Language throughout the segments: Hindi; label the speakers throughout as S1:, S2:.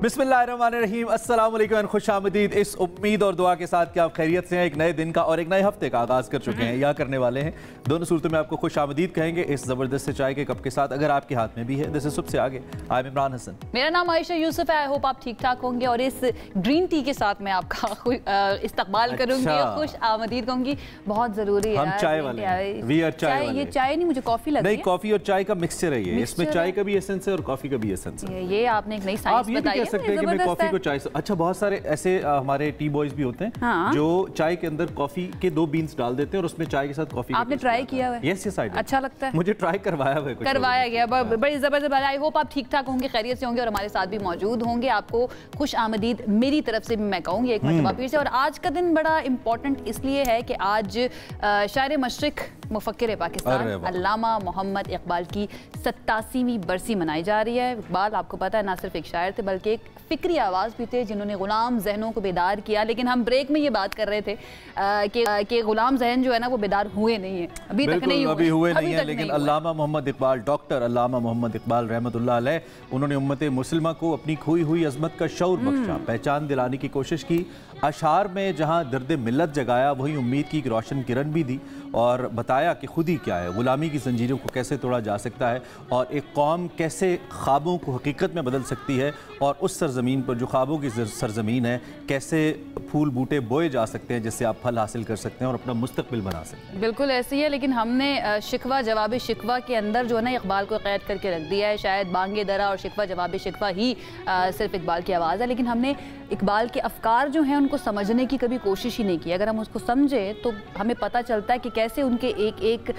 S1: बिस्मिल्लाहिर्रहमानिर्रहीम, अस्सलाम वालेकुम, खुशामदीद। इस उम्मीद और दुआ के साथ कि आप खैरियत से हैं, एक नए दिन का और एक नए हफ्ते का आगाज़ कर चुके हैं या करने वाले हैं। दोनों सूरतों में आपको खुशामदीद कहेंगे इस ज़बरदस्त से चाय के कप के साथ, अगर आपके हाथ में भी है। जैसे सबसे आगे आई एम इमरान हसन,
S2: मेरा नाम आयशा यूसुफ है। आई होप आप ठीक ठाक होंगे और इस ग्रीन टी के साथ मैं आपका इस्तकबाल करूंगी, खुश आमदीद कहूंगी। बहुत ज़रूरी है,
S1: हम चाय वाले हैं, वी आर चाय वाले।
S2: ये चाय नहीं, मुझे कॉफ़ी लगी है।
S1: नहीं, कॉफ़ी और चाय का मिक्सचर है ये, इसमें चाय का भी एसेंस है और कॉफ़ी का भी एसेंस है।
S2: ये आपने एक नई साइंस बताई है।
S1: सकते हैं कि मैं कॉफी को चाय से, अच्छा बहुत सारे ऐसे हमारे टी बॉयज भी होते हैं
S2: हाँ।
S1: जो चाय के अंदर कॉफी के 2 बीन्स डाल देते हैं और उसमें चाय के साथ कॉफी।
S2: आपने ट्राई किया है?
S1: Yes yes I did.
S2: अच्छा लगता है?
S1: मुझे ट्राई करवाया हुआ है,
S2: करवाया गया, बड़ी जबरदस्त। आई होप आप ठीक ठाक होंगे, खैरियत से होंगे और हमारे साथ भी मौजूद होंगे। आपको खुश आमदीद मेरी तरफ से भी मैं कहूँगी एक मरतबा फिर से। और आज का दिन बड़ा इंपॉर्टेंट इसलिए है कि आज शायर मशरिक मुफक्किर पाकिस्तान अल्लामा मोहम्मद इकबाल की 87वीं बरसी मनाई जा रही है। इकबाल आपको पता है ना सिर्फ एक शायर थे बल्कि एक फिक्री आवाज़ भी थे जिन्होंने गुलाम जहनों को बेदार किया। लेकिन हम ब्रेक में ये बात कर रहे थे कि गुलाम जहन जो है ना वो बेदार हुए नहीं है, अभी तक नहीं हुए हैं।
S1: लेकिन अल्लामा मोहम्मद इकबाल, डॉक्टर अल्लामा मोहम्मद इकबाल रहमतुल्लाह अलैह, उन्होंने उम्मत मुस्लिमा को अपनी खोई हुई अजमत का शऊर बख्शा, पहचान दिलाने की कोशिश की। अशार में जहाँ दर्द मिल्लत जगाया, वहीं उम्मीद की एक रोशन किरण भी दी और बताया कि खुद ही क्या है, गुलामी की जंजीरों को कैसे तोड़ा जा सकता है और एक कौम कैसे ख्वाबों को हकीकत में बदल सकती है और उस सरजमीन पर जो ख्वाबों की सरजमीन है कैसे फूल बूटे बोए जा सकते हैं जिससे आप फल हासिल कर सकते हैं और अपना मुस्तकबिल बना सकते हैं।
S2: बिल्कुल ऐसे ही है, लेकिन हमने शिकवा जवाब शिकवा के अंदर जो है ना इकबाल को कैद करके रख दिया है। शायद बांगे दरा और शिकवा जवाब शिकवा ही सिर्फ इकबाल की आवाज़ है, लेकिन हमने इकबाल के अफकार जो हैं उनको समझने की कभी कोशिश ही नहीं की। अगर हम उसको समझें तो हमें पता चलता है कि कैसे उनके एक एक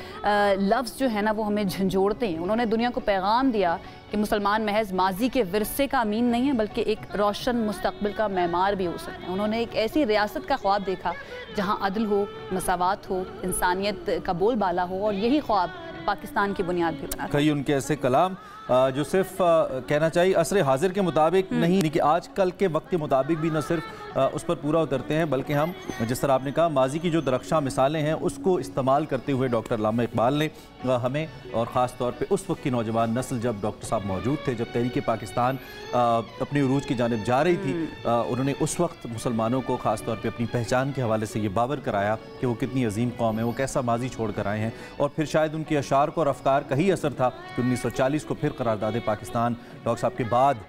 S2: लफ्ज़ जो है ना वो हमें झंझोड़ते हैं। उन्होंने दुनिया को पैगाम दिया कि मुसलमान महज माजी के विरसे का अमीन नहीं है बल्कि एक रोशन मुस्तकबिल का मेमार भी हो सकते हैं। उन्होंने एक ऐसी रियासत का ख्वाब देखा जहाँ अदल हो, मसावात हो, इंसानियत का बोलबाला हो और यही ख्वाब पाकिस्तान की बुनियाद भी बना।
S1: कई उनके ऐसे कलाम जो सिर्फ कहना चाहिए असर हाजिर के मुताबिक नहीं कि आजकल के वक्त के मुताबिक भी न सिर्फ उस पर पूरा उतरते हैं बल्कि हम जिस तरह आपने कहा माजी की जो दरख्शां मिसालें हैं उसको इस्तेमाल करते हुए डॉक्टर अल्लामा इकबाल ने हमें और ख़ास तौर पे उस वक्त की नौजवान नस्ल जब डॉक्टर साहब मौजूद थे, जब तहरीक पाकिस्तान अपनी उरूज की जानिब जा रही थी, उन्होंने उस वक्त मुसलमानों को ख़ास तौर पे अपनी पहचान के हवाले से ये बावर कराया कि वो कितनी अजीम कौम है, वो कैसा माजी छोड़ कर आए हैं। और फिर शायद उनके अशार को और अफकार का ही असर था कि 1940 को फिर करारदाद पाकिस्तान डॉक्टर साहब के बाद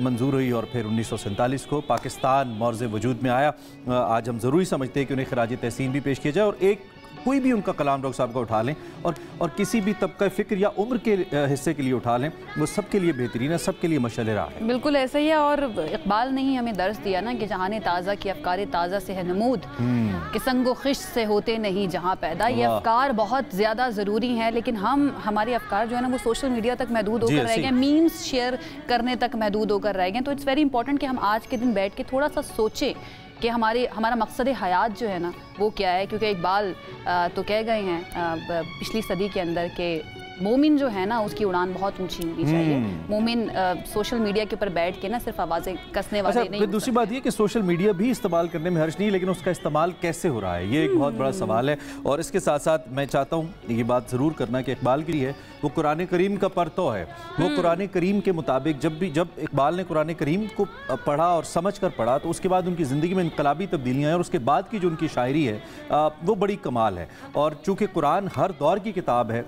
S1: मंजूर हुई और फिर 1947 को पाकिस्तान मौर्ज़ वजूद में आया। आज हम ज़रूरी समझते हैं कि उन्हें खराज तहसीन भी पेश किया जाए और एक कोई भी उनका कलाम डॉक्टर साहब का उठा लें और किसी भी तबका फ़िक्र या उम्र के हिस्से के लिए उठा लें, वो सबके लिए बेहतरीन है, सबके लिए मशअल राह है।
S2: बिल्कुल ऐसा ही है। और इकबाल ने ही हमें दर्स दिया ना कि जहान ताज़ा की अफकार ताज़ा से है नमूद, कि संगो खिश से होते नहीं जहाँ पैदा। ये अफकार बहुत ज़्यादा ज़रूरी हैं, लेकिन हमारे अफकार जो है ना वो सोशल मीडिया तक महदूद होकर रह गए, मीम्स शेयर करने तक महदूद होकर रह गए। तो इट्स वेरी इंपॉर्टेंट कि हम आज के दिन बैठ के थोड़ा सा सोचें कि हमारा मकसद हयात जो है ना वो क्या है। क्योंकि इकबाल तो कह गए हैं पिछली सदी के अंदर के मोमिन जो है ना उसकी उड़ान बहुत ऊंची होनी चाहिए। मोमिन सोशल मीडिया के ऊपर बैठ के ना सिर्फ आवाज़ें कसने वाले नहीं।
S1: दूसरी बात ये कि सोशल मीडिया भी इस्तेमाल करने में हर्ज नहीं, लेकिन उसका इस्तेमाल कैसे हो रहा है ये एक बहुत बड़ा सवाल है। और इसके साथ साथ मैं चाहता हूँ ये बात ज़रूर करना कि इकबाल की है वो कुरान करीम का परतो है। वो कुरान करीम के मुताबिक जब इकबाल ने कुरान करीम को पढ़ा और समझ कर पढ़ा तो उसके बाद उनकी ज़िंदगी में इनकलाबी तब्दीलियाँ हैं और उसके बाद की जो उनकी शायरी है वो बड़ी कमाल है। और चूँकि कुरान हर दौर की किताब है,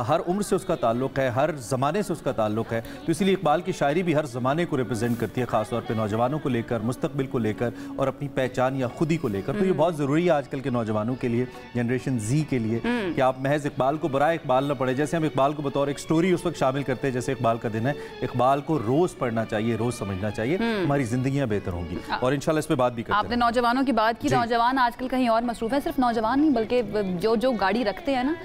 S1: हर उम्र से उसका ताल्लुक़ है, हर ज़माने से उसका ताल्लुक़ है, तो इसलिए इकबाल की शायरी भी हर ज़माने को रिप्रेजेंट करती है, ख़ास तौर पे नौजवानों को लेकर, मुस्तकबिल को लेकर और अपनी पहचान या खुदी को लेकर। तो ये बहुत ज़रूरी है आजकल के नौजवानों के लिए, जनरेशन जी के लिए, कि आप महज इकबाल को बराए इकबाल न पढ़े। जैसे हम इकबाल को बतौर एक स्टोरी उस वक्त शामिल करते हैं जैसे इकबाल का दिन है, इकबाल को रोज़ पढ़ना चाहिए, रोज़ समझना चाहिए, हमारी ज़िंदगियाँ बेहतर होंगी। और इंशाल्लाह इस पर बात भी करते हैं।
S2: आपने नौजवानों की बात की, नौजवान आजकल कहीं और मसरूफ़ है। सिर्फ नौजवान नहीं बल्कि जो गाड़ी रखते हैं ना,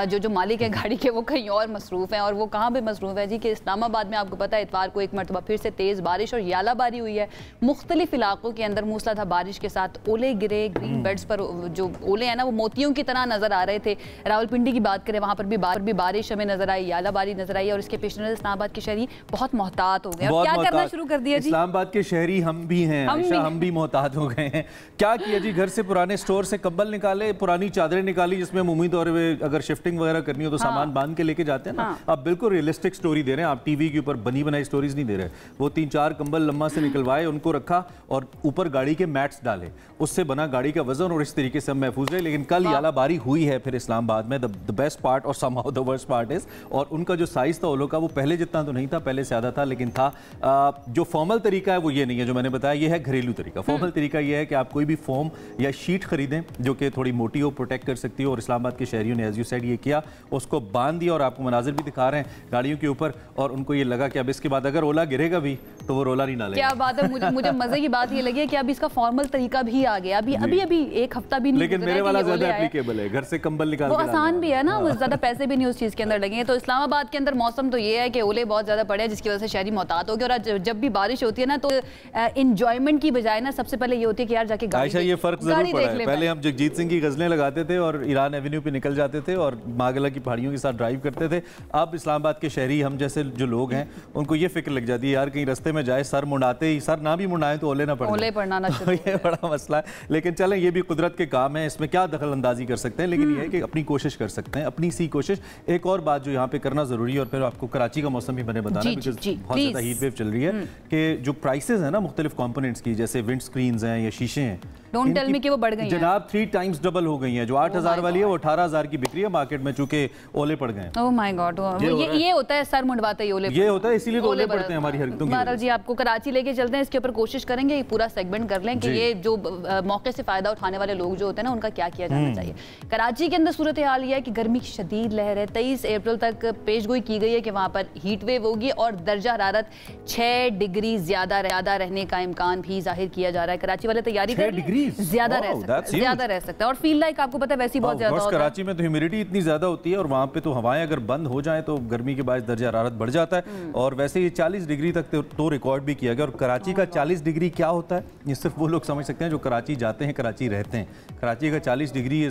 S2: जो मालिक है गाड़ी के, वो कहीं और मसरूफ़ हैं। और वो कहाँ पे मसरूफ़ है जी कि इस्लामाबाद में आपको पता है इतवार को एक मरतबा फिर से तेज़ बारिश और यालाबारी हुई है। मुख्तलिफ इलाकों के अंदर मूसलाधार बारिश के साथ ओले गिरे। ग्रीन बेड्स पर जो ओले हैं ना वो मोतियों की तरह नजर आ रहे थे। रावलपिंडी की बात करें, वहाँ पर भी बारिश हमें नजर आई, यालाबारी नजर आई। और इसके पेश नज़र इस्लामाबाद के शहरी बहुत मोहतात हो गए और क्या करना शुरू कर दिया जी।
S1: इस्लामाबाद के शहरी हम भी हैं, हम भी मोहतात हो गए हैं। क्या किया जी, घर से पुराने स्टोर से कंबल निकाले, पुरानी चादरें निकाली जिसमें हम उम्मीद और अगर शिफ्टिंग वगैरह करनी हो तो सामान बांध के लेके जाते हैं ना, आप बिल्कुल रियलिस्टिक स्टोरी दे रहे हैं, आप टीवी के ऊपर बनी बनाई स्टोरीज नहीं दे रहे। वो 3-4 कंबल लम्मा से निकलवाए, उनको रखा और ऊपर गाड़ी के मैट्स डाले, उससे बना गाड़ी का वजन और इस तरीके से हम महफूज रहे। लेकिन कल यालाबारी हुई है फिर इस्लामाबाद में। द बेस्ट पार्ट और somehow the worst part is, और उनका जो साइज था ओलो का वो पहले जितना तो नहीं था, पहले ज्यादा था, लेकिन था। जो फॉर्मल तरीका है वो ये नहीं है जो मैंने बताया, ये है घरेलू तरीका। फॉर्मल तरीका ये है कि आप कोई भी फोम या शीट खरीदें जो कि थोड़ी मोटी हो, प्रोटेक्ट कर सकती हो, और इस्लामाबाद के शहरियों ने एज यू सेड ये किया, उसको बांध दिया। और आपको मनाजिर भी दिखा रहे हैं गाड़ियों के ऊपर, और उनको ये लगा कि अब इसके बाद अगर ओला गिरेगा भी तो वो रोला नहीं डालेगा।
S2: क्या बात है, मुझे मजे की बात ये लगी कि अब इसका फॉर्मल तरीका भी आ गया, अभी एक हफ्ता भी नहीं,
S1: लेकिन मेरे वाला ज्यादा एप्लीकेबल है, घर से कंबल निकाल
S2: वो आसान भी है ना, ज्यादा पैसे भी नहीं उस चीज के अंदर लगेंगे। तो इस्लामाबाद के अंदर मौसम तो ये है कि ओले बहुत ज्यादा पड़े हैं, जिसकी वजह से शहरी मोहतात हो गए। और जब भी बारिश होती है ना तो एंजॉयमेंट की बजाय ना सबसे पहले ये होती है कि यार जाके गाड़ी,
S1: ये फर्क जरूर पड़ा है। पहले हम जगजीत सिंह की गजलें लगाते थे और ईरान एवेन्यू पे निकल जाते थे और मागला की पहाड़ियों के साथ ड्राइव करते थे। अब इस्लामाबाद के शहरी, हम जैसे जो लोग हैं, उनको ये फिक्र लग जाती है यार कहीं रास्ते में जाए सर मुड़ाते ही, सर ना भी मुड़ाए तो ओले ना पड़े,
S2: ओले पड़ना ना शुरू।
S1: ये बड़ा मसला है। लेकिन चलें, ये भी कुदरत के काम है, इसमें क्या दखल अंदाजी कर सकते हैं, लेकिन ये है कि अपनी कोशिश कर सकते हैं, अपनी सी कोशिश। एक और बात जो यहाँ पे करना जरूरी है, और फिर आपको कराची का मौसम भी मैंने बताना, बिकॉज बहुत ज्यादा हीट वेव चल रही है, कि जो प्राइसेस है ना मुख्तलिफ कंपोनेंट्स की, जैसे विंड स्क्रीन्स हैं या शीशे हैं,
S2: डोंट टेल मी कि वो बढ़ गई हैं
S1: जनाब, 3 टाइम्स डबल हो गई हैं। जो 8,000 वाली है वो 18,000 की बिक्री है मार्केट में, चूंकि ओले पड़ गए।
S2: ओह माय गॉड, ये होता है सर मुंडवाते ही ओले,
S1: ये होता है, इसीलिए ओले पड़ते हैं हमारी हरकतों की।
S2: बहरहाल जी, आपको कराची लेके चलते हैं, इसके ऊपर कोशिश करेंगे ये पूरा सेगमेंट कर लें कि ये जो मौके से फायदा उठाने वाले लोग जो होते हैं ना, उनका क्या किया जाना चाहिए। कराची के अंदर सूरत हाल ये है कि गर्मी की शदीद लहर है। 23 अप्रैल तक पेशगोई की गई है कि वहाँ पर हीट वेव होगी और दर्जा हरारत 6 डिग्री ज्यादा रहने का इम्कान भी जाहिर किया जा रहा है। कराची वाले तैयारी कर रहे हैं, ज्यादा रह सकता है, और फील लाइक आपको पता है वैसी बहुत ज्यादा होता है।
S1: कराची में तो ह्यूमिडिटी इतनी ज्यादा होती है, और वहाँ पे तो हवाएं अगर बंद हो जाए तो गर्मी के बाद दर्जा हरारत बढ़ जाता है। और वैसे ये 40 डिग्री तक तो रिकॉर्ड भी किया गया। और कराची का 40 डिग्री क्या होता है, ये सिर्फ वो लोग समझ सकते हैं जो कराची जाते हैं, कराची रहते हैं। कराची का 40 डिग्री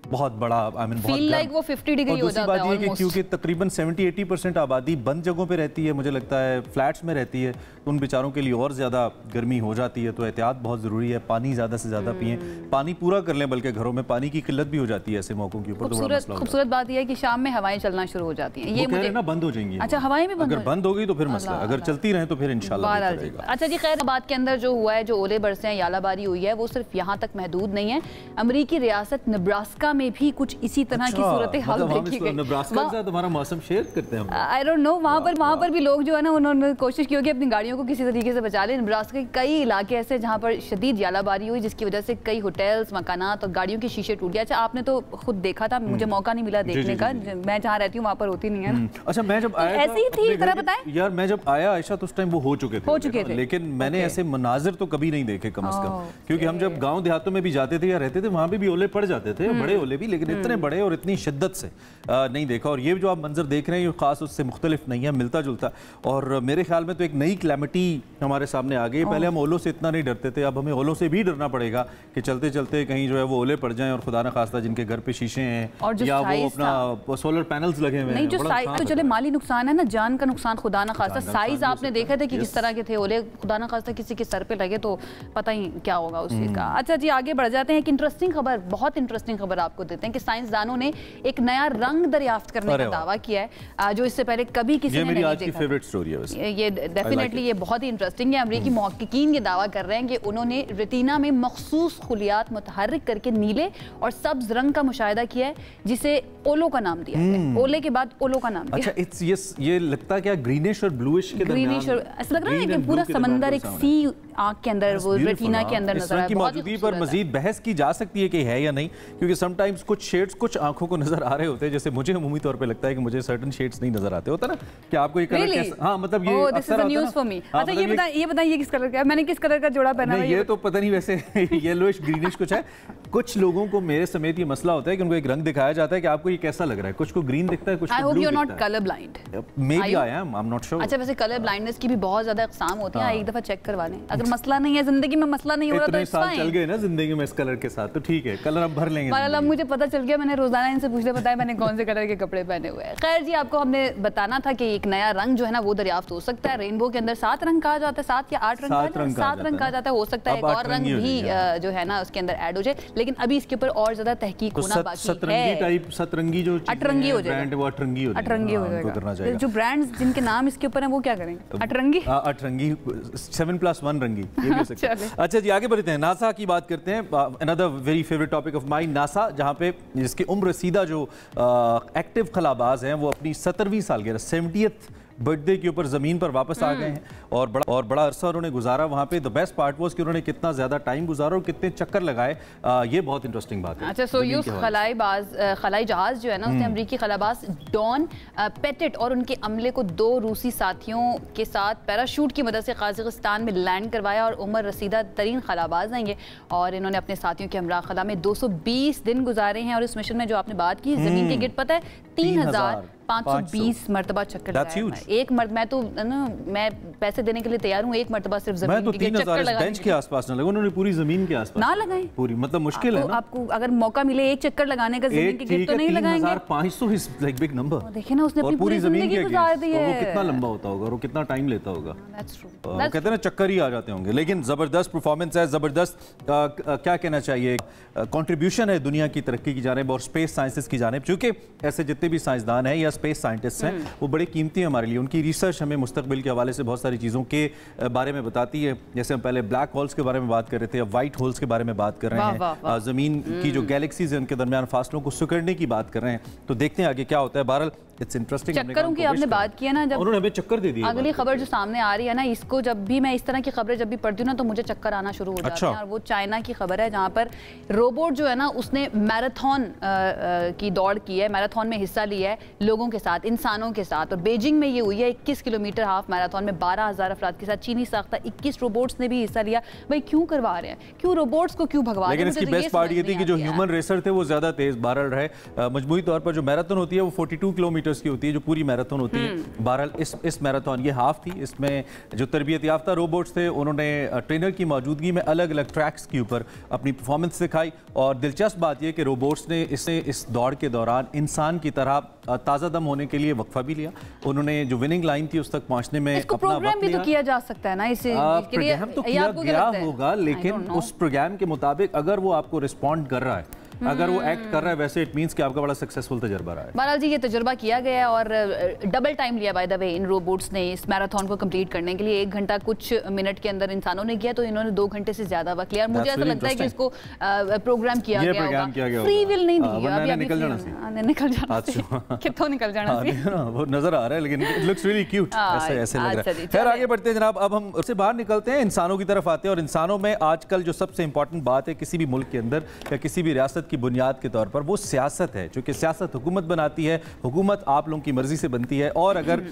S1: बहुत बड़ा, आई मीन बहुत
S2: लाइक वो 50 डिग्री हो जाता है।
S1: बात ये कि क्योंकि तकरीबन 70-80% आबादी बंद जगहों पे रहती है, मुझे लगता है फ्लैट्स में रहती है, तो उन बेचारों के लिए और ज़्यादा गर्मी हो जाती है। तो एहतियात बहुत ज़रूरी है, पानी ज़्यादा से ज़्यादा पिएं, पानी पूरा कर लें, बल्कि घरों में पानी की किल्लत भी हो जाती है ऐसे मौकों के ऊपर।
S2: खूबसूरत बात यह है कि शाम में हवाएं चलना शुरू हो जाती हैं, ये मुझे
S1: ना बंद हो जाएंगी।
S2: अच्छा, हवाएं भी
S1: अगर बंद हो गई तो फिर मसला, अगर चलती रहे तो फिर इंशाल्लाह रहेगा।
S2: अच्छा जी, खैर बात के अंदर जो हुआ है, जो ओले बरसे हैं, यालाबारी हुई है, वो सिर्फ यहाँ तक महदूद नहीं है। अमरीकी रियासत नेब्रास्का में भी कुछ इसी तरह की सूरत हाल देखी गई।
S1: नेब्रास्का के साथ हमारा मौसम शेयर करते हैं,
S2: आई डोंट नो, वहाँ पर भी लोग जो है ना, उन्होंने कोशिश की होगी अपनी गाड़ियों को किसी तरीके से बचा लें। नेब्रास्का के कई इलाके ऐसे जहाँ पर शदीद यालाबारी हुई, जिसकी वजह से कई होटल्स, मकानात और गाड़ियों के शीशे टूट गए। अच्छा, आपने तो खुद देखा था, मुझे मौका नहीं मिला देखने का, मैं जहाँ रहती हूँ वहाँ पर होती नहीं है।
S1: अच्छा, मैं जब आया
S2: ऐसी थी तरह बताएं
S1: यार, मैं जब आया आयशा तो उस टाइम वो हो चुके थे, लेकिन मैंने ऐसे मनाजिर तो कभी नहीं देखे कम से कम, क्योंकि हम जब गाँव देहातों में भी जाते थे या रहते थे, वहाँ पे भी ओले पड़ जाते थे, बड़े ओले भी, लेकिन इतने बड़े और इतनी शिद्दत से नहीं देखा। और ये जो आप मंजर देख रहे हैं ये खास उससे मुख्तलिफ नहीं है, मिलता जुलता। और मेरे ख्याल में तो एक नई क्लैमिटी हमारे सामने आ गई। पहले हम ओलों से इतना नहीं डरते थे, अब हमें ओलों से भी डरना पड़ेगा कि चलते चलते कहीं जो है वो ओले पड़ जाएं, और खुदा न खास्ता जिनके घर पे शीशे हैं या वो अपना सोलर पैनल्स लगे हुए हैं,
S2: जो तो चले माली नुकसान है ना, जान का नुकसान खुदा न खास्ता। साइज आपने देखा था कि किस तरह के थे ओले, खुदा न खास्ता किसी के सर पे लगे तो पता ही क्या होगा उस चीज का। अच्छा जी, आगे बढ़ जाते हैं। एक इंटरेस्टिंग खबर, बहुत इंटरेस्टिंग खबर आपको देते हैं कि साइंसदानों ने एक नया रंग दरियाफ्त करने का दावा किया है, जो इससे पहले कभी किसी ने नहीं देखा।
S1: फेवरेट स्टोरी है
S2: ये डेफिनेटली, ये बहुत ही इंटरेस्टिंग है। अमेरिकी मुहक्किकीन ये दावा कर रहे हैं कि उन्होंने रेटिना में मखसूस खुलियात मुतहर्रिक करके नीले और सब्ज रंग का मुशाहिदा किया है, जिसे ओलो का नाम दिया है। ओले के बाद ओलो का नाम दिया।
S1: अच्छा, ये लगता है क्या ग्रीनिश और ब्लूइश के दरमियान,
S2: ग्रीनिश और ऐसा लग रहा है कि पूरा समंदर एक सी आंख के अंदर, वो रेटिना के अंदर नजर आ रहा है।
S1: मौजूदगी पर मजीद बहस की जा सकती है कि है या नहीं, क्योंकि समटाइम्स कुछ शेड्स कुछ आंखों को नजर आ रहे होते हैं। जैसे मुझे अमूमी तौर पे लगता है कि मुझे सर्टेन शेड्स नहीं नजर आते, होता ना कि आपको ये कलर कैसा, हां मतलब ये अक्सर
S2: न्यूज़ फॉर मी। अच्छा, ये बताइए किस कलर का है? मैंने किस कलर का जोड़ा पहना है?
S1: ये तो पता नहीं, वैसे येलोइश ग्रीनिश कुछ है। कुछ लोगों को मेरे समेत ये मसला होता है कि उनको एक रंग दिखाया जाता है कि आपको ये कैसा लग रहा है, कुछ को ग्रीन दिखता है, कुछ को ब्लू दिखता है। I hope you are not colour blind. Maybe I am not sure.
S2: अच्छा, वैसे कलर ब्लाइंडनेस की भी बहुत ज्यादा इकसाम होती हैं, एक दफा चेक करवा लें। अगर मसला नहीं है, जिंदगी में मसला नहीं हो रहा, तो
S1: इतने साल चल गए ना जिंदगी में इस कलर के साथ, तो ठीक है, कलर अब भर लेंगे।
S2: अब मुझे पता चल गया, मैंने रोजाना इनसे पूछते बताया मैंने कौन से कलर के कपड़े पहने हुए हैं। खैर जी, आपको हमने बताना था कि एक नया रंग जो है ना वो दरियाफ्त हो सकता है। रेनबो के अंदर 7 रंग कहा जाता है, 7 या 8 रंग, 7 रंग कहा जाता है। हो सकता है एक और रंग भी जो है ना उसके अंदर ऐड हो जाए, लेकिन अभी इसके ऊपर और ज्यादा तहकीक होना बाकी है।
S1: सतरंगी जो
S2: अटरंगी हो
S1: जाएगा, वो अटरंगी हो जाएगा।
S2: जो ब्रांड्स जिनके नाम इसके ऊपर हैं वो क्या करेंगे? अटरंगी,
S1: 7+1 रंगी, ये भी हो सकता है। अच्छा जी, आगे बढ़ते हैं, नासा की बात करते हैं। Another very favourite topic of mind, NASA, जहां पे जिसकी उम्र रसीदा जो एक्टिव खलाबाज हैं वो अपनी 17वीं सालगिरह 70th बर्थडे के ऊपर ज़मीन पर वापस आ गए हैं और बड़ा अरसा उन्होंने गुजारा वहाँ पे। द बेस्ट पार्ट वाज कि उन्होंने कितना ज़्यादा टाइम गुजारा और कितने चक्कर लगाए, ये बहुत इंटरेस्टिंग बात है।
S2: अच्छा, सोयूज़ खलाई जहाज़ जो है ना उसने अमरीकी खलाबाज डॉन पेटेट और उनके अमले को 2 रूसी साथियों के साथ पैराशूट की मदद से काज़ाकिस्तान में लैंड करवाया और उम्र रसीदा तरीन खलाबाज हैं ये, और इन्होंने अपने साथियों के हमरा खला में 220 दिन गुजारे हैं। और इस मिशन में जो आपने बात की ज़मीन के गिर्द, पता है 3520 मरतबा चक्कर लगाया। एक मैं तो मैं पैसे देने के लिए तैयार हूँ, एक मरतबा सिर्फ ज़मीन के चक्कर लगाने
S1: बेंच के आसपास ना लगे, उन्होंने पूरी ज़मीन के आसपास
S2: ना लगाए
S1: पूरी, मतलब मुश्किल है ना।
S2: आपको अगर मौका मिले एक चक्कर लगाने का ज़मीन के गिर्द, तो नहीं लगाएंगे।
S1: 3500 इज लाइक बिग नंबर।
S2: देखिए ना, उसने अपनी पूरी ज़िंदगी गुजार दी है।
S1: वो कितना लंबा होता होगा और वो कितना टाइम लेता होगा, कहते हैं ना चक्कर ही आ जाते होंगे। लेकिन ज़बरदस्त परफॉर्मेंस है, ज़बरदस्त क्या कहना चाहिए, कंट्रीब्यूशन है दुनिया की तरक्की की जानिब और स्पेस साइंसेस की जानिब। चूँकि ऐसे जितने भी साइंसदान हैं या स्पेस साइंटिस्ट हैं वो बड़े कीमती हैं हमारे लिए। उनकी रिसर्च हमें मुस्तकबिल के हवाले से बहुत सारी चीज़ों के बारे में बताती है। जैसे हम पहले ब्लैक होल्स के बारे में बात कर रहे थे, अब वाइट होल्स के बारे में बात कर रहे हैं, ज़मीन की जो गैलेक्सीज हैं उनके दरमियान फासलों को सुकड़ने की बात कर रहे हैं। तो देखते हैं आगे क्या होता है। बहरहाल इट्स इंटरेस्टिंग।
S2: चक्करों की आपने बात की है ना, जब
S1: उन्होंने हमें चक्कर दे दिया।
S2: अगली खबर जो सामने आ रही है ना, इसको जब भी मैं इस तरह की खबरें जब भी पढ़ती हूँ ना तो मुझे चक्कर आना शुरू हो जाते हैं। और वो चाइना की खबर है जहाँ पर रोबोट जो है ना उसने मैराथन की दौड़ की है, मैराथन में हिस्सा लिया है लोगों के साथ, इंसानों के साथ। और बीजिंग में ये हुई है 21 किलोमीटर हाफ मैराथन में 12,000 अफराद के साथ चीनी साख्ता 21 रोबोट्स ने भी हिस्सा लिया। भाई क्यों करवा रहे हैं, क्यों रोबोट्स को क्यों भगवा रहे हैं?
S1: लेकिन इसकी बेस्ट पार्ट ये थी कि जो ह्यूमन रेसर थे वो ज्यादा तेज बहरहाल रहे। मजमूई तौर पर जो मैराथन होती है वो 42 किलोमीटर की होती है, जो पूरी मैराथन होती है। बहरहाल इस मैराथन ये हाफ थी। इसमें जो तरबियत याफ्ता रोबोट्स थे उन्होंने ट्रेनर की मौजूदगी में अलग अलग ट्रैक्स के ऊपर अपनी परफॉर्मेंस दिखाई। और दिलचस्प बात यह कि रोबोट्स ने इस दौड़ के दौरान इंसान की तरह ताज़ा दम होने के लिए वक्फा भी लिया। उन्होंने जो विनिंग लाइन थी उस तक पहुंचने में अपना
S2: प्रोग्राम भी तो किया जा सकता है ना, इसके लिए
S1: प्रोग्राम तो किया गया होगा, लेकिन उस प्रोग्राम के मुताबिक अगर वो आपको रिस्पॉन्ड कर रहा है, अगर वो एक्ट कर रहा है वैसे, इट मींस कि आपका बड़ा सक्सेसफुल तजुर्बा रहा है।
S2: बहरहाल जी ये तजुर्बा किया गया और डबल टाइम लिया by the way in robots ने इस मैराथन को कंप्लीट करने के लिए। 1 घंटा कुछ मिनट के अंदर इंसानों ने किया, तो इन्होंने 2 घंटे से ज्यादा वक्त लिया। और मुझे ऐसा लगता है कि इसको प्रोग्राम किया गया होगा, फ्री विल नहीं दी है।
S1: निकल जाना
S2: कितों निकल जाना
S1: वो नजर आ रहा है, लेकिन इट लुक्स रियली क्यूट, ऐसे लग रहा है। खैर आगे बढ़ते हैं जनाब, अब हम उससे बाहर निकलते हैं, इंसानों की तरफ आते हैं। और इंसानों में आजकल जो सबसे इंपॉर्टेंट बात है किसी भी मुल्क के अंदर या किसी भी रियासत की बुनियाद के तौर पर, वो सियासत है। चूंकि सियासत हुकूमत बनाती है, हुकूमत आप लोगों की मर्जी से बनती है। और अगर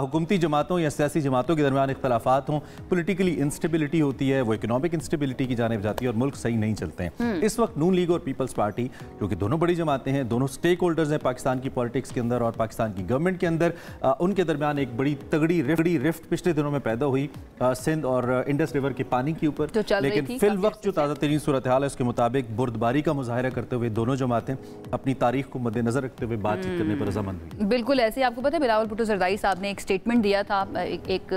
S1: हुकूमती जमातों या सियासी जमातों के दरमियान इख्तलाफात हों, पोलिटिकली इंस्टेबिलिटी होती है, वो इकोनॉमिक इंस्टेबिलिटी की जानिब जाती है और मुल्क सही नहीं चलते हैं। इस वक्त नून लीग और पीपल्स पार्टी, जो कि दोनों बड़ी जमातें हैं, दोनों स्टेक होल्डर्स हैं पाकिस्तान की पॉलिटिक्स के अंदर और पाकिस्तान की गवर्नमेंट के अंदर, उनके दरमियान एक बड़ी तगड़ी रिफ्ट पिछले दिनों में पैदा हुई सिंध और इंडस रिवर के पानी के ऊपर। लेकिन फिल वक्त जो ताज़ा तरीन सूरत हाल है उसके मुताबिक बुर्दबारी का मुजाहरा करते हुए दोनों जमातें अपनी तारीख को मद्देनजर रखते हुए बातचीत करने पर रजामंद हुई।
S2: बिल्कुल ऐसे आपको पता है, बिलावल भुट्टो जरदारी साहब ने एक स्टेटमेंट दिया था एक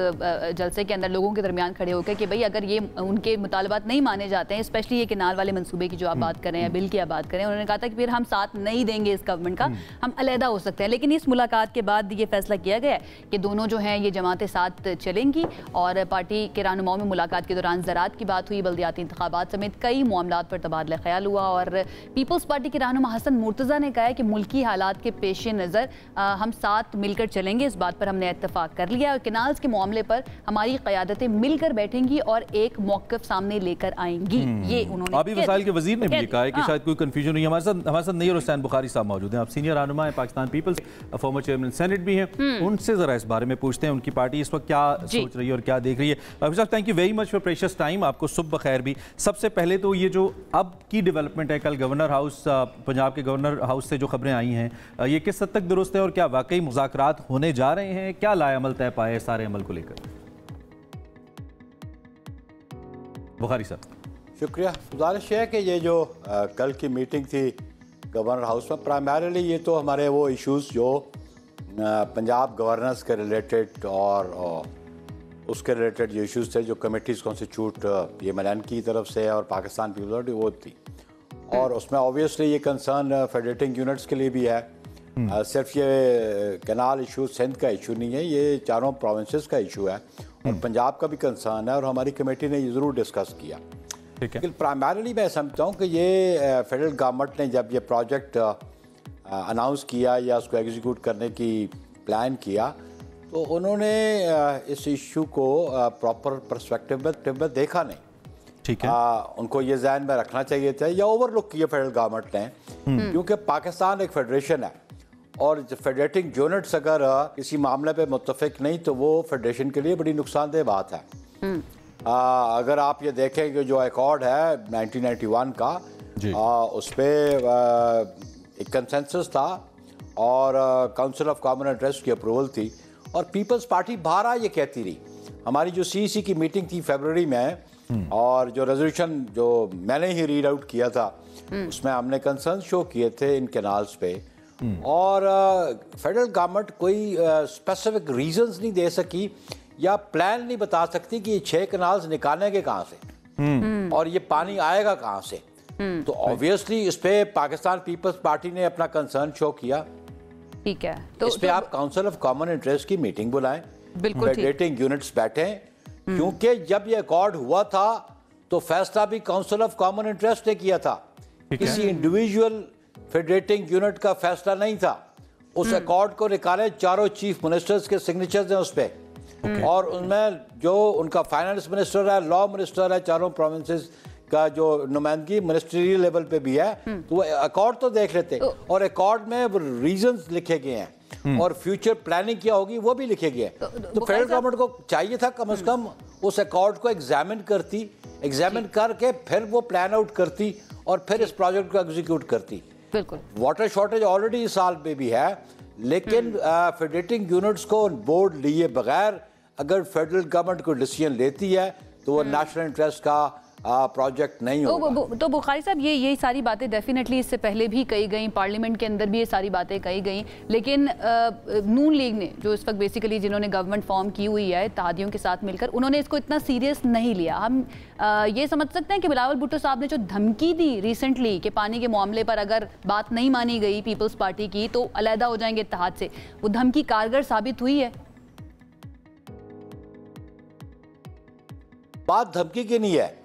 S2: जलसे के अंदर लोगों के दरमियान खड़े होकर कि भाई अगर ये उनके मुतालबात नहीं माने जाते हैं, स्पेशली ये केनाल वाले मंसूबे की जो आप बात कर रहे हैं, बिल की आप बात करें, उन्होंने कहा था कि फिर हम साथ नहीं देंगे इस गवर्नमेंट का, हम अलहदा हो सकते हैं। लेकिन इस मुलाकात के बाद ये फैसला किया गया कि दोनों जो हैं ये जमातें साथ चलेंगी। और पार्टी के रहनुमाओं में मुलाकात के दौरान ज़राअत की बात हुई, बल्दियाती इंतखाबात समेत कई मामलात पर तबादला ख्याल हुआ। और पीपल्स पार्टी के रहनुमा हसन मुर्तज़ा ने कहा है कि मुल्की हालात के पेश नज़र हम साथ मिलकर चलेंगे, इस बात पर हमने इत्तफाक कर लिया। और केनाल्स के मामले पर हमारी क़यादतें मिलकर बैठेंगी और एक मौक़िफ़ सामने लेकर आएंगी। ये उन्होंने
S1: अभी वसाइल के वज़ीर ने भी कहा है कि शायद कोई कंफ्यूजन हुई। हमारे साथ नईर हुसैन बुखारी साहब मौजूद हैं, आप सीनियर रहनुमा हैं Pakistan peoples, former chairman senate भी हैं। उनसे ज़रा इस बारे में पूछते हैं उनकी पार्टी इस वक्त क्या सोच रही है और क्या देख रही है। अभी साहब thank you very much for precious time, आपको सुबह खैर भी। सबसे पहले तो ये जो अब की डेवलपमेंट है, कल गवर्नर हाउस, पंजाब के गवर्नर हाउस से जो खबरें आई हैं, ये किस हद तक दुरुस्त है और क्या वाकई मुज़ाकरात होने जा रहे हैं? क्या लाएअमल तय पाए सारे अमल को लेकर? बुखारी साहब।
S3: शुक्रिया। गुजारिश है कि ये जो कल की मीटिंग थी गवर्नर हाउस में, प्राइमरीली ये तो हमारे वो इश्यूज़ जो पंजाब गवर्नेंस के रिलेटेड और उसके रिलेटेड जो इश्यूज़ थे, जो कमेटीज़ कॉन्स्टिट्यूट ये मलान की तरफ से और पाकिस्तान पीपल्स पार्टी वो थी, और उसमें ऑब्वियसली ये कंसर्न फेडरेटिंग यूनिट्स के लिए भी है। सिर्फ ये कैनाल इशू सिंध का इशू नहीं है, ये चारों प्रोविंसेस का इशू है और पंजाब का भी कंसर्न है, और हमारी कमेटी ने ये ज़रूर डिस्कस किया। लेकिन प्राइमरीली मैं समझता हूँ कि ये फेडरल गवर्नमेंट ने जब ये प्रोजेक्ट अनाउंस किया या उसको एग्जीक्यूट करने की प्लान किया, तो उन्होंने इस इशू को प्रॉपर पर्सपेक्टिव में देखा नहीं।
S1: ठीक है।
S3: उनको ये जहन में रखना चाहिए था, या ओवरलुक किया फेडरल गवर्नमेंट ने, क्योंकि पाकिस्तान एक फेडरेशन है और फेडरेटिंग यूनिट्स अगर किसी मामले पे मुत्तफिक नहीं तो वो फेडरेशन के लिए बड़ी नुकसानदेह बात है। अगर आप ये देखें कि जो अकॉर्ड है 1991 का, उस पर एक कंसेंसस था और काउंसिल ऑफ कॉमन इंटरेस्ट की अप्रूवल थी, और पीपल्स पार्टी बारह ये कहती रही। हमारी जो CEC की मीटिंग थी फरवरी में, और जो रेजोल्यूशन जो मैंने ही रीड आउट किया था, उसमें हमने कंसर्न शो किए थे इन कैनाल्स पे, और फेडरल गवर्नमेंट कोई स्पेसिफिक रीजंस नहीं दे सकी या प्लान नहीं बता सकती कि ये 6 कैनाल्स निकालेंगे कहाँ से और ये पानी आएगा कहाँ से। तो ऑब्वियसली इस पे पाकिस्तान पीपल्स पार्टी ने अपना कंसर्न शो किया।
S2: ठीक है, तो
S3: इस पे आप काउंसिल ऑफ कॉमन इंटरेस्ट की मीटिंग बुलाएं,
S2: बिल्कुल
S3: फेडरेटिंग यूनिट्स बैठे, क्योंकि जब ये अकॉर्ड हुआ था तो फैसला भी काउंसिल ऑफ कॉमन इंटरेस्ट ने किया था, किसी इंडिविजुअल फेडरेटिंग यूनिट का फैसला नहीं था। उस अकॉर्ड को निकाले, चारों चीफ मिनिस्टर्स के सिग्नेचर्स हैं उस पर, और उनमें जो उनका फाइनेंस मिनिस्टर है, लॉ मिनिस्टर है, चारों प्रोविंसेस का जो नुमाइंदगी मिनिस्ट्रियल लेवल पे भी है, तो वो अकॉर्ड तो देख लेते, और अकॉर्ड में रीजंस लिखे गए हैं और फ्यूचर प्लानिंग क्या होगी वो भी लिखे गए हैं। तो फेडरल गवर्नमेंट को चाहिए था कम से कम उस अकॉर्ड को एग्जामिन करती, एग्जामिन करके फिर वो प्लान आउट करती और फिर इस प्रोजेक्ट को एग्जीक्यूट करती।
S2: बिल्कुल।
S3: वाटर शॉर्टेज ऑलरेडी इस साल में भी है, लेकिन फेडरेटिंग यूनिट्स को बोर्ड लिए बगैर अगर फेडरल गवर्नमेंट को डिसीजन लेती है तो वो नेशनल इंटरेस्ट का प्रोजेक्ट नहीं होगा।
S2: तो बुखारी साहब, ये सारी बातें डेफिनेटली इससे पहले भी कही गई, पार्लियामेंट के अंदर भी ये सारी बातें कही गई, लेकिन नून लीग ने जो इस वक्त बेसिकली जिन्होंने गवर्नमेंट फॉर्म की हुई है इत्तेहादियों के साथ मिलकर, उन्होंने इसको इतना सीरियस नहीं लिया। हम ये समझ सकते हैं कि बिलावल भुट्टो साहब ने जो धमकी दी रिसेंटली कि पानी के मामले पर अगर बात नहीं मानी गई पीपल्स पार्टी की तो अलहदा हो जाएंगे इत्तेहाद से, वो धमकी कारगर साबित हुई है?
S3: बात धमकी की नहीं है,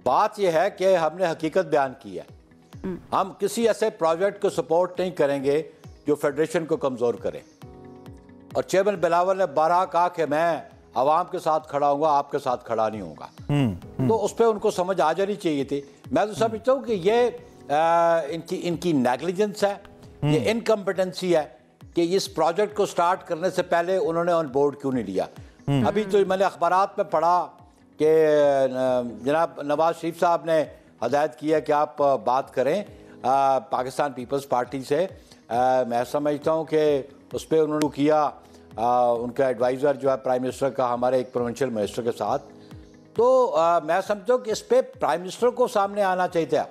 S3: बात यह है कि हमने हकीकत बयान की है। हम किसी ऐसे प्रोजेक्ट को सपोर्ट नहीं करेंगे जो फेडरेशन को कमजोर करे, और चेयरमैन बिलावल ने 12 कहा कि मैं आवाम के साथ खड़ा हूंगा, आपके साथ खड़ा नहीं होगा। तो उस पर उनको समझ आ जानी चाहिए थी। मैं तो समझता हूँ कि ये इनकी नेग्लिजेंस है, ये इनकम्पिटेंसी है कि इस प्रोजेक्ट को स्टार्ट करने से पहले उन्होंने ऑन बोर्ड क्यों नहीं लिया। अभी तो मैंने अखबारात में पढ़ा कि जनाब नवाज शरीफ साहब ने हदायत किया कि आप बात करें पाकिस्तान पीपल्स पार्टी से। मैं समझता हूँ कि उस पर उन्होंने किया उनका एडवाइज़र जो है प्राइम मिनिस्टर का, हमारे एक प्रोविंशियल मिनिस्टर के साथ। तो मैं समझता हूँ कि इस पर प्राइम मिनिस्टर को सामने आना चाहिए था,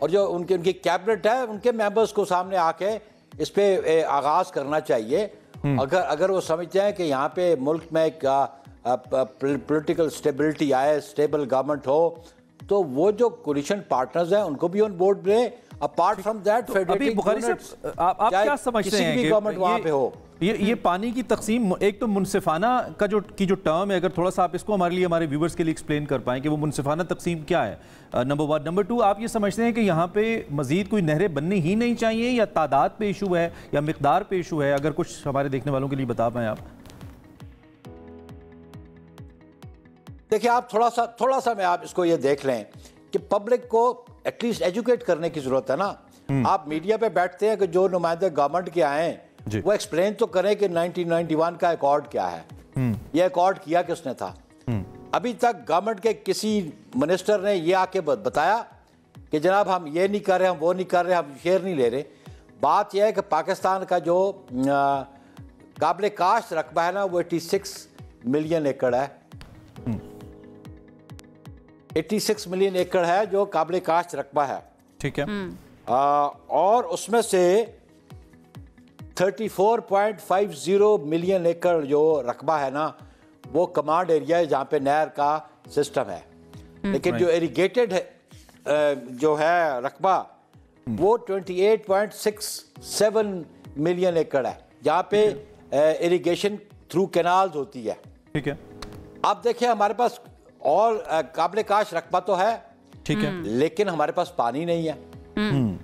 S3: और जो उनकी कैबिनेट है उनके मेंबर्स को सामने आके इस पर आगाज़ करना चाहिए। अगर वो समझते हैं कि यहाँ पे मुल्क में एक पॉलिटिकल स्टेबिलिटी आए, स्टेबल गवर्नमेंट हो, तो वो जो कोलिशन पार्टनर्स हैं उनको भी ऑन बोर्ड ले। Apart from that federating units,
S1: आप क्या समझते हैं कि
S3: गवर्नमेंट वहाँ पे हो,
S1: ये पानी की तकसीम एक तो मुनसिफाना का जो टर्म है, अगर थोड़ा सा आप इसको हमारे लिए, हमारे व्यूवर्स के लिए एक्सप्लेन कर पाएं कि वो मुनसिफाना तकसीम क्या है, नंबर 1। नंबर 2, आप ये समझते हैं कि यहाँ पे मजीद कोई नहरें बननी ही नहीं चाहिए, या तादाद पे इशू है या मिकदार पे इशू है? अगर कुछ हमारे देखने वालों के लिए बता पाएं आप।
S3: देखिए, आप थोड़ा सा मैं आप इसको ये देख लें कि पब्लिक को एटलीस्ट एजुकेट करने की जरूरत है ना। आप मीडिया पे बैठते हैं कि जो नुमाइंदे गवर्नमेंट के आए वो एक्सप्लेन तो करें कि 1991 का अकॉर्ड क्या है, ये अकॉर्ड किया किसने था। अभी तक गवर्नमेंट के किसी मिनिस्टर ने ये आके बताया कि जनाब हम ये नहीं कर रहे, हम वो नहीं कर रहे, हम शेयर नहीं ले रहे। बात यह है कि पाकिस्तान का जो काबिल काश्त रकबा है ना, वो 86 मिलियन एकड़ है। 86 मिलियन एकड़ है जो काबिल काश्त रकबा है।
S1: ठीक है।
S3: और उसमें से 34.50 मिलियन एकड़ जो रकबा है ना, वो कमांड एरिया है जहाँ पे नहर का सिस्टम है। लेकिन जो इरिगेटेड है जो है रकबा, वो 28.67 मिलियन एकड़ है जहाँ पे इरिगेशन थ्रू कैनाल्स होती है।
S1: ठीक है।
S3: अब देखिए हमारे पास और काबिल काश रकबा तो है,
S1: ठीक है,
S3: लेकिन हमारे पास पानी नहीं है।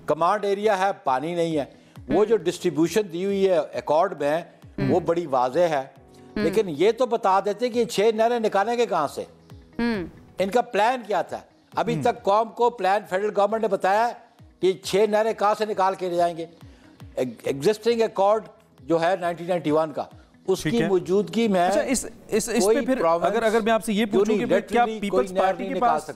S3: कमांड एरिया है, पानी नहीं है। वो जो डिस्ट्रीब्यूशन दी हुई है अकॉर्ड में वो बड़ी वाज़े है, लेकिन ये तो बता देते कि 6 नहरें निकालेंगे कहाँ से, इनका प्लान क्या था। अभी तक कौम को प्लान फेडरल गवर्नमेंट ने बताया कि 6 नहरें कहाँ से निकाल के ले जाएंगे। एग्जिस्टिंग अकॉर्ड जो है 1991 का, उसकी मौजूदगी में
S1: अच्छा, इस पे फिर अगर मैं आपसे ये पूछूं कि क्या पीपल्स पार्टी के पास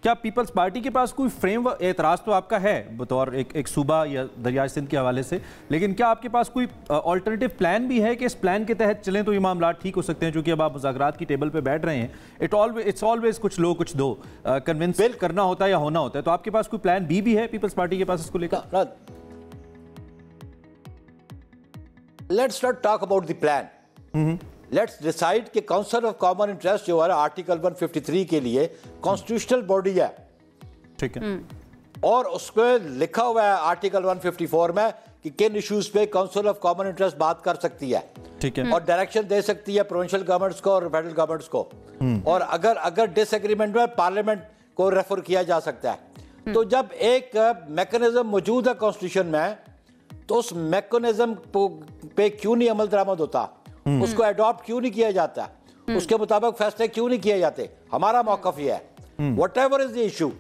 S1: क्या पीपल्स पार्टी के पास कोई फ्रेमवर्क, एतराज तो आपका है बतौर एक सूबा या दरियाई सिंध के हवाले से, लेकिन क्या आपके पास कोई ऑल्टरनेटिव प्लान भी है कि इस प्लान के तहत चलें तो ये मामला ठीक हो सकते हैं? क्योंकि अब आप मुज़ाकरात की टेबल पे बैठ रहे हैं, इट्स ऑलवेज कुछ लो कुछ दो, कन्विंस करना होता है या होना होता है। तो आपके पास कोई प्लान बी भी है पीपल्स पार्टी के पास इसको लेकर?
S3: Let's not talk about the plan, let's decide कि काउंसिल ऑफ कॉमन इंटरेस्ट जो है आर्टिकल 153 के लिए कॉन्स्टिट्यूशनल बॉडी है।
S1: ठीक है।
S3: और उसमें लिखा हुआ है आर्टिकल 154 में कि किन इश्यूज पे काउंसिल ऑफ कॉमन इंटरेस्ट बात कर सकती है।
S1: ठीक है।
S3: और डायरेक्शन दे सकती है प्रोविंशियल गवर्नमेंट्स को और फेडरल गवर्नमेंट्स को। और अगर डिसएग्रीमेंट में पार्लियामेंट को रेफर किया जा सकता है। तो जब एक मैकेनिज्म मौजूद है कॉन्स्टिट्यूशन में, तो उस मैकेनिज्म पे क्यों नहीं अमल दरामद होता, उसको अडॉप्ट क्यों नहीं किया जाता, उसके मुताबिक फैसले क्यों नहीं किए जाते? हमारा मौकफ ये है, what ever is the issue,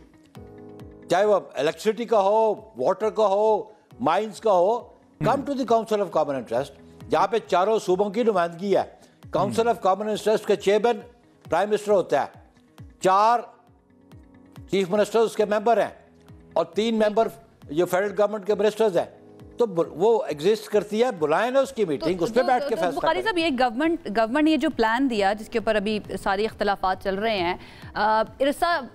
S3: चाहे वो इलेक्ट्रिसिटी का हो, वाटर का हो, माइंस का हो, come to the council of common interest, जहां पे चारों सूबों की नुमाइंदगी है। काउंसिल ऑफ कॉमन इंटरेस्ट के चेयरमैन प्राइम मिनिस्टर होता है, 4 चीफ मिनिस्टर उसके मेंबर हैं और 3 मेंबर जो फेडरल गवर्नमेंट के मिनिस्टर्स हैं। तो वो एग्जिस्ट करती है, बुलाएं ना उसकी मीटिंग, उस पे बैठ के फैसला
S2: बुखारी साहब, ये गवर्नमेंट ने ये जो प्लान दिया जिसके ऊपर अभी सारे इख्तलाफात चल रहे हैं, इरसा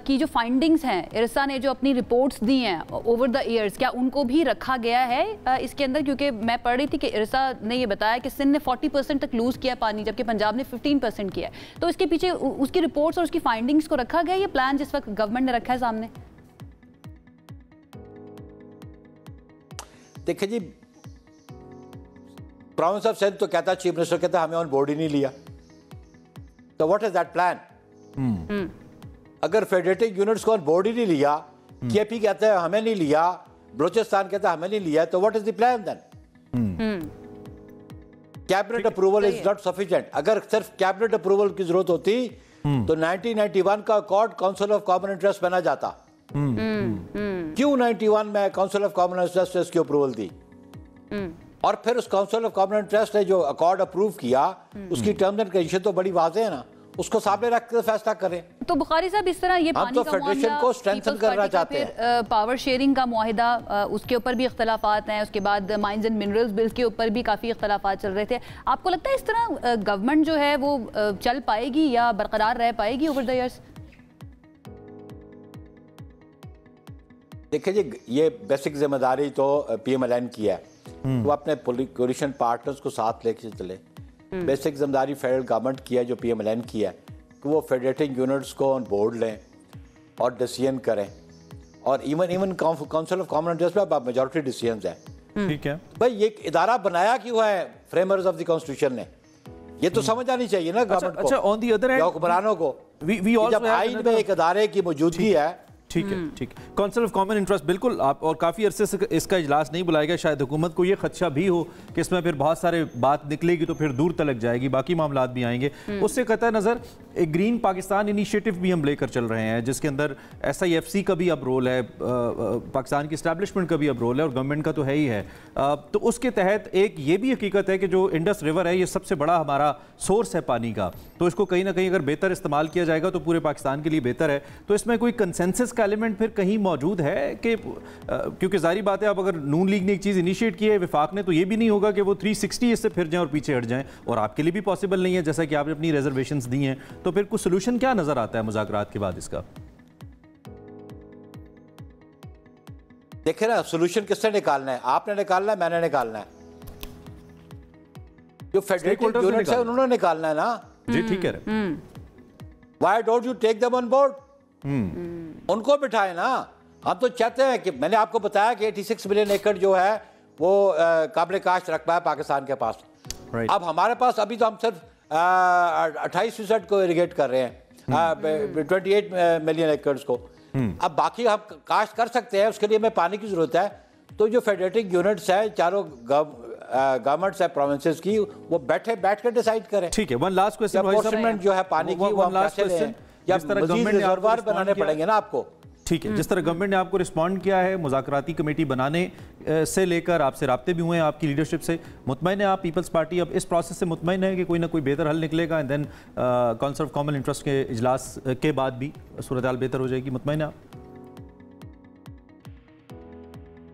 S2: की जो फाइंडिंग्स हैं, इरसा ने जो अपनी रिपोर्ट्स दी हैं ओवर द ईयर्स, क्या उनको भी रखा गया है इसके अंदर? क्योंकि मैं पढ़ रही थी कि इरसा ने ये बताया कि सिंध ने 40% तक लूज किया पानी, जबकि पंजाब ने 15% किया है। तो इसके पीछे उसकी रिपोर्ट्स और उसकी फाइंडिंग्स को रखा गया, ये प्लान जिस वक्त गवर्नमेंट ने रखा है सामने?
S3: देखिए जी, प्रोविंस ऑफ सिंध तो कहता, चीफ मिनिस्टर कहता हमें ऑन बोर्ड ही नहीं लिया। तो व्हाट इज दैट प्लान? अगर फेडरेटिव यूनिट्स को ऑन बोर्ड ही नहीं लिया, केपी कहता है हमें नहीं लिया, बलोचिस्तान कहता है हमें नहीं लिया, तो what is the plan then? Cabinet approval is not sufficient. अगर सिर्फ कैबिनेट अप्रूवल की जरूरत होती तो 1991 का accord council of common interest बना जाता। क्यों 91 में काउंसिल ऑफ कॉमन इंटरेस्ट ने इसकी अप्रूवल दी? और फिर उस काउंसिल ऑफ कॉमन इंटरेस्ट ने जो अकॉर्ड अप्रूव किया, उसकी टर्म्स एंड कंडीशन तो बड़ी वाज़ेह है ना, उसको सामने रख कर फैसला करें।
S2: तो बुखारी साहब, इस तरह ये
S3: हम तो फेडरेशन को स्ट्रेंथन करना चाहते हैं।
S2: पावर शेयरिंग का मुआहिदा, उसके ऊपर भी इख्तलाफात हैं। उसके बाद माइंस एंड मिनरल्स बिल के ऊपर भी काफ़ी इख्तलाफात चल रहे थे। आपको लगता है इस तरह गवर्नमेंट जो है वो चल पाएगी या बरकरार रह पाएगी ओवर द ईयर्स?
S3: देखिए जी, ये बेसिक जिम्मेदारी तो पीएमएलएन की है, वो अपने कोलिशन पार्टनर्स को साथ लेके चले। बेसिक जिम्मेदारी फेडरल गवर्नमेंट की है जो पीएमएलएन की है कि वो फेडरेटिंग यूनिट्स को ऑन बोर्ड लें और डिसीजन करें। और even council of common interest में मेजॉरिटी डिसीजंस हैं।
S1: ठीक है
S3: भाई, ये इदारा बनाया क्यों है फ्रेमर्स ऑफ द कॉन्स्टिट्यूशन ने? ये तो समझ आनी चाहिए ना गवर्नमेंट को।
S1: अच्छा, ऑन द अदर हैंड
S3: हुक्मरानों को जब आइन में एक इदारे की मौजूदगी है।
S1: ठीक है, ठीक। काउंसिल ऑफ कॉमन इंटरेस्ट, बिल्कुल। आप और काफ़ी अरसे से इसका इजलास नहीं बुलाया गया। शायद हुकूमत को ये खदशा भी हो कि इसमें फिर बहुत सारे बात निकलेगी तो फिर दूर तलक जाएगी, बाकी मामलात भी आएंगे। उससे कतई नज़र एक ग्रीन पाकिस्तान इनिशिएटिव भी हम लेकर चल रहे हैं, जिसके अंदर SIFC का भी अब रोल है, पाकिस्तान की इस्टेब्लिशमेंट का भी अब रोल है और गवर्नमेंट का तो है ही है। तो उसके तहत एक ये भी हकीकत है कि जो इंडस रिवर है, ये सबसे बड़ा हमारा सोर्स है पानी का, तो इसको कहीं ना कहीं अगर बेहतर इस्तेमाल किया जाएगा तो पूरे पाकिस्तान के लिए बेहतर है। तो इसमें कोई कंसेंसस का एलिमेंट फिर कहीं मौजूद है कि क्योंकि जाहिर बात है, अब अगर नून लीग ने एक चीज़ इनिशिएट की है विफाक ने, तो ये भी नहीं होगा कि वो 360 इससे फिर जाएं और पीछे हट जाएं, और आपके लिए भी पॉसिबल नहीं है जैसा कि आपने अपनी रिजर्वेशंस दी हैं। तो फिर कुछ सोल्यूशन क्या नजर आता है मुज़ाकरात के बाद इसका?
S3: देखिए ना, सोल्यूशन किसने निकालना है? आपने निकालना है, मैंने निकालना है, जो फेडरेटिव यूनिट्स है उन्होंने निकालना है ना।
S1: जी ठीक है।
S3: Why don't you take them on board? उनको बिठाए ना। हम तो चाहते हैं कि मैंने आपको बताया कि 86 मिलियन एकड़ जो है वो काबिल काश्त रकबा है पाकिस्तान के पास। अब हमारे पास अभी तो हम सिर्फ 28% को इरिगेट कर रहे हैं, 28 मिलियन एकड़ को। अब बाकी हम काश्त कर सकते हैं, उसके लिए हमें पानी की जरूरत है। तो जो फेडरेटिव यूनिट्स है चारों गवर्नमेंट्स है प्रोविंसेस की, वो बैठ के डिसाइड करें।
S1: ठीक है, वन लास्ट क्वेश्चन
S3: अपोर्शनमेंट जो है पानी की, वो कैसे लें? या मज़ीद रिजर्वायर बनाने पड़ेंगे ना आपको।
S1: ठीक है, जिस तरह गवर्नमेंट ने आपको रिस्पॉन्ड किया है, मुज़ाकराती कमेटी बनाने से लेकर आपसे राब्ते भी हुए हैं आपकी लीडरशिप से, मुतमईन है आप? पीपल्स पार्टी अब इस प्रोसेस से मुतमईन है कि कोई ना कोई बेहतर हल निकलेगा, and then council of common interest के इजलास के बाद भी सूरत हाल बेहतर हो जाएगी? मुतमईन है आप?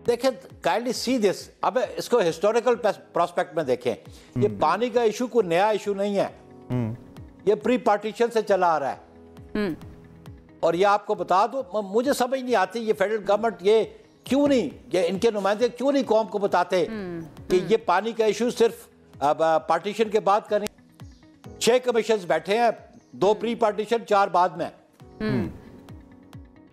S3: देखें, काइंडली सी दिस, अब इसको हिस्टोरिकल प्रोस्पेक्ट में देखें। ये पानी का इशू कोई नया इशू नहीं है, ये प्री पार्टीशन से चला आ रहा है। और ये आपको बता दो, मुझे समझ नहीं आती ये फेडरल गवर्नमेंट ये क्यों नहीं, ये इनके नुमाइंदे क्यों नहीं कौम को बताते कि ये पानी का इशू सिर्फ पार्टीशन के बाद का नहीं। 6 कमीशन बैठे हैं, 2 प्री पार्टीशन, 4 बाद में।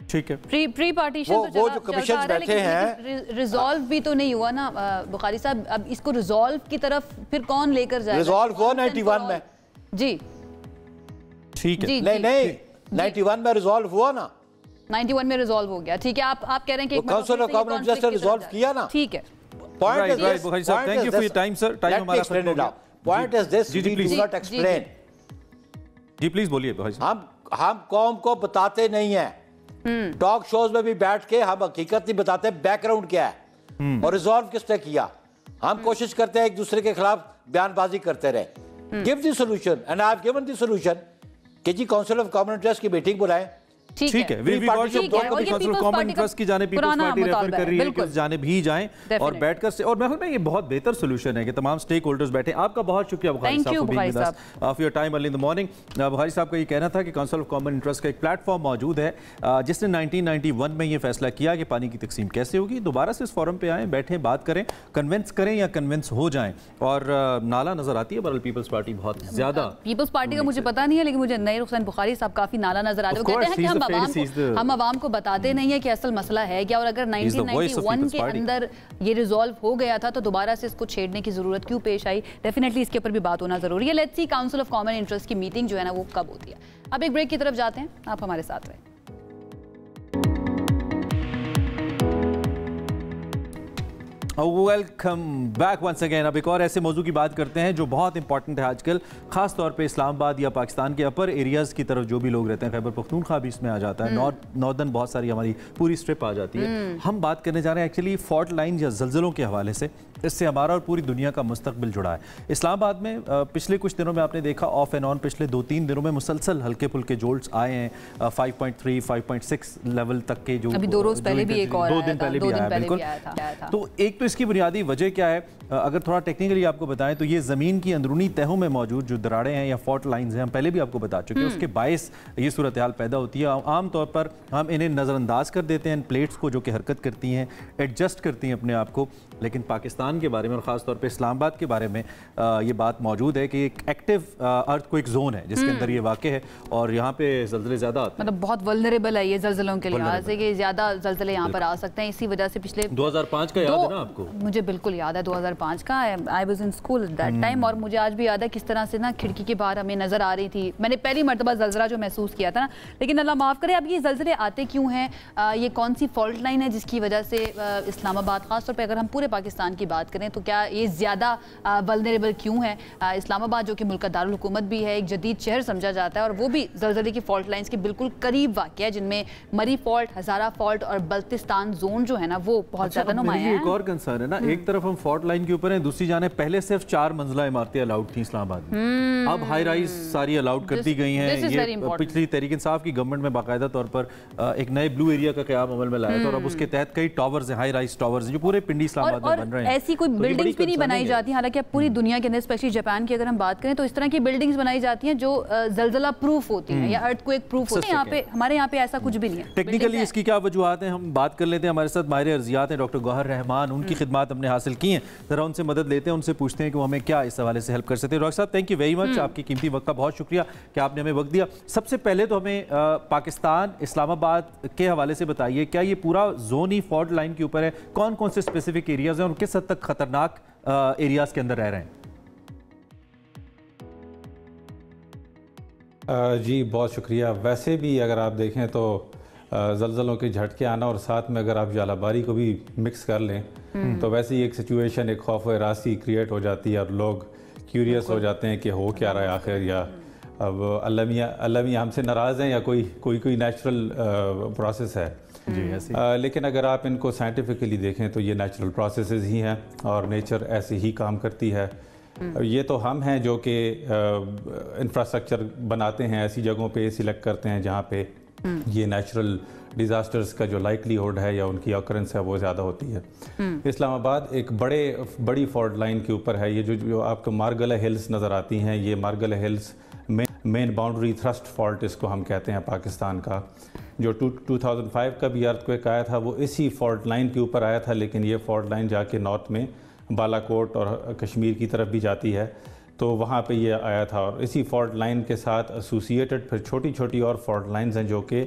S1: ठीक है,
S2: प्री पार्टीशन
S3: वो जो कमीशन बैठे हैं,
S2: रिजॉल्व भी तो नहीं हुआ ना बुखारी साहब। अब इसको रिजॉल्व की तरफ फिर कौन लेकर जाएगा?
S3: रिजॉल्व हुआ 91 में।
S2: जी
S1: ठीक है।
S3: नहीं 91 में रिजॉल्व हुआ ना,
S2: 91 में रिजॉल्व हो गया। ठीक है, आप कह रहे हैं कि
S3: काउंसिल ऑफ कॉमन इंटरेस्ट ने रिजॉल्व किया ना।
S2: ठीक है,
S3: पॉइंट इज दिस,
S1: बुखारी साहब, thank you for your time sir, time हमारा खत्म हो गया।
S3: Point is this, we do not explain.
S1: जी प्लीज बोलिए बुखारी साहब।
S3: हम कौम को बताते नहीं हैं, टॉक शोज में भी बैठ के हम हकीकत नहीं बताते बैकग्राउंड क्या है और रिजॉल्व किसने किया। हम कोशिश करते हैं एक दूसरे के खिलाफ बयानबाजी करते रहे। Give the solution, and I have given the solution कि जी काउंसिल ऑफ कॉमन इंटरेस्ट की मीटिंग बुलाएं।
S1: ठीक है, कॉमन इंटरेस्ट की जाने पीपल्स पार्टी रेफर कर रही है कि उस जाने भी जाएं और बैठकर से, और मैं ये बहुत बेहतर सोल्यूशन है कि तमाम स्टेक होल्डर्स बैठे। आपका बहुत शुक्रिया बुखारी साहब for your time early in the morning. Bukhari साहब का ये कहना था कि काउंसिल ऑफ कॉमन इंटरेस्ट का एक प्लेटफॉर्म मौजूद है जिसने 1991 में ये फैसला किया कि पानी की तकसीम कैसे होगी। दोबारा से इस फोरम पे आएँ, बैठें, बात करें, कन्विंस करें या कन्विंस हो जाएं। और नाला नजर आती है बरल पीपल्स पार्टी बहुत ज्यादा।
S2: पीपल्स पार्टी का मुझे पता नहीं है, लेकिन मुझे नईर हुसैन बुखारी साहब काफी नाला नजर आ रहे हैं। वो कहते हैं कि हम आवाम को बताते नहीं है कि असल मसला है क्या, और अगर 1991 के अंदर ये रिजॉल्व हो गया था तो दोबारा से इसको छेड़ने की जरूरत क्यों पेश आई? डेफिनेटली इसके ऊपर भी बात होना जरूरी है। Let's see council of common interest की मीटिंग जो है ना वो कब होती है। अब एक ब्रेक की तरफ जाते हैं, आप हमारे साथ रहें।
S1: Welcome back once again. अब एक और ऐसे मौजू की बात करते हैं जो बहुत इंपॉर्टेंट है आजकल, खास तौर पे इस्लामाबाद या पाकिस्तान के अपर एरियाज़ की तरफ जो भी लोग रहते हैं। खैबर पख्तूनख्वा भी इसमें आ जाता है, नॉर्दर्न बहुत सारी हमारी पूरी स्ट्रिप आ जाती है। हम बात करने जा रहे हैं एक्चुअली फॉल्ट लाइन या ज़लज़लों के हवाले से। इससे हमारा और पूरी दुनिया का मुस्तकबिल जुड़ा है। इस्लामाबाद में पिछले कुछ दिनों में आपने देखा ऑफ एंड ऑन पिछले 2-3 दिनों में मुसलसल हल्के फुल्के जोल्ट्स आए हैं। 5.3, 5.6 लेवल तक के जो
S2: अभी 2 रोज पहले भी एक और
S1: 2 दिन पहले भी आया, बिल्कुल। तो एक तो इसकी बुनियादी वजह क्या है, अगर थोड़ा टेक्निकली आपको बताएं तो ये ज़मीन की अंदरूनी तहों में मौजूद जो दरारें हैं या फॉल्ट लाइंस हैं, हम पहले भी आपको बता चुके हैं, उसके बायस ये सूरत हाल पैदा होती है। आमतौर पर हम इन्हें नज़रअंदाज कर देते हैं, प्लेट्स को जो कि हरकत करती हैं, एडजस्ट करती हैं अपने आप को। लेकिन पाकिस्तान के बारे में और ख़ास तौर पे इस्लामाबाद के बारे में ये बात मौजूद है कि एक एक्टिव अर्थक्वेक जोन है जिसके अंदर ये वाक़ है और यहाँ पे ज़लज़ले ज़्यादा आते हैं।
S2: मतलब बहुत वल्नरेबल है ये ज़लज़लों के लिहाज से कि ज़्यादा ज़लज़ले यहाँ पर आ सकते हैं। इसी वजह से पिछले
S1: 2005 का याद है ना आपको?
S2: मुझे बिल्कुल याद है 2005 का। I was in school that time और मुझे आज भी याद है किस तरह से ना खिड़की के बाहर हमें नज़र आ रही थी। मैंने पहली मरतबा ज़लज़ला जो महसूस किया था ना। लेकिन अल्लाह माफ़ करे, अब ये ज़लज़ले आते क्यों हैं, ये कौन सी फॉल्ट लाइन है जिसकी वजह से इस्लामाबाद ख़ासतौर पर अगर हम पूरे पाकिस्तान की बात करें तो क्या ये ज़्यादा वल्नरेबल क्यों है? इस्लामाबाद जो कि मुल्क का दारुल हुकूमत भी है, एक जदीद शहर समझा जाता है और वो भी ज़लज़ले की फॉल्ट लाइन्स के बिल्कुल करीब वाक़ है, जिनमें मरी फॉल्ट, हज़ारा फॉल्ट और बल्तिस्तान जोन जो है ना वो बहुत ज़्यादा नुमायां है।
S1: एक और कंसर्न है ना, एक तरफ हम फॉल्ट लाइन के ऊपर हैं, दूसरी जाने पहले सिर्फ 4 मंजिला इमारतें अलाउड थी इस्लामाबाद में, अब हाई राइज सारी अलाउड कर दी गई हैं। ये पिछली तहरीक इंसाफ की गवर्नमेंट में बाकायदा तौर पर एक नए ब्लू एरिया का क़याम अमल में लाया था और अब उसके तहत कई टावर्स हैं, हाई राइज टावर्स जो पूरे पिंडी इस्लामाबाद में बन रहे हैं।
S2: ऐसी कोई बिल्डिंग्स भी नहीं बनाई जाती, हालांकि अब पूरी दुनिया के अंदर स्पेशली जापान की अगर हम बात करें तो इस तरह की बिल्डिंग्स बनाई जाती हैं जो जलजला प्रूफ होती हैं या अर्थक्वेक प्रूफ होती हैं। यहाँ पे हमारे यहाँ पे ऐसा कुछ भी नहीं है।
S1: टेक्निकली इसकी क्या वजूहत हैं हम बात कर लेते हैं। हमारे साथ माहिर अर्जियात हैं डॉक्टर गौहर रहमान, उनकी खिदमात हमने हासिल की हैं, जरा उनसे मदद लेते हैं, उनसे पूछते हैं कि वो हमें क्या इस हवाले से हेल्प कर सकते हैं। डॉक्टर साहब थैंक यू वेरी मच, आपकी कीमती वक्त का बहुत शुक्रिया कि आपने हमें वक्त दिया। सबसे पहले तो हमें पाकिस्तान इस्लामाबाद के हवाले से बताइए, क्या ये पूरा जोन ही फॉल्ट लाइन के ऊपर है? कौन कौन से स्पेसिफिक एरियाज हैं और किस हद तक खतरनाक एरियाज के अंदर रह रहे हैं?
S4: जी बहुत शुक्रिया। वैसे भी अगर आप देखें तो ज़लज़लों के झटके आना और साथ में अगर आप जालाबारी को भी मिक्स कर लें तो वैसे ही एक सिचुएशन, एक खौफ व रासी क्रिएट हो जाती है और लोग क्यूरियस हो जाते हैं कि हो क्या रहा है आखिर, या अब अल्लाह मियां हमसे नाराज़ हैं या कोई नेचुरल प्रोसेस है। लेकिन अगर आप इनको साइंटिफिकली देखें तो ये नेचुरल प्रोसेसेस ही हैं और नेचर ऐसे ही काम करती है। ये तो हम हैं जो कि इंफ्रास्ट्रक्चर बनाते हैं, ऐसी जगहों पे सिलेक्ट करते हैं जहाँ पे ये नेचुरल डिज़ास्टर्स का जो लाइकलीहुड है या उनकी ऑकरेंस है वो ज़्यादा होती है। इस्लामाबाद एक बड़ी फॉल्ट लाइन के ऊपर है। ये जो आपको मारगला हिल्स नज़र आती हैं, ये Margalla hills main boundary thrust fault इसको हम कहते हैं पाकिस्तान का। जो 2005 का भी अर्थक्वेक आया था वो इसी फॉल्ट लाइन के ऊपर आया था, लेकिन ये फॉल्ट लाइन जाके नॉर्थ में बालाकोट और कश्मीर की तरफ भी जाती है, तो वहाँ पे ये आया था। और इसी फॉल्ट लाइन के साथ एसोसिएटेड फिर छोटी छोटी और फॉल्ट लाइंस हैं जो कि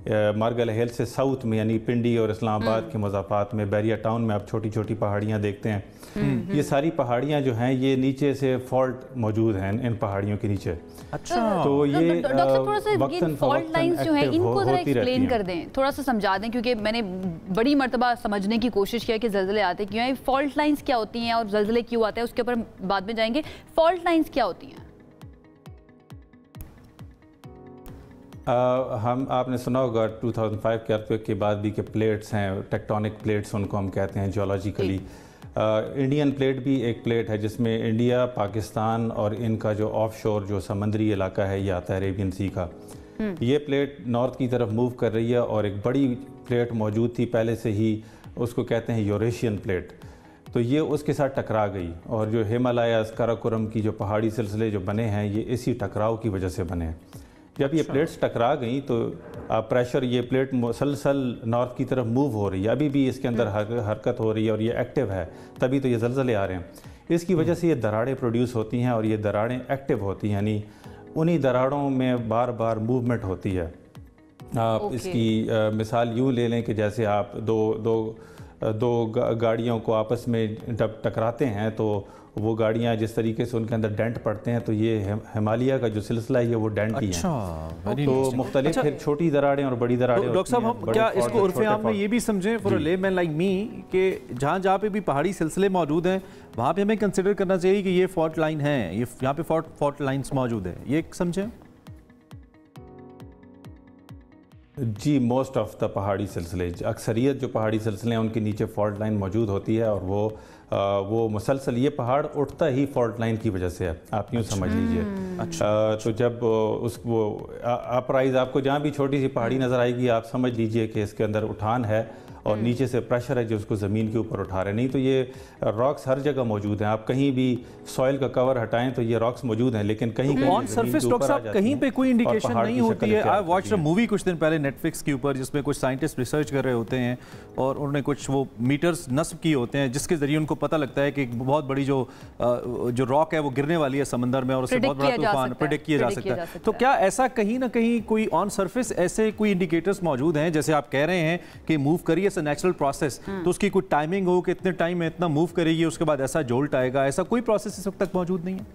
S4: मारगला हिल से साउथ में यानी पिंडी और इस्लामाबाद के मज़ाफ़ात में बैरिया टाउन में आप छोटी छोटी पहाड़ियाँ देखते हैं। ये सारी पहाड़ियाँ जो हैं ये नीचे से फॉल्ट मौजूद हैं इन पहाड़ियों के नीचे।
S2: अच्छा, तो ये वक्तन फॉल्ट लाइंस जो हैं इनको जरा एक्सप्लेन कर दें, थोड़ा सा समझा दें, क्योंकि मैंने बड़ी मर्तबा समझने की कोशिश किया कि जल्जले आते क्यों हैं, फॉल्ट लाइंस क्या होती हैं और जल्जले क्यों आते हैं, उसके ऊपर बाद में जाएंगे। फॉल्ट लाइंस क्या होती हैं?
S4: आपने सुना होगा 2005 के अर्थक्वेक के बाद भी के प्लेट्स हैं, टेक्टोनिक प्लेट्स उनको हम कहते हैं जियोलॉजिकली। इंडियन प्लेट भी एक प्लेट है जिसमें इंडिया, पाकिस्तान और इनका जो ऑफशोर जो समंदरी इलाका है ये आता है अरेबियन सी का। ये प्लेट नॉर्थ की तरफ मूव कर रही है और एक बड़ी प्लेट मौजूद थी पहले से ही, उसको कहते हैं यूरेशियन प्लेट। तो ये उसके साथ टकरा गई और जो हिमालयास, काराकोरम की जो पहाड़ी सिलसिले जो बने हैं ये इसी टकराव की वजह से बने हैं। जब ये प्लेट्स टकरा गई तो प्रेशर, ये प्लेट मुसलसल नॉर्थ की तरफ मूव हो रही है, अभी भी इसके अंदर हरकत हो रही है और ये एक्टिव है, तभी तो ये जलजले आ रहे हैं। इसकी वजह से ये दरारें प्रोड्यूस होती हैं और ये दरारें एक्टिव होती हैं, यानी उन्हीं दरारों में बार बार मूवमेंट होती है। आप इसकी मिसाल यूँ ले लें कि जैसे आप दो गाड़ियों को आपस में जब टकराते हैं तो वो गाड़ियाँ जिस तरीके से उनके अंदर डेंट पड़ते हैं, तो ये हिमालय का जो सिलसिला है ये वो डेंट ही है। तो मुख्तलिफ फिर छोटी दरारें और बड़ी दरारें।
S1: डॉक्टर साहब हम क्या इसको उर्फ़े आम में ये भी समझें for a layman like me कि जहाँ पे भी पहाड़ी सिलसिले मौजूद हैं वहाँ पे हमें कंसिडर करना चाहिए कि ये फॉल्ट लाइन है, ये यहाँ पे फॉल्ट लाइन्स मौजूद है, ये समझें?
S4: जी, मोस्ट ऑफ द पहाड़ी सिलसिले, अक्सरियत जो पहाड़ी सिलसिले हैं उनके नीचे फॉल्ट लाइन मौजूद होती है और वो मुसलसल ये पहाड़ उठता ही फॉल्ट लाइन की वजह से है, आप यूँ समझ लीजिए। तो जब वो अपराइज आपको जहाँ भी छोटी सी पहाड़ी नज़र आएगी आप समझ लीजिए कि इसके अंदर उठान है और नीचे से प्रेशर है जो उसको ज़मीन के ऊपर उठा रहे। नहीं तो ये रॉक्स हर जगह मौजूद हैं, आप कहीं भी सॉइल का कवर हटाएं तो ये रॉक्स मौजूद हैं, लेकिन कहीं
S1: ऑन सरफेस डॉक्टर साहब कहीं पे कोई इंडिकेशन नहीं होती है। आई वॉच्ड अ मूवी कुछ दिन पहले नेटफ्लिक्स के ऊपर जिसमें कुछ साइंटिस्ट रिसर्च कर रहे होते हैं और उन्होंने कुछ वो मीटर्स नस्ब किए होते हैं जिसके जरिए उनको पता लगता है कि एक बहुत बड़ी जो रॉक है वो गिरने वाली है समंदर में और उससे बहुत बड़ा तूफान प्रेडिक्ट किया जा सकता है। तो क्या ऐसा कहीं ना कहीं कोई ऑन सरफेस ऐसे कोई इंडिकेटर्स मौजूद हैं, जैसे आप कह रहे हैं कि मूव करिए नेचुरल प्रोसेस, तो उसकी कोई टाइमिंग हो कि इतने टाइम में इतना मूव करेगी उसके बाद ऐसा जोल्ट आएगा, ऐसा कोई प्रोसेस इस वक्त तक मौजूद नहीं है?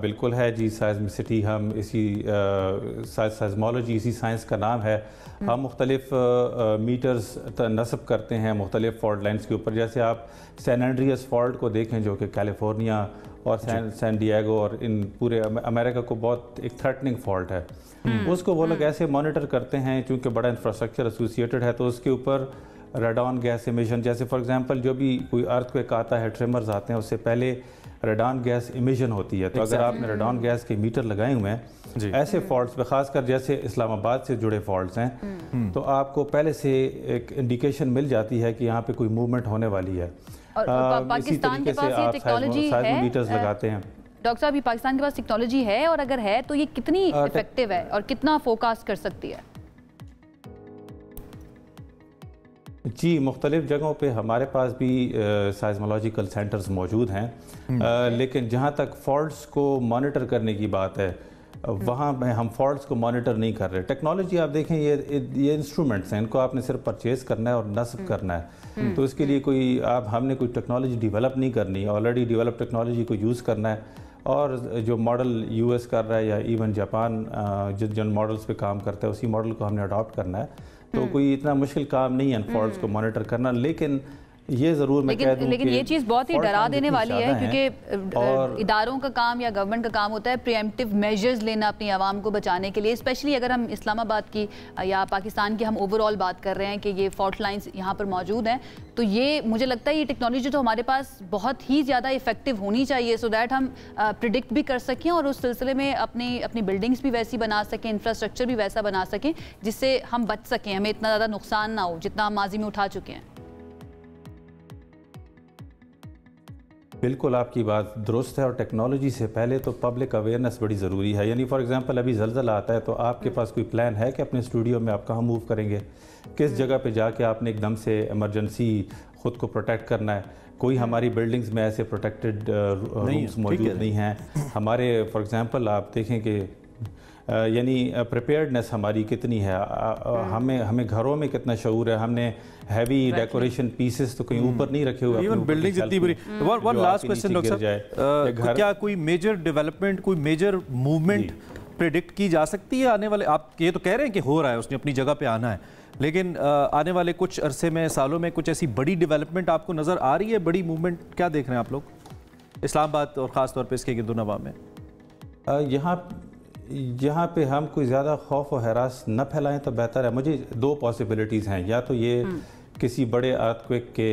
S4: बिल्कुल है जी, साइज़मिसिटी हम इसी साइज़मोलॉजी इसी साइंस का नाम है। हम मुख्तलिफ मीटर्स नस्ब करते हैं मुख्तलिफ फॉल्ट लाइन्स के ऊपर। जैसे आप सैन एंड्रियास फॉल्ट को देखें जो कि कैलिफोर्निया और सैन डिएगो और इन पूरे अमेरिका को बहुत एक थ्रेटनिंग फॉल्ट है। उसको वो लोग ऐसे मॉनिटर करते हैं, चूँकि बड़ा इंफ्रास्ट्रक्चर एसोसिएटेड है तो उसके ऊपर रेडॉन गैस इमिशन, जैसे फॉर एग्जांपल जो भी कोई अर्थक्वेक आता है, ट्रिमर्स आते हैं, उससे पहले रेडॉन गैस इमिशन होती है। तो अगर आपने रेडॉन गैस के मीटर लगाए हुए हैं ऐसे फॉल्ट्स पे, खासकर जैसे इस्लामाबाद से जुड़े फॉल्ट्स हैं, तो आपको पहले से एक इंडिकेशन मिल जाती है कि यहाँ पे कोई मूवमेंट होने वाली है।
S2: और पाकिस्तान के पास ये टेक्नोलॉजी है,
S4: मीटर्स लगाते हैं।
S2: डॉक्टर साहब, पाकिस्तान के पास टेक्नोलॉजी है, और अगर है तो ये कितनी इफेक्टिव है और कितना फोरकास्ट कर सकती है?
S4: जी, मुख्तलिफ जगहों पे हमारे पास भी साइज़मोलॉजिकल सेंटर्स मौजूद हैं, लेकिन जहाँ तक फॉल्ट्स को मॉनिटर करने की बात है, वहाँ में हम फॉल्ट्स को मॉनिटर नहीं कर रहे। टेक्नोलॉजी आप देखें, ये इंस्ट्रूमेंट्स हैं, इनको आपने सिर्फ परचेज़ करना है और नस्ब करना है। तो इसके लिए हमने कोई टेक्नोलॉजी डेवलप नहीं करनी, ऑलरेडी डेवलप टेक्नोलॉजी को यूज़ करना है। और जो मॉडल यूएस कर रहा है या इवन जापान जिन मॉडल्स पे काम करता है, उसी मॉडल को हमने अडॉप्ट करना है। तो कोई इतना मुश्किल काम नहीं है फॉल्ट्स को मॉनिटर करना, लेकिन ये ज़रूर मैं कह दूं
S2: लेकिन ये चीज़ बहुत ही डरा देने वाली है, क्योंकि इदारों का काम या गवर्नमेंट का काम होता है प्रिएम्प्टिव मेजर्स लेना अपनी आवाम को बचाने के लिए। स्पेशली अगर हम इस्लामाबाद की या पाकिस्तान की हम ओवरऑल बात कर रहे हैं कि ये फॉल्ट लाइंस यहाँ पर मौजूद हैं, तो ये मुझे लगता है ये टेक्नोलॉजी तो हमारे पास बहुत ही ज़्यादा इफेक्टिव होनी चाहिए, सो दैट हम प्रिडिक्ट भी कर सकें और उस सिलसिले में अपनी बिल्डिंग्स भी वैसी बना सकें, इंफ्रास्ट्रक्चर भी वैसा बना सकें जिससे हम बच सकें, हमें इतना ज़्यादा नुकसान ना हो जितना हम माजी में उठा चुके हैं।
S4: बिल्कुल आपकी बात दुरुस्त है, और टेक्नोलॉजी से पहले तो पब्लिक अवेयरनेस बड़ी ज़रूरी है। यानी फॉर एग्जांपल अभी ज़लज़ला आता है तो आपके पास कोई प्लान है कि अपने स्टूडियो में आप कहाँ मूव करेंगे, किस जगह पे जाके आपने एकदम से इमरजेंसी ख़ुद को प्रोटेक्ट करना है। कोई हमारी बिल्डिंग्स में ऐसे प्रोटेक्टेड रूम्स मौजूद नहीं हैं हमारे। फॉर एग्जांपल आप देखें कि यानी प्रिपेयर्डनेस हमारी कितनी है, हमें घरों में कितना शऊर है। हमने हैवी डेकोरेशन पीसेस तो कहीं ऊपर नहीं रखे हुए,
S1: इवन बिल्डिंग जितनी बुरी। वन लास्ट क्वेश्चन डॉक्टर साहब, क्या कोई मेजर डेवलपमेंट, कोई मेजर मूवमेंट प्रेडिक्ट की जा सकती है आने वाले? आप ये तो कह रहे हैं कि हो रहा है, उसने अपनी जगह पे आना है, लेकिन आने वाले कुछ अरसे में, सालों में कुछ ऐसी बड़ी डेवलपमेंट आपको नज़र आ रही है, बड़ी मूवमेंट क्या देख रहे हैं आप लोग इस्लामाबाद और ख़ास तौर पे इसके गिरदुनवा में?
S4: यहाँ पे हम कोई ज़्यादा खौफ और हरास न फैलाएं तो बेहतर है। मुझे दो पॉसिबिलिटीज़ हैं, या तो ये किसी बड़े अर्थक्वेक के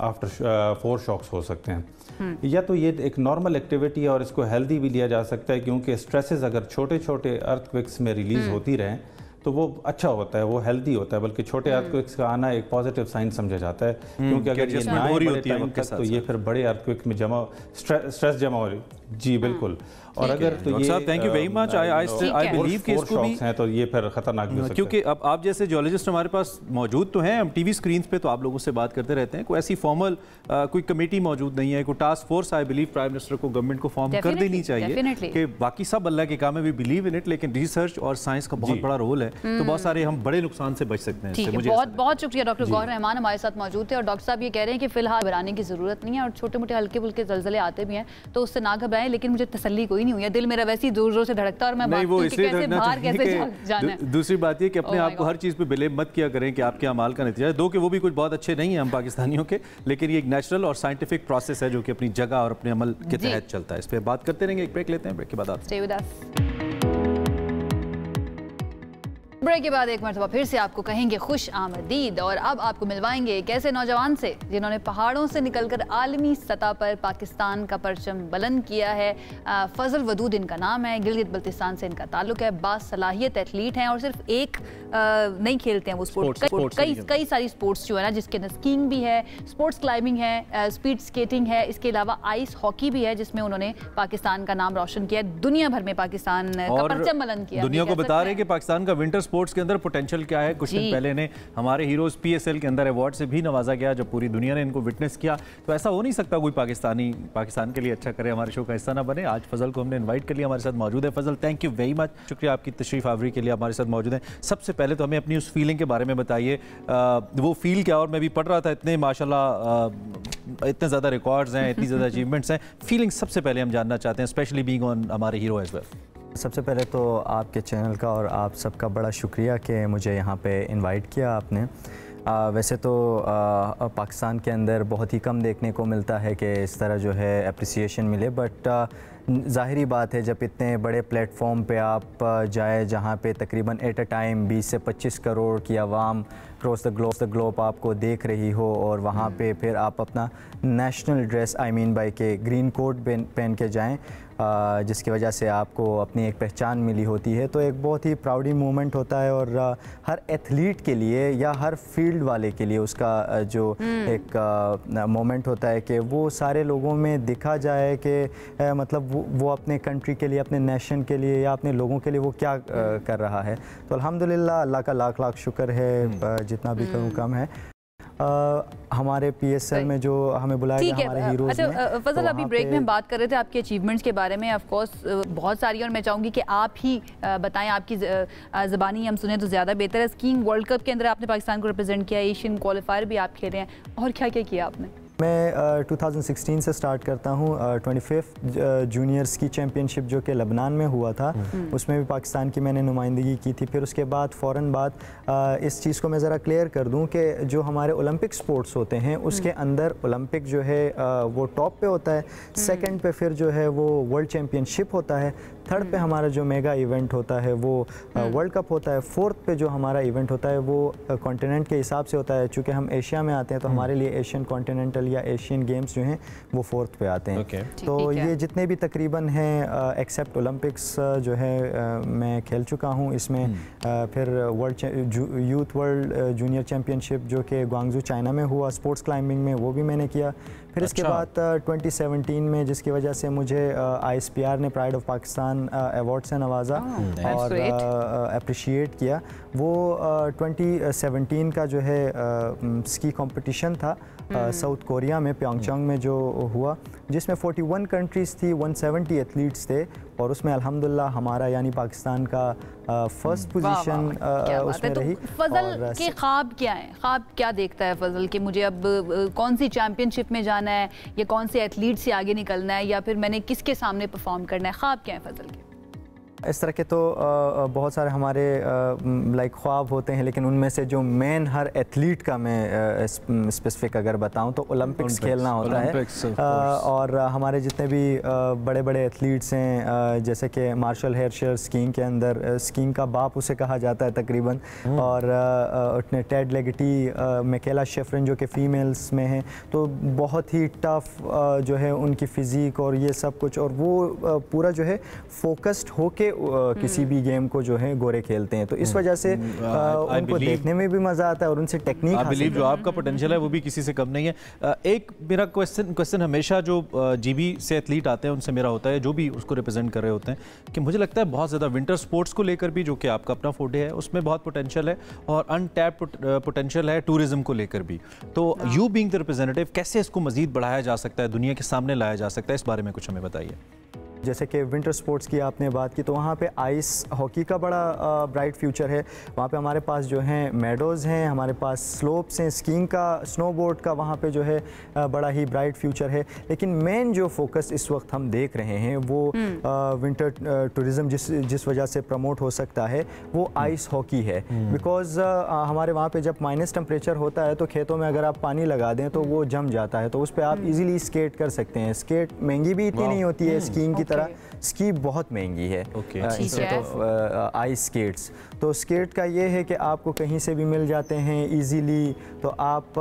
S4: आफ्टर फोर शॉक्स हो सकते हैं, या तो ये एक नॉर्मल एक्टिविटी है और इसको हेल्दी भी लिया जा सकता है, क्योंकि स्ट्रेसेस अगर छोटे छोटे अर्थक्वेक्स में रिलीज़ होती रहें तो वो अच्छा होता है, वो हेल्दी होता है। बल्कि छोटे अर्थक्वेक्स का आना एक पॉजिटिव साइन समझा जाता है, क्योंकि अगर ये ना आए बड़े टाइम तक तो ये फिर बड़े अर्थक्वेक में स्ट्रेस जमा हो रही। जी बिल्कुल। और अगर तो ये
S1: thank you very much, I believe कि इसको भी
S4: हैं तो ये फिर खतरनाक भी हो सकता है,
S1: क्योंकि अब आप जैसे जियोलॉजिस्ट हमारे पास मौजूद तो हैं, हम टीवी स्क्रीन पे तो आप लोगों से बात करते रहते हैं, कोई ऐसी फॉर्मल कोई कमेटी मौजूद नहीं है, कोई task force I believe prime minister को गवर्नमेंट को फॉर्म कर देनी चाहिए कि बाकी सब अल्लाह के काम है, वी बिलीव इन इट, लेकिन रिसर्च और साइंस का बहुत बड़ा रोल है, तो बहुत सारे हम बड़े नुकसान से बच सकते हैं।
S2: बहुत बहुत शुक्रिया डॉक्टर गौहर रहमान हमारे साथ मौजूद थे। और डॉक्टर साहब ये कह रहे हैं कि फिलहाल घबराने की जरूरत नहीं है, और छोटे मोटे हल्के फुल्के ज़लज़ले आते भी हैं तो उससे ना घबराएं, लेकिन मुझे तसल्ली कोई नहीं हुई है, दिल मेरा वैसे ही जोर जोर से धड़कता है और मैं कैसे जाना है।
S1: दूसरी बात ये कि अपने आप को हर चीज़ पे बिलेम मत किया करें कि आपके अमाल का नतीजा है, दो कि वो भी कुछ बहुत अच्छे नहीं है हम पाकिस्तानियों के, लेकिन ये एक नेचुरल और साइंटिफिक प्रोसेस है जो कि अपनी जगह और अपने अमल के तहत चलता है। इस पर बात करते रहेंगे, एक ब्रेक लेते हैं, ब्रेक के बाद
S2: ब्रेक के बाद एक मरतबा फिर से आपको कहेंगे खुश आमदीद, और अब आपको मिलवाएंगे एक ऐसे नौजवान से जिन्होंने पहाड़ों से निकलकर आलमी सतह पर पाकिस्तान का परचम बुलंद किया है। फजल वदूद इनका नाम है, गिलगित बल्तिस्तान से इनका ताल्लुक है, बासलाहियत एथलीट हैं और सिर्फ एक नहीं खेलते हैं वो स्पोर्ट्स, कई सारी स्पोर्ट्स जो है ना, जिसके अंदर स्कीइंग भी है, स्पोर्ट्स क्लाइंबिंग है, स्पीड स्केटिंग है, इसके अलावा आइस हॉकी भी है जिसमें उन्होंने पाकिस्तान का नाम रोशन किया, दुनिया भर में पाकिस्तान का परचम बुलंद किया।
S1: दुनिया को बता रहे हैं कि पाकिस्तान का विंटर स्पोर्ट्स के अंदर पोटेंशियल क्या है। कुछ दिन पहले ने हमारे हीरोज पीएसएल के अंदर अवार्ड से भी नवाजा गया, जब पूरी दुनिया ने इनको विटनेस किया। तो ऐसा हो नहीं सकता कोई पाकिस्तानी पाकिस्तान के लिए अच्छा करे, हमारे शो का हिस्सा ना बने। आज फजल को हमने इनवाइट कर लिया, हमारे साथ मौजूद है। फजल, थैंक यू वेरी मच, शुक्रिया आपकी तशरीफ आवरी के लिए, हमारे साथ मौजूद हैं। सबसे पहले तो हमें अपनी उस फीलिंग के बारे में बताइए, वो फील क्या? और मैं भी पढ़ रहा था, इतने माशाल्लाह इतने ज़्यादा रिकॉर्ड्स हैं, इतनी ज़्यादा अचीवमेंट्स हैं, फीलिंग सबसे पहले हम जानना चाहते हैं, स्पेशली बीइंग ऑन हमारे हीरो एज वेल।
S5: सबसे पहले तो आपके चैनल का और आप सबका बड़ा शुक्रिया कि मुझे यहाँ पे इनवाइट किया आपने। वैसे तो पाकिस्तान के अंदर बहुत ही कम देखने को मिलता है कि इस तरह जो है अप्रिसिएशन मिले, बट ज़ाहिरी बात है जब इतने बड़े प्लेटफॉर्म पे आप जाए जहाँ पे तकरीबन एट अ टाइम 20 से 25 करोड़ की आवाम क्रॉस द ग्लोब आपको देख रही हो और वहाँ पे फिर आप अपना national dress I mean by के ग्रीन कोट पहन के जाएं, जिसकी वजह से आपको अपनी एक पहचान मिली होती है, तो एक बहुत ही प्राउडी मोमेंट होता है। और हर एथलीट के लिए या हर फील्ड वाले के लिए उसका जो एक मोमेंट होता है कि वो सारे लोगों में दिखा जाए कि मतलब वो अपने कंट्री के लिए, अपने नेशन के लिए या अपने लोगों के लिए वो क्या कर रहा है। तो अल्हम्दुलिल्लाह अल्लाह का लाख लाख शुक्र है, जितना भी करूँ कम है। हमारे PSL में जो हमें बुलाया गया हमारे हीरोज़
S2: अच्छा फजल, अभी ब्रेक में हम बात कर रहे थे आपके अचीवमेंट्स के बारे में। ऑफ कोर्स बहुत सारी, और मैं चाहूँगी कि आप ही बताएं, आपकी ज़बानी हम सुने तो ज़्यादा बेहतर है। स्कीइंग वर्ल्ड कप के अंदर आपने पाकिस्तान को रिप्रेजेंट किया, एशियन क्वालिफायर भी आप खेले हैं, और क्या क्या किया आपने?
S5: मैं 2016 से स्टार्ट करता हूँ। 25th जूनियर स्की चैम्पियनशिप जो कि लबनान में हुआ था, उसमें भी पाकिस्तान की मैंने नुमाइंदगी की थी। फिर उसके बाद फ़ौरन बाद इस चीज़ को मैं ज़रा क्लियर कर दूँ कि जो हमारे ओलंपिक स्पोर्ट्स होते हैं उसके अंदर ओलंपिक जो है वो टॉप पे होता है, सेकंड पे फिर जो है वो वर्ल्ड चैम्पियनशिप होता है, थर्ड पे हमारा जो मेगा इवेंट होता है वो वर्ल्ड कप होता है, फोर्थ पे जो हमारा इवेंट होता है वो कॉन्टिनेंट के हिसाब से होता है। चूँकि हम एशिया में आते हैं तो हमारे लिए एशियन कॉन्टिनेंटल या एशियन गेम्स जो हैं वो फोर्थ पे आते हैं। तो ये जितने भी तकरीबन हैं एक्सेप्ट ओलंपिक्स जो है मैं खेल चुका हूँ इसमें। फिर यूथ वर्ल्ड जूनियर चैम्पियनशिप जो कि ग्वांगझू चाइना में हुआ स्पोर्ट्स क्लाइंबिंग में, वो भी मैंने किया। फिर इसके बाद 2017 में, जिसकी वजह से मुझे ISPR ने प्राइड ऑफ पाकिस्तान अवार्ड से नवाजा और अप्रिशिएट किया। वो 2017 का जो है स्की कंपटीशन था साउथ कोरिया में प्योंगचांग में जो हुआ, जिसमें 41 कंट्रीज़ थी, 170 एथलीट्स थे, और उसमें अल्हम्दुलिल्लाह हमारा यानी पाकिस्तान का फर्स्ट पोजीशन उसमें रही।
S2: फजल के ख्वाब क्या हैं? ख्वाब क्या देखता है फजल कि मुझे अब कौन सी चैम्पियनशिप में जाना है, या कौन से एथलीट से आगे निकलना है, या फिर मैंने किसके सामने परफॉर्म करना है? ख्वाब क्या है फजल के?
S5: इस तरह के तो बहुत सारे हमारे लाइक ख्वाब होते हैं, लेकिन उनमें से जो मेन हर एथलीट का मैं स्पेसिफिक अगर बताऊं तो ओलंपिक्स खेलना होता है। और हमारे जितने भी बड़े बड़े एथलीट्स हैं, जैसे कि मार्शल हेयरशर स्कीइंग के अंदर, स्कीइंग का बाप उसे कहा जाता है तकरीबन, और टेड लेगेटी, मिकेला शेफरिन जो कि फ़ीमेल्स में हैं, तो बहुत ही टफ जो है उनकी फ़िज़ीक और ये सब कुछ, और वो पूरा जो है फोकस्ड होके किसी भी गेम को जो है गोरे खेलते हैं। तो इस वजह से उनको देखने में भी मजा आता है और उनसे टेक्निक
S1: बिलीव जो आपका पोटेंशियल है वो भी किसी से कम नहीं है। एक मेरा क्वेश्चन हमेशा जो GB से एथलीट आते हैं उनसे मेरा होता है, जो भी उसको रिप्रेजेंट कर रहे होते हैं, कि मुझे लगता है बहुत ज़्यादा विंटर स्पोर्ट्स को लेकर भी, जो कि आपका अपना फोडे है, उसमें बहुत पोटेंशियल है और अनटैप्ड पोटेंशियल है टूरिज्म को लेकर भी। तो यू बीइंग द रिप्रेजेंटेटिव, कैसे इसको मजीद बढ़ाया जा सकता है, दुनिया के सामने लाया जा सकता है, इस बारे में कुछ हमें बताइए।
S5: जैसे कि विंटर स्पोर्ट्स की आपने बात की, तो वहाँ पे आइस हॉकी का बड़ा ब्राइट फ्यूचर है। वहाँ पे हमारे पास जो हैं मेडोज़ हैं, हमारे पास स्लोप्स हैं, स्कीइंग का, स्नोबोर्ड का वहाँ पे जो है बड़ा ही ब्राइट फ्यूचर है। लेकिन मेन जो फोकस इस वक्त हम देख रहे हैं वो विंटर टूरिज़म जिस वजह से प्रमोट हो सकता है वो आइस हॉकी है। बिकॉज हमारे वहाँ पर जब माइनस टेम्परेचर होता है तो खेतों में अगर आप पानी लगा दें तो वो जम जाता है, तो उस पर आप ईज़िली स्केट कर सकते हैं। स्केट महंगी भी इतनी नहीं होती है स्कीइंग की तरह, स्की बहुत महंगी है इंस्टेड ऑफ आइस स्केट्स। तो स्केट का ये है कि आपको कहीं से भी मिल जाते हैं इजीली, तो आप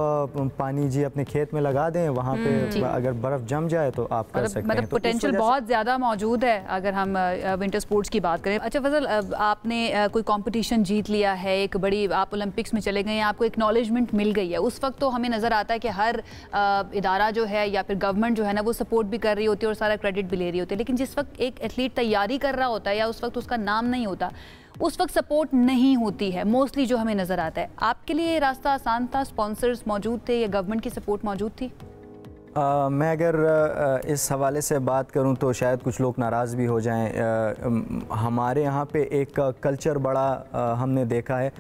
S5: पानी जी अपने खेत में लगा दें, वहाँ पे अगर बर्फ़ जम जाए तो आप कर सकते हैं।
S2: मतलब पोटेंशियल बहुत ज़्यादा मौजूद है अगर हम विंटर स्पोर्ट्स की बात करें। अच्छा फजल, आपने कोई कंपटीशन जीत लिया है, एक बड़ी, आप ओलंपिक्स में चले गए हैं, आपको एक्नॉलेजमेंट मिल गई है, उस वक्त तो हमें नज़र आता है कि हर इदारा जो है या फिर गवर्नमेंट जो है ना वो सपोर्ट भी कर रही होती है और सारा क्रेडिट भी ले रही होती है। लेकिन जिस वक्त एक एथलीट तैयारी कर रहा होता है या उस वक्त उसका नाम नहीं होता, उस वक्त सपोर्ट नहीं होती है मोस्टली, जो हमें नज़र आता है। आपके लिए ये रास्ता आसान था? स्पॉन्सर्स मौजूद थे या गवर्नमेंट की सपोर्ट मौजूद थी?
S5: मैं अगर इस हवाले से बात करूं तो शायद कुछ लोग नाराज़ भी हो जाएं। हमारे यहाँ पे एक कल्चर बड़ा हमने देखा है,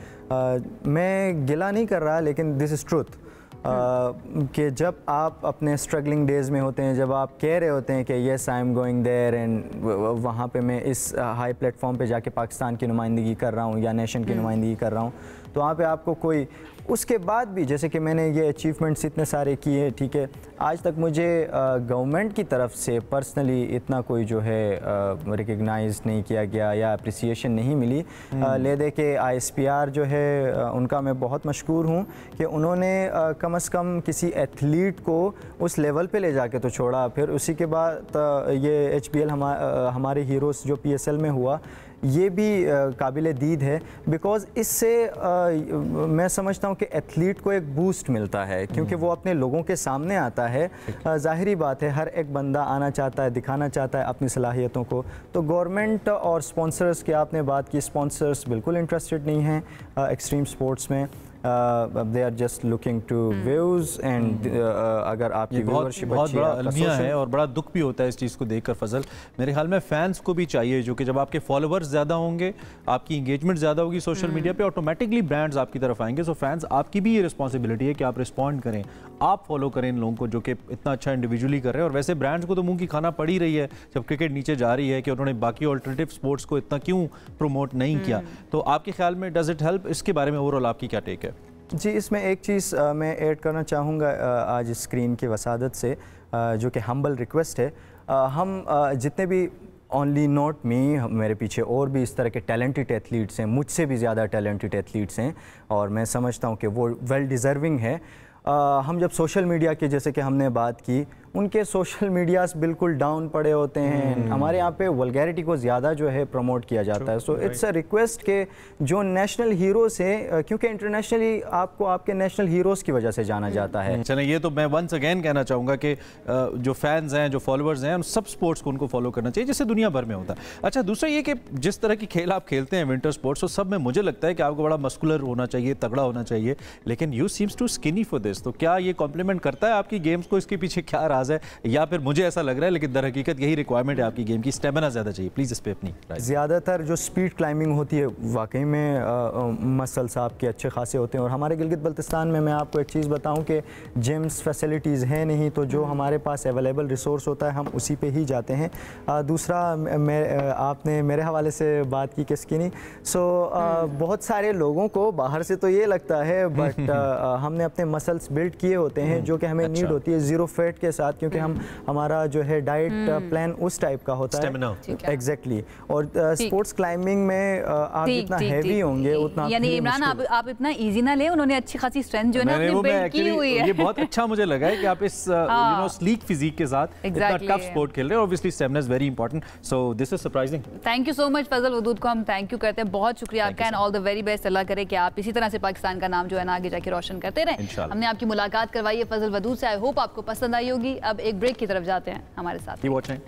S5: मैं गिला नहीं कर रहा लेकिन दिस इज़ ट्रुथ, कि जब आप अपने स्ट्रगलिंग डेज़ में होते हैं, जब आप कह रहे होते हैं कि yes I am going there and वहाँ पे मैं इस हाई प्लेटफॉर्म पे जाके पाकिस्तान की नुमाइंदगी कर रहा हूँ या नेशन की नुमाइंदगी कर रहा हूँ, तो वहाँ पे आपको कोई, उसके बाद भी जैसे कि मैंने ये अचीवमेंट्स इतने सारे किए, ठीक है, आज तक मुझे गवर्नमेंट की तरफ से पर्सनली इतना कोई जो है रिकग्नाइज नहीं किया गया या अप्रिसिएशन नहीं मिली। ले दे के ISPR जो है उनका मैं बहुत मशकूर हूँ कि उन्होंने कम से कम किसी एथलीट को उस लेवल पे ले जाके तो छोड़ा। फिर उसी के बाद ये HBL हमारे हीरोज़ जो PSL में हुआ, ये भी काबिल दीद है, बिकॉज़ इससे मैं समझता हूँ कि एथलीट को एक बूस्ट मिलता है, क्योंकि वो अपने लोगों के सामने आता है। ज़ाहिरी बात है, हर एक बंदा आना चाहता है, दिखाना चाहता है अपनी सलाहियतों को। तो गवर्नमेंट और स्पॉन्सर्स की आपने बात की, स्पॉन्सर्स बिल्कुल इंटरेस्टेड नहीं हैं एक्सट्रीम स्पोर्ट्स में। They are just looking to views and अगर आपकी व्यूअरशिप
S1: बहुत बड़ा अलमिया है और बड़ा दुख भी होता है इस चीज़ को देखकर फजल। मेरे ख्याल में फैंस को भी चाहिए, जो कि जब आपके फॉलोअर्स ज़्यादा होंगे, आपकी इंगेजमेंट ज़्यादा होगी सोशल मीडिया पे, ऑटोमेटिकली ब्रांड्स आपकी तरफ आएंगे। सो फैंस, आपकी भी ये रिस्पॉन्सिबिलिटी है कि आप रिस्पॉन्ड करें, आप फॉलो करें इन लोगों को जो कि इतना अच्छा इंडिविजुअली कर रहे हैं। और वैसे ब्रांड्स को तो मुंह की खाना पड़ ही रही है जब क्रिकेट नीचे जा रही है कि उन्होंने बाकी ऑल्टरनेटिव स्पोर्ट्स को इतना क्यों प्रमोट नहीं किया। तो आपके ख्याल में डज इट हेल्प? इसके बारे में ओवरऑल आपकी क्या टेक है?
S5: जी, इसमें एक चीज़ मैं ऐड करना चाहूँगा आज स्क्रीन की वसादत से, जो कि हम्बल रिक्वेस्ट है। हम जितने भी ओनली नॉट मी, मेरे पीछे और भी इस तरह के टैलेंटेड एथलीट्स हैं, मुझसे भी ज़्यादा टैलेंटेड एथलीट्स हैं, और मैं समझता हूँ कि वो वेल डिज़र्विंग है। हम जब सोशल मीडिया की, जैसे कि हमने बात की, उनके सोशल मीडियाज बिल्कुल डाउन पड़े होते हैं। हमारे यहाँ पे वल्गैरिटी को ज़्यादा जो है प्रमोट किया जाता है। सो इट्स अ रिक्वेस्ट के जो नेशनल हीरोज़ हैं, क्योंकि इंटरनेशनली आपको आपके नेशनल हीरोज़ की वजह से जाना जाता है।
S1: चलें, ये तो मैं वंस अगेन कहना चाहूँगा कि जो फैंस हैं, जो फॉलोअर्स हैं, उन सब स्पोर्ट्स को उनको फॉलो करना चाहिए जैसे दुनिया भर में होता है। अच्छा, दूसरा ये कि जिस तरह की खेल आप खेलते हैं विंटर स्पोर्ट्स, तो सब में मुझे लगता है कि आपको बड़ा मस्कुलर होना चाहिए, तगड़ा होना चाहिए, लेकिन you seems too skinny for this. तो क्या ये कॉम्प्लीमेंट करता है आपकी गेम्स को? इसके पीछे क्या राज है? या फिर मुझे ऐसा लग रहा है लेकिन दर हकीकत यही रिक्वायरमेंट है आपकी गेम की, स्टेमिना ज़्यादा चाहिए? प्लीज़ इस पे अपनी
S5: ज़्यादातर जो स्पीड क्लाइंबिंग होती है वाकई में मसल्स आपके अच्छे खासे होते हैं। और हमारे गिलगित बल्तिस्तान में मैं आपको एक चीज़ बताऊं कि जिम्स फैसिलिटीज़ हैं नहीं, तो जो हमारे पास अवेलेबल रिसोर्स होता है हम उसी पे ही जाते हैं। दूसरा, आपने मेरे हवाले से बात की कि स्किनी, सो बहुत सारे लोगों को बाहर से तो ये लगता है, बट हमने अपने मसल्स बिल्ड किए होते हैं जो कि हमें नीड होती है ज़ीरो फैट के साथ, क्योंकि हमारा जो है डाइट प्लान उस टाइप का होता है। एग्जैक्टली। और स्पोर्ट्स क्लाइंबिंग में आप जितना हैवी होंगे उतना,
S2: यानी इमरान आप इतना इजी ना ले, उन्होंने अच्छी खासी स्ट्रेंथ जो है ना अपनी बिल्ड की हुई है।
S1: ये बहुत अच्छा मुझे लगा है कि आप इस स्लीक फिजिक के साथ इतना टफ स्पोर्ट खेल रहे हैं। Obviously stamina is very important, so this is surprising.
S2: Thank you so much Fazal Wadood को हम थैंक यू करते हैं, बहुत शुक्रिया आपका, and all the very best. Allah करे कि आप इसी तरह से पाकिस्तान का नाम जो है ना आगे जाके रोशन करते रहें। हमने आपकी मुलाकात करवाई है फजल वदूद से, आई होप आपको पसंद आई होगी। अब एक ब्रेक की तरफ जाते हैं हमारे साथ।
S1: Keep watching.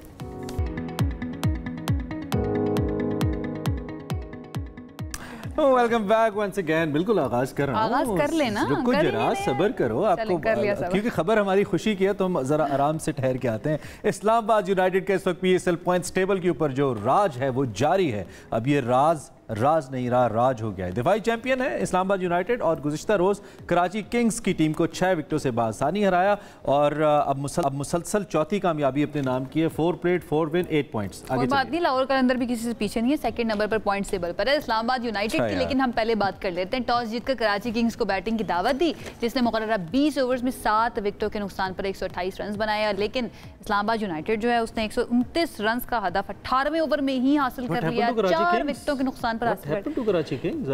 S1: Welcome back once again. बिल्कुल आगाज कर रहा हूँ,
S2: आगाज कर लेना,
S1: रुको जरा, सब्र करो, आपको क्योंकि खबर हमारी खुशी की है तो हम जरा आराम से ठहर के आते हैं। इस्लामाबाद यूनाइटेड का इस वक्त PSL पॉइंट्स टेबल के ऊपर जो राज है वो जारी है। अब ये राज नहीं रहा, राज हो गया है। दिफाई चैंपियन है इस्लामाबाद यूनाइटेड, और गुज़िश्ता रोज़ कराची किंग्स की टीम को 6 विकेटों से बासानी हराया, और अब मुसलसल चौथी कामयाबी अपने नाम की है। 4 प्लेट 4 विन 8 पॉइंट्स।
S2: कोई बात नहीं, लाहौर कलंदर भी किसी से पीछे नहीं है, सेकंड नंबर पर पॉइंट्स टेबल पर है इस्लामाबाद यूनाइटेड की। लेकिन हम पहले बात कर लेते हैं, टॉस जीतकर कराची किंग्स को बैटिंग की दावत दी, जिसने मुकर्ररा 20 ओवर्स में 7 विकेटों के नुकसान पर 128 रन बनाया। लेकिन इस्लामाबाद यूनाइटेड जो है उसने 129 रन का हदफ 18वें ओवर में ही हासिल कर लिया, 4 विकेटों के नुकसान पर हासिल।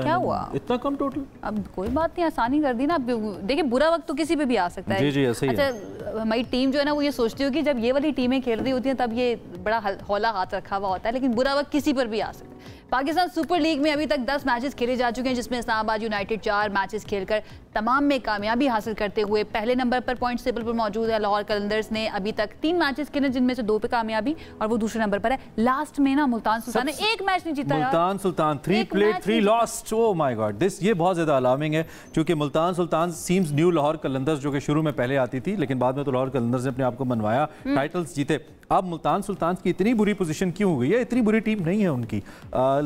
S2: क्या हुआ?
S1: इतना कम टोटल?
S2: अब कोई बात नहीं, आसानी कर दी ना। देखिए, बुरा वक्त तो किसी पे भी आ सकता है।
S1: जी जी, ऐसे ही है।
S2: अच्छा, हमारी टीम जो है ना वो ये सोचती हो कि जब ये वाली टीमें खेल रही होती हैं तब ये बड़ा हौला हाथ रखा हुआ होता है, लेकिन बुरा वक्त किसी पर भी आ सकता है। पाकिस्तान सुपर लीग में अभी तक 10 मैचेस खेले जा चुके हैं, जिसमें इस्लामाबाद यूनाइटेड 4 मैचेस खेलकर तमाम में कामयाबी हासिल करते हुए पहले नंबर पर पॉइंट्स टेबल पर मौजूद है। लाहौर कलंदर्स ने अभी तक 3 मैचेस खेले, जिनमें से 2 पे कामयाबी, और वो दूसरे नंबर पर है। लास्ट में ना मुल्तान सुल्तान ने 1 मैच नहीं जीता।
S1: Multan Sultan 3 plate 3 lost. Oh my God, this ये बहुत ज्यादा अलार्मिंग है, क्योंकि मुल्तान सुल्तान सीम्स न्यू लाहौर कलंदर्स, जो कि शुरू में पहले आती थी लेकिन बाद में तो लाहौर कलंदर्स ने अपने आप को मनवाया, टाइटल्स जीते। अब मुल्तान सुल्तान की इतनी बुरी पोजीशन क्यों हो गई है? इतनी बुरी टीम नहीं है उनकी,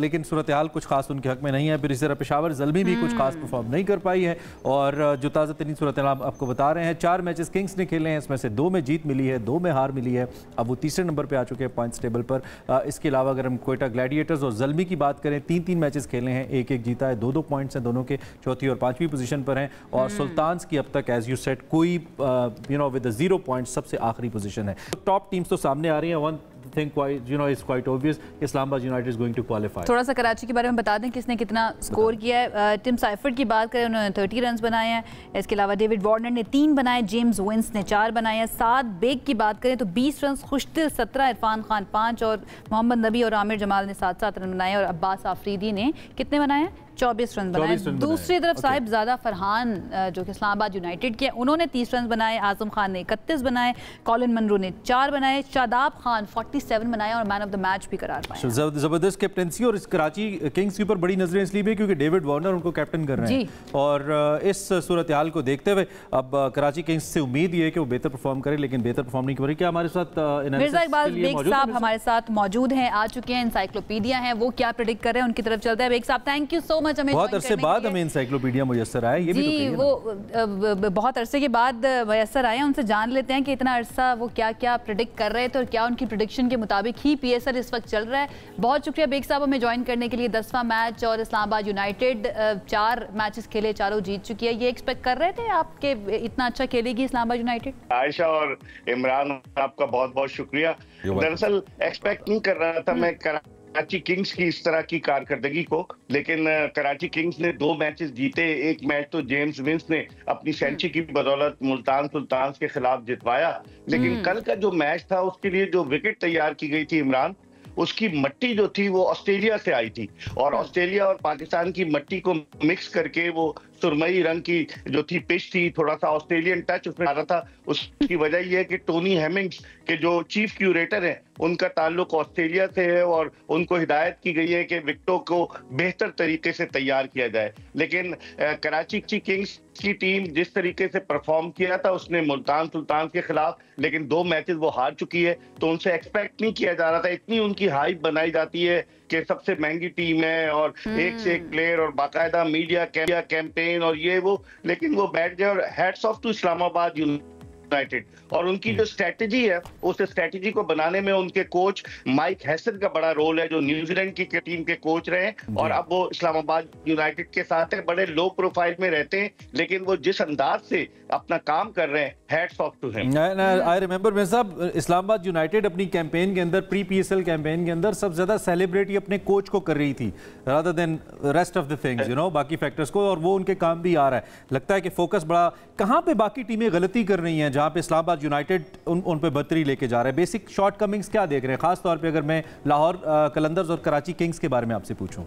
S1: लेकिन सूरत हाल कुछ खास उनके हक में नहीं है। फिर इस तरह पेशावर ज़ल्मी भी कुछ खास परफॉर्म नहीं कर पाई है, और और जो ताज़ा तरीन सूरत आप आपको बता रहे हैं, 4 मैचेस किंग्स ने खेले हैं, इसमें से 2 में जीत मिली है, 2 में हार मिली है। अब वो तीसरे नंबर पे आ चुके हैं पॉइंट्स टेबल पर। इसके अलावा अगर हम क्वेटा ग्लैडिएटर्स और ज़ल्मी की बात करें, 3-3 मैचेस खेले हैं, 1-1 जीता है, 2-2 पॉइंट्स हैं दोनों के, चौथी और 5वीं पोजीशन पर हैं। और सुल्तान्स की अब तक एज यू सेड कोई विद 0 पॉइंट्स सबसे आखिरी पोजीशन है। टॉप टीम्स तो सामने आ रही हैं। One thing is quite obvious, Islamabad United is going to qualify.
S2: थोड़ा सा कराची के बारे में बता दें किसने कितना स्कोर किया है। टिम साइफर्ड की बात करें, उन्होंने 30 रन बनाए हैं। इसके अलावा डेविड वार्नर ने 3 बनाए, जेम्स विंस ने 4 बनाए हैं। साद बेग की बात करें तो 20 रन, खुशदिल 17, इरफान खान 5 और मोहम्मद नबी और आमिर जमाल ने 7-7 रन बनाए। और अब्बास आफरीदी ने कितने बनाए हैं? 24 रन बनाए। दूसरी तरफ साहिब ज़्यादा फरहान जो कि इस्लामाबाद यूनाइटेड के, उन्होंने 30 रन बनाए। आजम खान ने 31 बनाए, कॉलिन मनरो ने 4 बनाए, शादाब खान 47 बनाए और मैन ऑफ द मैच भी करार पाए।
S1: जबरदस्त कैप्टनसी। और इस कराची किंग्स के ऊपर बड़ी नजरें इसलिए भी क्योंकि डेविड वार्नर उनको कैप्टन कर रहे हैं। और इस सूरत हाल को देखते हुए अब कराची किंग्स से उम्मीद ये है कि वो बेहतर परफॉर्म करे, लेकिन बेहतर परफॉर्म नहीं करे। क्या हमारे साथ
S2: मिर्जा इकबाल बेग साहब हमारे साथ मौजूद हैं, आ चुके हैं, इंसाइक्लोपीडिया हैं, वो क्या प्रेडिक्ट कर रहे हैं उनकी तरफ चलते हैं। बेग साहब थैंक यू सो मच, हमें
S1: बहुत अरसे बाद हमें इंसाइक्लोपीडिया मुयस्सर आया। ये भी तो कहिए ना।
S2: वो बहुत अरसे के बाद मुयस्सर आए, उनसे जान लेते हैं कि इतना अरसा वो क्या क्या प्रेडिक्ट कर रहे थे और क्या उनकी प्रेडिक्शन के मुताबिक ही PSL इस वक्त चल रहा है। बहुत शुक्रिया बेग साहब हमें ज्वाइन करने के लिए। 10वां मैच और इस्लामाबाद यूनाइटेड 4 मैचेस खेले, चारों जीत चुकी है। ये एक्सपेक्ट कर रहे थे आपके इतना अच्छा खेलेगी इस्लामाबाद यूनाइटेड?
S6: आयशा और इमरान, आपका बहुत बहुत शुक्रिया। दरअसल एक्सपेक्ट नहीं कर रहा था मैं कराची किंग्स की इस तरह की कारकर्दगी को, लेकिन कराची किंग्स ने 2 मैचेस जीते। एक मैच तो जेम्स विंस ने अपनी सेंचुरी की बदौलत मुल्तान सुल्तान्स के खिलाफ जितवाया, लेकिन कल का जो मैच था उसके लिए जो विकेट तैयार की गई थी इमरान, उसकी मट्टी जो थी वो ऑस्ट्रेलिया से आई थी। और ऑस्ट्रेलिया और पाकिस्तान की मट्टी को मिक्स करके वो सुरमई रंग की जो थी पिच थी, थोड़ा सा ऑस्ट्रेलियन टच उसमें आ रहा था। उसकी वजह यह है कि टोनी हेमिंग्स के जो चीफ क्यूरेटर हैं उनका ताल्लुक ऑस्ट्रेलिया से है और उनको हिदायत की गई है कि विकेटों को बेहतर तरीके से तैयार किया जाए। लेकिन कराची किंग्स की टीम जिस तरीके से परफॉर्म किया था उसने मुल्तान सुल्तान के खिलाफ, लेकिन 2 मैचेस वो हार चुकी है, तो उनसे एक्सपेक्ट नहीं किया जा रहा था। इतनी उनकी हाइप बनाई जाती है कि सबसे महंगी टीम है और एक से एक प्लेयर और बाकायदा मीडिया कैंपेन और ये वो, लेकिन वो बैठ गए। और hats off to Islamabad United और उनकी जो स्ट्रेटजी है, उस स्ट्रेटजी को बनाने में उनके कोच माइक हैसन का बड़ा रोल है, जो न्यूजीलैंड की टीम के कोच रहे और अब वो इस्लामाबाद यूनाइटेड के साथ है। बड़े लो प्रोफाइल में रहते हैं, लेकिन वो जिस अंदाज से अपना काम कर रहे हैं, hats off to him.
S1: I remember मेरे साहब, इस्लामाबाद यूनाइटेड अपनी कैंपेन के अंदर, प्री PSL कैंपेन के अंदर सबसे ज्यादा सेलिब्रेट अपने कोच को कर रही थी rather than rest of the things, you know, बाकी फैक्टर्स को, और वो उनके काम भी आ रहा है। लगता है कि फोकस बड़ा कहाँ पे बाकी टीमें गलती कर रही हैं जहाँ पे इस्लामाबाद यूनाइटेड उन पे बर्तरी लेके जा रहा है। बेसिक शॉर्ट कमिंग्स क्या देख रहे हैं, खास तौर पे अगर मैं लाहौर कलंदर्स और कराची किंग्स के बारे में आपसे पूछूं?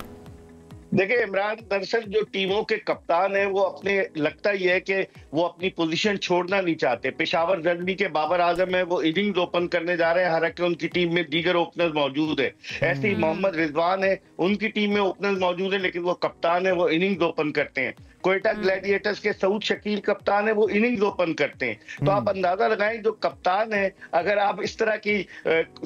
S6: देखिए इमरान, दरअसल जो टीमों के कप्तान हैं वो अपने, लगता ही है कि वो अपनी पोजीशन छोड़ना नहीं चाहते। पेशावर ज़ल्मी के बाबर आजम है, वो इनिंग्स ओपन करने जा रहे हैं, हालांकि उनकी टीम में दीगर ओपनर्स मौजूद है। ऐसे ही मोहम्मद रिजवान है, उनकी टीम में ओपनर्स मौजूद है, लेकिन वो कप्तान है, वो इनिंग्स ओपन करते हैं। क्वेटा ग्लैडिएटर्स के सऊद शकील कप्तान है, वो इनिंग्स ओपन करते हैं। तो आप अंदाजा लगाएं, जो कप्तान है, अगर आप इस तरह की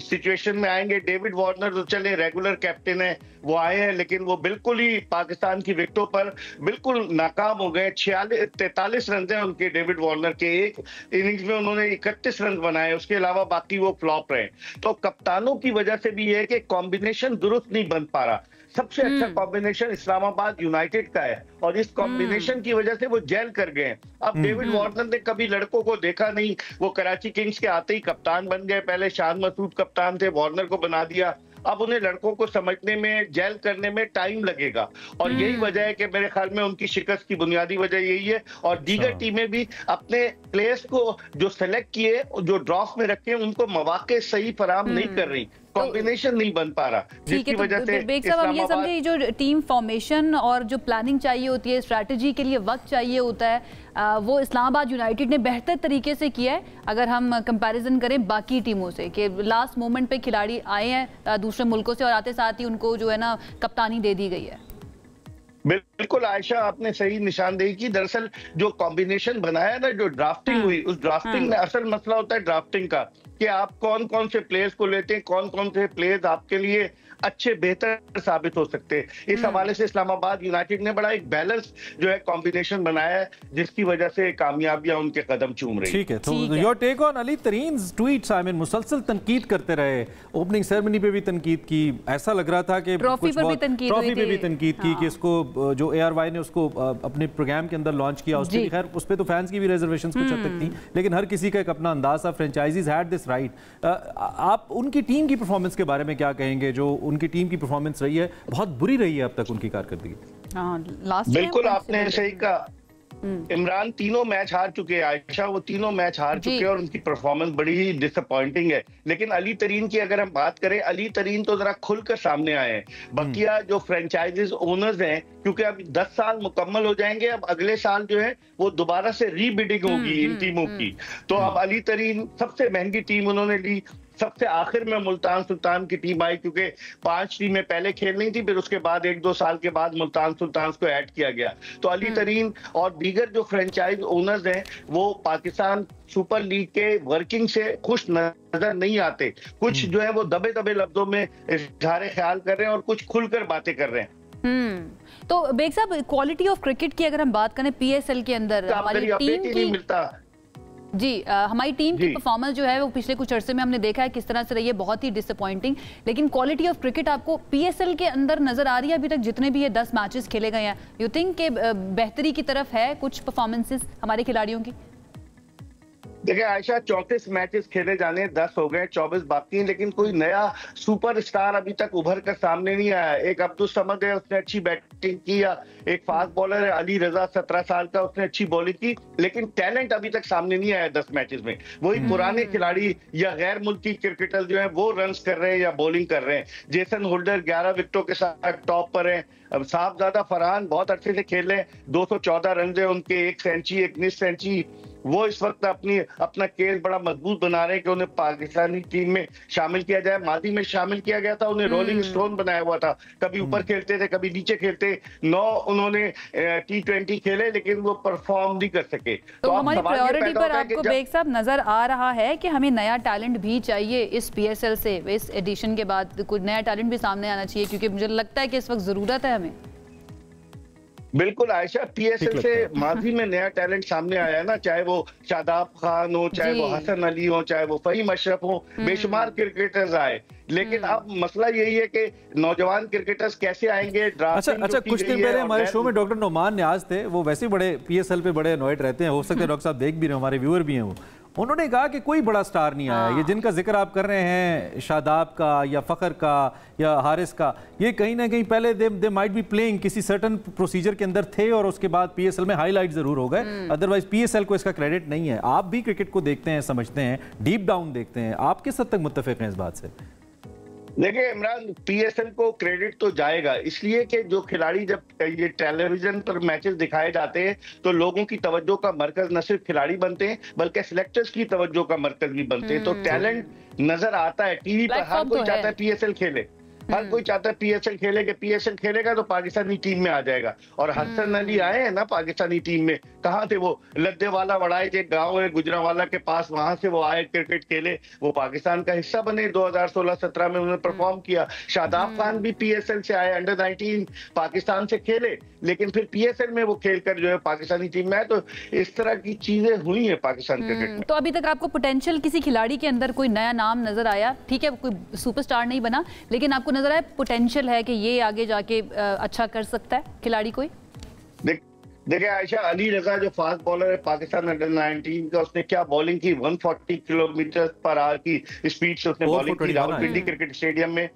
S6: सिचुएशन में आएंगे, डेविड वार्नर तो चले रेगुलर कैप्टन है, वो आए हैं, लेकिन वो बिल्कुल ही पाकिस्तान की विकेटों पर बिल्कुल नाकाम हो गए। 43 रन है उनके डेविड वार्नर के, एक इनिंग्स में उन्होंने 31 रन बनाए, उसके अलावा बाकी वो फ्लॉप रहे। तो कप्तानों की वजह से भी है कि कॉम्बिनेशन दुरुस्त नहीं बन पा रहा। सबसे अच्छा कॉम्बिनेशन इस्लामाबाद यूनाइटेड का है और इस कॉम्बिनेशन की वजह से वो जेल कर गए। अब डेविड वार्नर ने कभी लड़कों को देखा नहीं, वो कराची किंग्स के आते ही कप्तान बन गए। पहले शान मसूद कप्तान थे, वार्नर को बना दिया। अब उन्हें लड़कों को समझने में, जेल करने में टाइम लगेगा और यही वजह है कि मेरे ख्याल में उनकी शिकस्त की बुनियादी वजह यही है। और दीगर टीमें भी अपने प्लेयर्स को जो सेलेक्ट किए, जो ड्रॉप में रखे, उनको मौके सही फराहम नहीं कर रही, कॉम्बिनेशन नहीं बन पा रहा, जिसकी वजह से
S2: बेग साहब हम ये समझे, जो टीम फॉर्मेशन और जो प्लानिंग चाहिए होती है, स्ट्रैटेजी के लिए वक्त चाहिए होता है, वो इस्लामाबाद यूनाइटेड ने बेहतर तरीके से किया है अगर हम कंपैरिजन करें बाकी टीमों से, कि लास्ट मोमेंट पे खिलाड़ी आए हैं दूसरे मुल्कों से और आते साथ ही उनको जो है ना कप्तानी दे दी गई है।
S6: बिल्कुल आयशा, आपने सही निशानदेही की। दरअसल जो कॉम्बिनेशन बनाया ना, जो ड्राफ्टिंग हुई, उस ड्राफ्टिंग में असल मसला होता है ड्राफ्टिंग का कि आप कौन कौन से प्लेयर्स को लेते हैं, कौन कौन से प्लेयर्स आपके लिए अच्छे बेहतर साबित हो सकते हैं। इस हवाले से इस्लामाबाद यूनाइटेड ने बड़ा एक बैलेंस जो है कॉम्बिनेशन बनाया है, जिसकी वजह से कामयाबियां उनके कदम चूम रही।
S1: ठीक है, तो योर टेक ऑन अली तरीन ट्वीट्स। आई मीन मुसलसल तनकीद करते रहे, ओपनिंग सेरेमनी पे भी तनकीद की, ऐसा लग रहा था कि
S2: ट्रॉफी पे भी तनकीद
S1: की कि इसको जो ARY ने उसको अपने प्रोग्राम के अंदर लॉन्च किया, उस पर खैर उस पर तो फैंस की भी रिजर्वेशंस कुछ हद तक थी, लेकिन हर किसी का एक अपना अंदाज था। Franchises had this right. आप उनकी टीम की परफॉर्मेंस के बारे में क्या कहेंगे? जो उनकी टीम की परफॉर्मेंस रही है, बहुत बुरी रही है अब तक उनकी कारकर्दगी।
S6: बिल्कुल आपने सही कहा। इमरान तीनों मैच हार चुके हैं, आयशा वो तीनों मैच हार चुके हैं और उनकी परफॉर्मेंस बड़ी ही डिसअपॉइंटिंग है। लेकिन अली तरीन की अगर हम बात करें, अली तरीन तो जरा खुलकर सामने आए हैं। बकिया जो फ्रेंचाइजीज ओनर्स हैं, क्योंकि अब 10 साल मुकम्मल हो जाएंगे, अब अगले साल जो है वो दोबारा से रीबिडिंग होगी इन टीमों की। तो अब अली तरीन सबसे महंगी टीम उन्होंने ली, सबसे आखिर में मुल्तान सुल्तान की टीम आई, क्योंकि 5 टीमें पहले खेल रही थी, फिर उसके बाद 1-2 साल के बाद मुल्तान सुल्तान को ऐड किया गया। तो अली तरीन और दीगर जो फ्रेंचाइज ओनर्स हैं वो पाकिस्तान सुपर लीग के वर्किंग से खुश नजर नहीं आते। कुछ जो है वो दबे दबे लफ्जों में इजहार ख्याल कर रहे हैं और कुछ खुलकर बातें कर रहे हैं।
S2: तो बेग साहब, क्वालिटी ऑफ क्रिकेट की अगर हम बात करें PSL के अंदर हमारी टीम की नहीं मिलता जी, हमारी टीम की परफॉर्मेंस जो है वो पिछले कुछ अरसे में हमने देखा है किस तरह से रही है, बहुत ही डिसअपॉइंटिंग। लेकिन क्वालिटी ऑफ क्रिकेट आपको PSL के अंदर नजर आ रही है अभी तक जितने भी ये 10 मैचेस खेले गए हैं? यू थिंक के बेहतरी की तरफ है कुछ परफॉर्मेंसेस हमारे खिलाड़ियों की?
S6: देखिए आयशा, 34 मैचेस खेले जाने 10 हो गए, 24 बाकी हैं, लेकिन कोई नया सुपरस्टार अभी तक उभर कर सामने नहीं आया। एक अब्दुल समद है, उसने अच्छी बैटिंग की, या एक फास्ट बॉलर है अली रजा 17 साल का, उसने अच्छी बॉलिंग की, लेकिन टैलेंट अभी तक सामने नहीं आया 10 मैचेस में। वही पुराने खिलाड़ी या गैर मुल्की क्रिकेटर जो है वो रन कर रहे हैं या बॉलिंग कर रहे हैं। जेसन होल्डर 11 विकेटों के साथ टॉप पर है। अब साहबजादा फरहान बहुत अच्छे से खेल रहे हैं, 214 रन है उनके, 1 सेंचुरी 1 मिस सेंचुरी। वो इस वक्त अपना केस बड़ा मजबूत बना रहे हैं कि उन्हें पाकिस्तानी टीम में शामिल किया जाए। मादी में शामिल किया गया था, उन्हें रोलिंग स्टोन बनाया हुआ था, कभी ऊपर खेलते थे कभी नीचे खेलते। 9 उन्होंने T20 खेले, लेकिन वो परफॉर्म नहीं कर सके।
S2: तो हमारी प्रायोरिटी पर आपको बेग साहब नजर आ रहा है कि हमें नया टैलेंट भी चाहिए इस PSL से, इस एडिशन के बाद कुछ नया टैलेंट भी सामने आना चाहिए, क्योंकि मुझे लगता है कि इस वक्त जरूरत है हमें।
S6: बिल्कुल आयशा, PSL से माजी में नया टैलेंट सामने आया है ना, चाहे वो शादाब खान हो, चाहे वो हसन अली हो, चाहे वो फहीम अशरफ हो, बेशुमार क्रिकेटर्स आए। लेकिन अब मसला यही है कि नौजवान क्रिकेटर्स कैसे आएंगे।
S1: अच्छा, कुछ दिन पहले हमारे शो में डॉक्टर नुमान न्याज थे, वो वैसे बड़े PSL पे बड़े अनॉयड रहते हैं, हो सकता है डॉक्टर साहब देख भी रहे, हमारे व्यूअर भी हैं। उन्होंने कहा कि कोई बड़ा स्टार नहीं आया। ये जिनका जिक्र आप कर रहे हैं, शादाब का या फखर का या हारिस का, ये कहीं ना कहीं पहले दे माइट बी प्लेइंग किसी सर्टन प्रोसीजर के अंदर थे और उसके बाद PSL में हाईलाइट जरूर हो गए, अदरवाइज PSL को इसका क्रेडिट नहीं है। आप भी क्रिकेट को देखते हैं, समझते हैं, डीप डाउन देखते हैं, आप किस हद तक मुत्तफिक हैं इस बात से?
S6: देखिए इमरान, PSL को क्रेडिट तो जाएगा, इसलिए कि जो खिलाड़ी जब ये टेलीविजन पर मैचेस दिखाए जाते हैं तो लोगों की तवज्जो का मरकज न सिर्फ खिलाड़ी बनते हैं बल्कि सिलेक्टर्स की तवज्जो का मरकज भी बनते हैं। तो टैलेंट नजर आता है टीवी पर, हर कोई चाहता है PSL खेले, हर कोई चाहता है PSL खेले कि PSL खेलेगा तो पाकिस्तानी टीम में आ जाएगा। और हसन अली आए हैं ना पाकिस्तानी टीम में, कहाँ थे वो? लद्देवाला बड़ाए जो गांव है गुजरावाला के पास, वहां से वो आए, क्रिकेट खेले, वो पाकिस्तान का हिस्सा बने। 2016-17 में उन्होंने परफॉर्म किया। शादाब खान भी PSL से आए, अंडर 19 पाकिस्तान से खेले, लेकिन फिर PSL में वो खेलकर जो है पाकिस्तानी टीम में आए। तो इस तरह की चीजें हुई है पाकिस्तान क्रिकेट में।
S2: तो अभी तक आपको पोटेंशियल किसी खिलाड़ी के अंदर कोई नया नाम नजर आया? ठीक है, कोई सुपरस्टार नहीं बना, लेकिन आपको नजर आया पोटेंशियल है कि ये आगे जाके अच्छा कर सकता है खिलाड़ी कोई?
S6: देखिए आयशा, अली रजा जो फास्ट बॉलर है पाकिस्तान अंडर 19 का, उसने क्या बॉलिंग की, 140 किलोमीटर पर आवर की स्पीड से उसने बॉलिंग की रावलपिंडी क्रिकेट स्टेडियम में।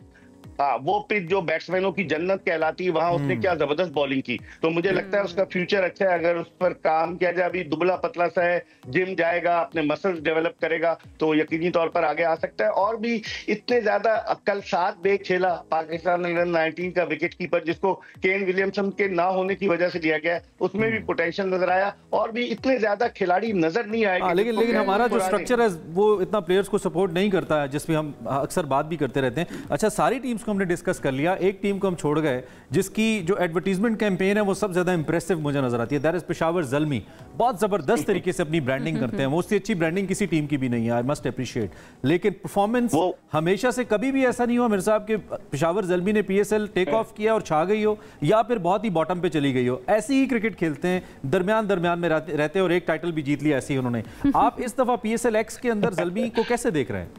S6: हाँ, वो पिच जो बैट्समैनों की जन्नत कहलाती है, वहां उसने क्या जबरदस्त बॉलिंग की। तो मुझे लगता है उसका फ्यूचर अच्छा है अगर उस पर काम किया जाए। अभी दुबला पतला सा है, जिम जाएगा, अपने मसल्स डेवलप करेगा तो यकीनी तौर पर आगे आ सकता है। और भी इतने ज्यादा, कल 7 बेग खेला पाकिस्तान अंडर 19 का विकेट कीपर, जिसको केन विलियमसन के ना होने की वजह से दिया गया है, उसमें भी पोटेंशियल नजर आया। और भी इतने ज्यादा खिलाड़ी नजर नहीं आए।
S1: लेकिन हमारा जो स्ट्रक्चर है वो इतना प्लेयर्स को सपोर्ट नहीं करता है, जिसमें हम अक्सर बात भी करते रहते हैं। अच्छा, सारी टीम्स को हमने डिस्कस कर लिया, एक टीम को हम छोड़ गए जिसकी जो एडवर्टीजमेंट कैंपेन है वो सबसे ज़्यादा इंप्रेसिव मुझे नजर आती है, दैट इज पेशावर ज़ल्मी। बहुत ज़बरदस्त तरीके से अपनी ब्रांडिंग करते हैं, वो उससे अच्छी ब्रांडिंग किसी टीम की भी नहीं है, आई मस्ट अप्रिशिएट। लेकिन परफॉर्मेंस हमेशा से कभी भी ऐसा नहीं हुआ मेरे साहब के पेशावर ज़ल्मी ने PSL टेक ऑफ किया और छा गई हो या फिर बहुत ही बॉटम पे चली गई हो। ऐसी ही क्रिकेट खेलते हैं, दरमियान में रहते और एक टाइटल भी जीत लिया ऐसे ही उन्होंने। आप इस दफा PSL X के अंदर ज़ल्मी को कैसे देख रहे हैं?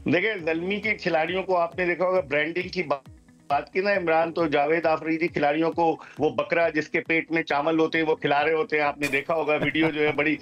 S6: देखिए, ज़ल्मी के खिलाड़ियों को आपने देखा होगा, ब्रांडिंग की बात की ना इमरान, तो जावेद आफरीदी खिलाड़ियों को वो बकरा जिसके पेट में चावल होते हैं वो खिला रहे होते हैं, आपने देखा होगा वीडियो जो है बड़ी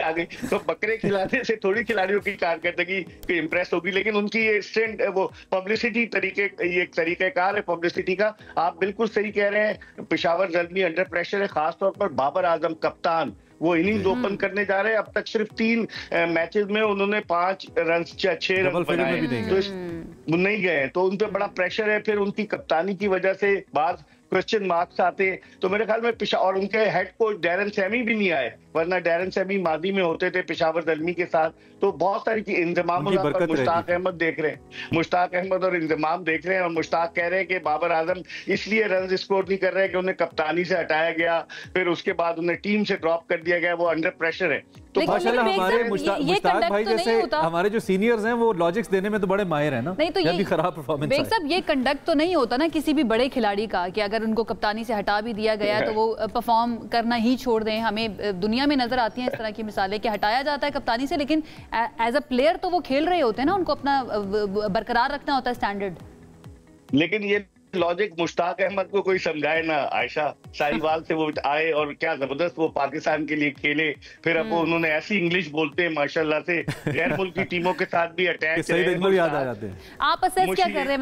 S6: आ गई। तो बकरे खिलाने से थोड़ी खिलाड़ियों की कारकर्दगी इंप्रेस होगी, लेकिन उनकी ये स्टैंड वो पब्लिसिटी ये एक तरीकेकार है पब्लिसिटी का। आप बिल्कुल सही कह रहे हैं, पेशावर ज़ल्मी अंडर प्रेशर है, खासतौर पर बाबर आजम कप्तान, वो इनिंग्स ओपन करने जा रहे हैं। अब तक सिर्फ 3 मैचेस में उन्होंने 5 रन 6 रन बनाए, तो नहीं गए, तो उन पर बड़ा प्रेशर है। फिर उनकी कप्तानी की वजह से बाद क्वेश्चन मार्क्स आते हैं। तो मेरे ख्याल में और उनके हेड कोच डैरन सैमी भी नहीं आए, वरना डैरन सैमी मादी में होते थे पेशावर ज़ल्मी के साथ। तो बहुत सारी इंतजाम मुश्ताक अहमद देख रहे हैं, मुश्ताक अहमद और इंतजाम देख रहे हैं, और मुश्ताक कह रहे हैं कि बाबर आजम इसलिए रन स्कोर नहीं कर रहे कि उन्हें कप्तानी से हटाया गया, फिर उसके बाद उन्हें टीम से ड्रॉप कर दिया गया, वो अंडर प्रेशर है।
S1: तो माशाल्लाह हमारे मुश्ताक भाई जैसे हमारे जो सीनियर्स हैं वो लॉजिक्स देने में तो बड़े माहिर हैं ना।
S2: नहीं तो ये
S1: खराब परफॉर्मेंस
S2: बेग साहब, ये कंडक्ट तो नहीं होता ना किसी भी बड़े खिलाड़ी का कि अगर उनको कप्तानी से हटा भी दिया गया तो वो परफॉर्म करना ही छोड़ दें। हमें दुनिया में नजर आती हैं इस तरह की मिसालें कि हटाया जाता है कप्तानी से, लेकिन एज अ प्लेयर तो वो खेल रहे होते हैं ना, उनको अपना बरकरार रखना होता है स्टैंडर्ड।
S6: लेकिन ये लॉजिक मुश्ताक अहमद को कोई समझाए ना। आयशा साहिवाल से वो आए और क्या जबरदस्त वो पाकिस्तान के लिए खेले, फिर अब उन्होंने ऐसी इंग्लिश बोलते हैं माशाल्लाह से, गैर मुल्की टीमों के साथ भी अटैच
S1: याद आ जाते हैं।
S2: आप असेस क्या कर रहे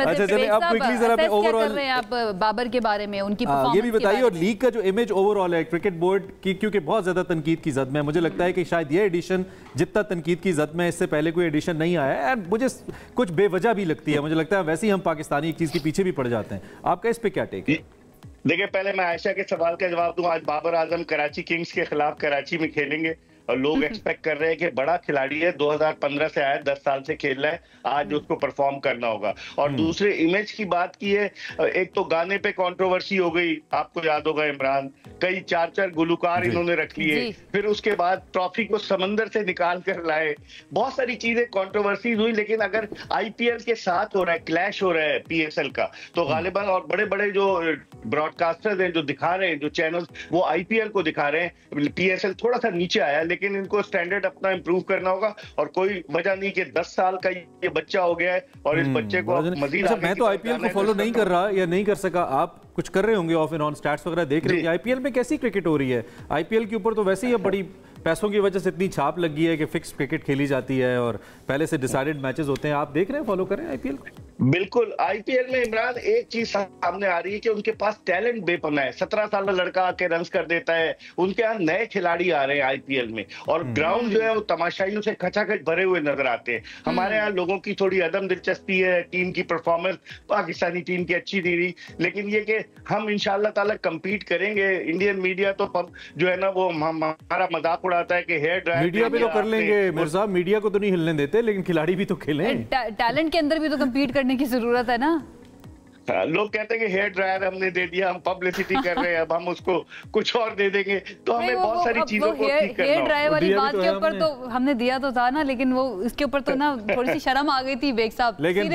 S2: हैं आप बाबर के बारे में, उनकी
S1: ये भी बताइए, और लीग का जो इमेज ओवरऑल है क्रिकेट बोर्ड की, क्योंकि बहुत ज्यादा तनकीद की जद में, मुझे लगता है कि शायद ये एडिशन जितना तनकीद की जद में इससे पहले कोई एडिशन नहीं आया है, मुझे कुछ बेवजह भी लगती है। मुझे लगता है वैसे ही हम पाकिस्तानी एक चीज के पीछे भी पड़ जाते हैं। आपका इस पे क्या टेक है?
S6: देखिए, पहले मैं आयशा के सवाल का जवाब दूं। आज बाबर आजम कराची किंग्स के खिलाफ कराची में खेलेंगे और लोग एक्सपेक्ट कर रहे हैं कि बड़ा खिलाड़ी है, 2015 से आया, 10 साल से खेल रहा है, आज उसको परफॉर्म करना होगा। और दूसरे इमेज की बात की है, एक तो गाने पे कंट्रोवर्सी हो गई, आपको याद होगा इमरान, कई 4 गुलकार इन्होंने रख लिए, फिर उसके बाद ट्रॉफी को समंदर से निकाल कर लाए, बहुत सारी चीजें कंट्रोवर्सीज हुई। लेकिन अगर IPL के साथ हो रहा है, क्लैश हो रहा है PSL का, तो गालिबन और बड़े बड़े जो ब्रॉडकास्टर्स हैं जो दिखा रहे हैं, जो चैनल, वो IPL को दिखा रहे हैं। PSL थोड़ा सा नीचे आया, लेकिन इनको स्टैंडर्ड अपना इंप्रूव करना होगा, और कोई वजह नहीं कि 10 साल का ये बच्चा हो गया है और इस बच्चे को मजीद।
S1: मैं तो IPL को फॉलो नहीं कर रहा या नहीं कर सका, आप कुछ कर रहे होंगे ऑफ एंड ऑन, स्टैट्स वगैरह देख रहे हैं IPL में कैसी क्रिकेट हो रही है। IPL के ऊपर तो वैसे ही अब बड़ी पैसों की वजह से इतनी छाप लगी है कि फिक्स क्रिकेट खेली जाती है और पहले से डिसाइडेड मैचेस होते हैं। आप देख रहे हैं, फॉलो कर रहे हैं IPL को?
S6: बिल्कुल। IPL में इमरान एक चीज सामने आ रही है कि उनके पास टैलेंट बेपना है। 17 साल का लड़का आके रन कर देता है, उनके यहाँ नए खिलाड़ी आ रहे हैं IPL में, और ग्राउंड जो है वो तमाशाइयों से खचाखच भरे हुए नजर आते हैं। हमारे यहाँ लोगों की थोड़ी अदम दिलचस्पी है, टीम की परफॉर्मेंस पाकिस्तानी टीम की अच्छी नहीं रही, लेकिन ये कि हम इंशाल्लाह ताला कम्पीट करेंगे। इंडियन मीडिया तो जो है ना वो हमारा मजाक उड़ाता है कि हेयर ड्रायर
S1: मीडिया भी तो कर लेंगे मेरे साहब, मीडिया को तो नहीं हिलने देते, लेकिन खिलाड़ी भी तो खेलें।
S2: टैलेंट के अंदर भी तो कम्पीट करने की जरूरत है ना।
S6: लोग कहते हैं कि हेयर ड्रायर हमने दे दिया, हम पब्लिसिटी कर रहे हैं, अब हम उसको कुछ और दे देंगे, तो हमें बहुत सारी चीजों को ठीक करना।
S2: हेयर ड्रायर वाली बात के ऊपर तो हमने दिया तो था ना, लेकिन वो इसके ऊपर तो ना थोड़ी सी शर्म आ गई थी बेग साहब।
S1: लेकिन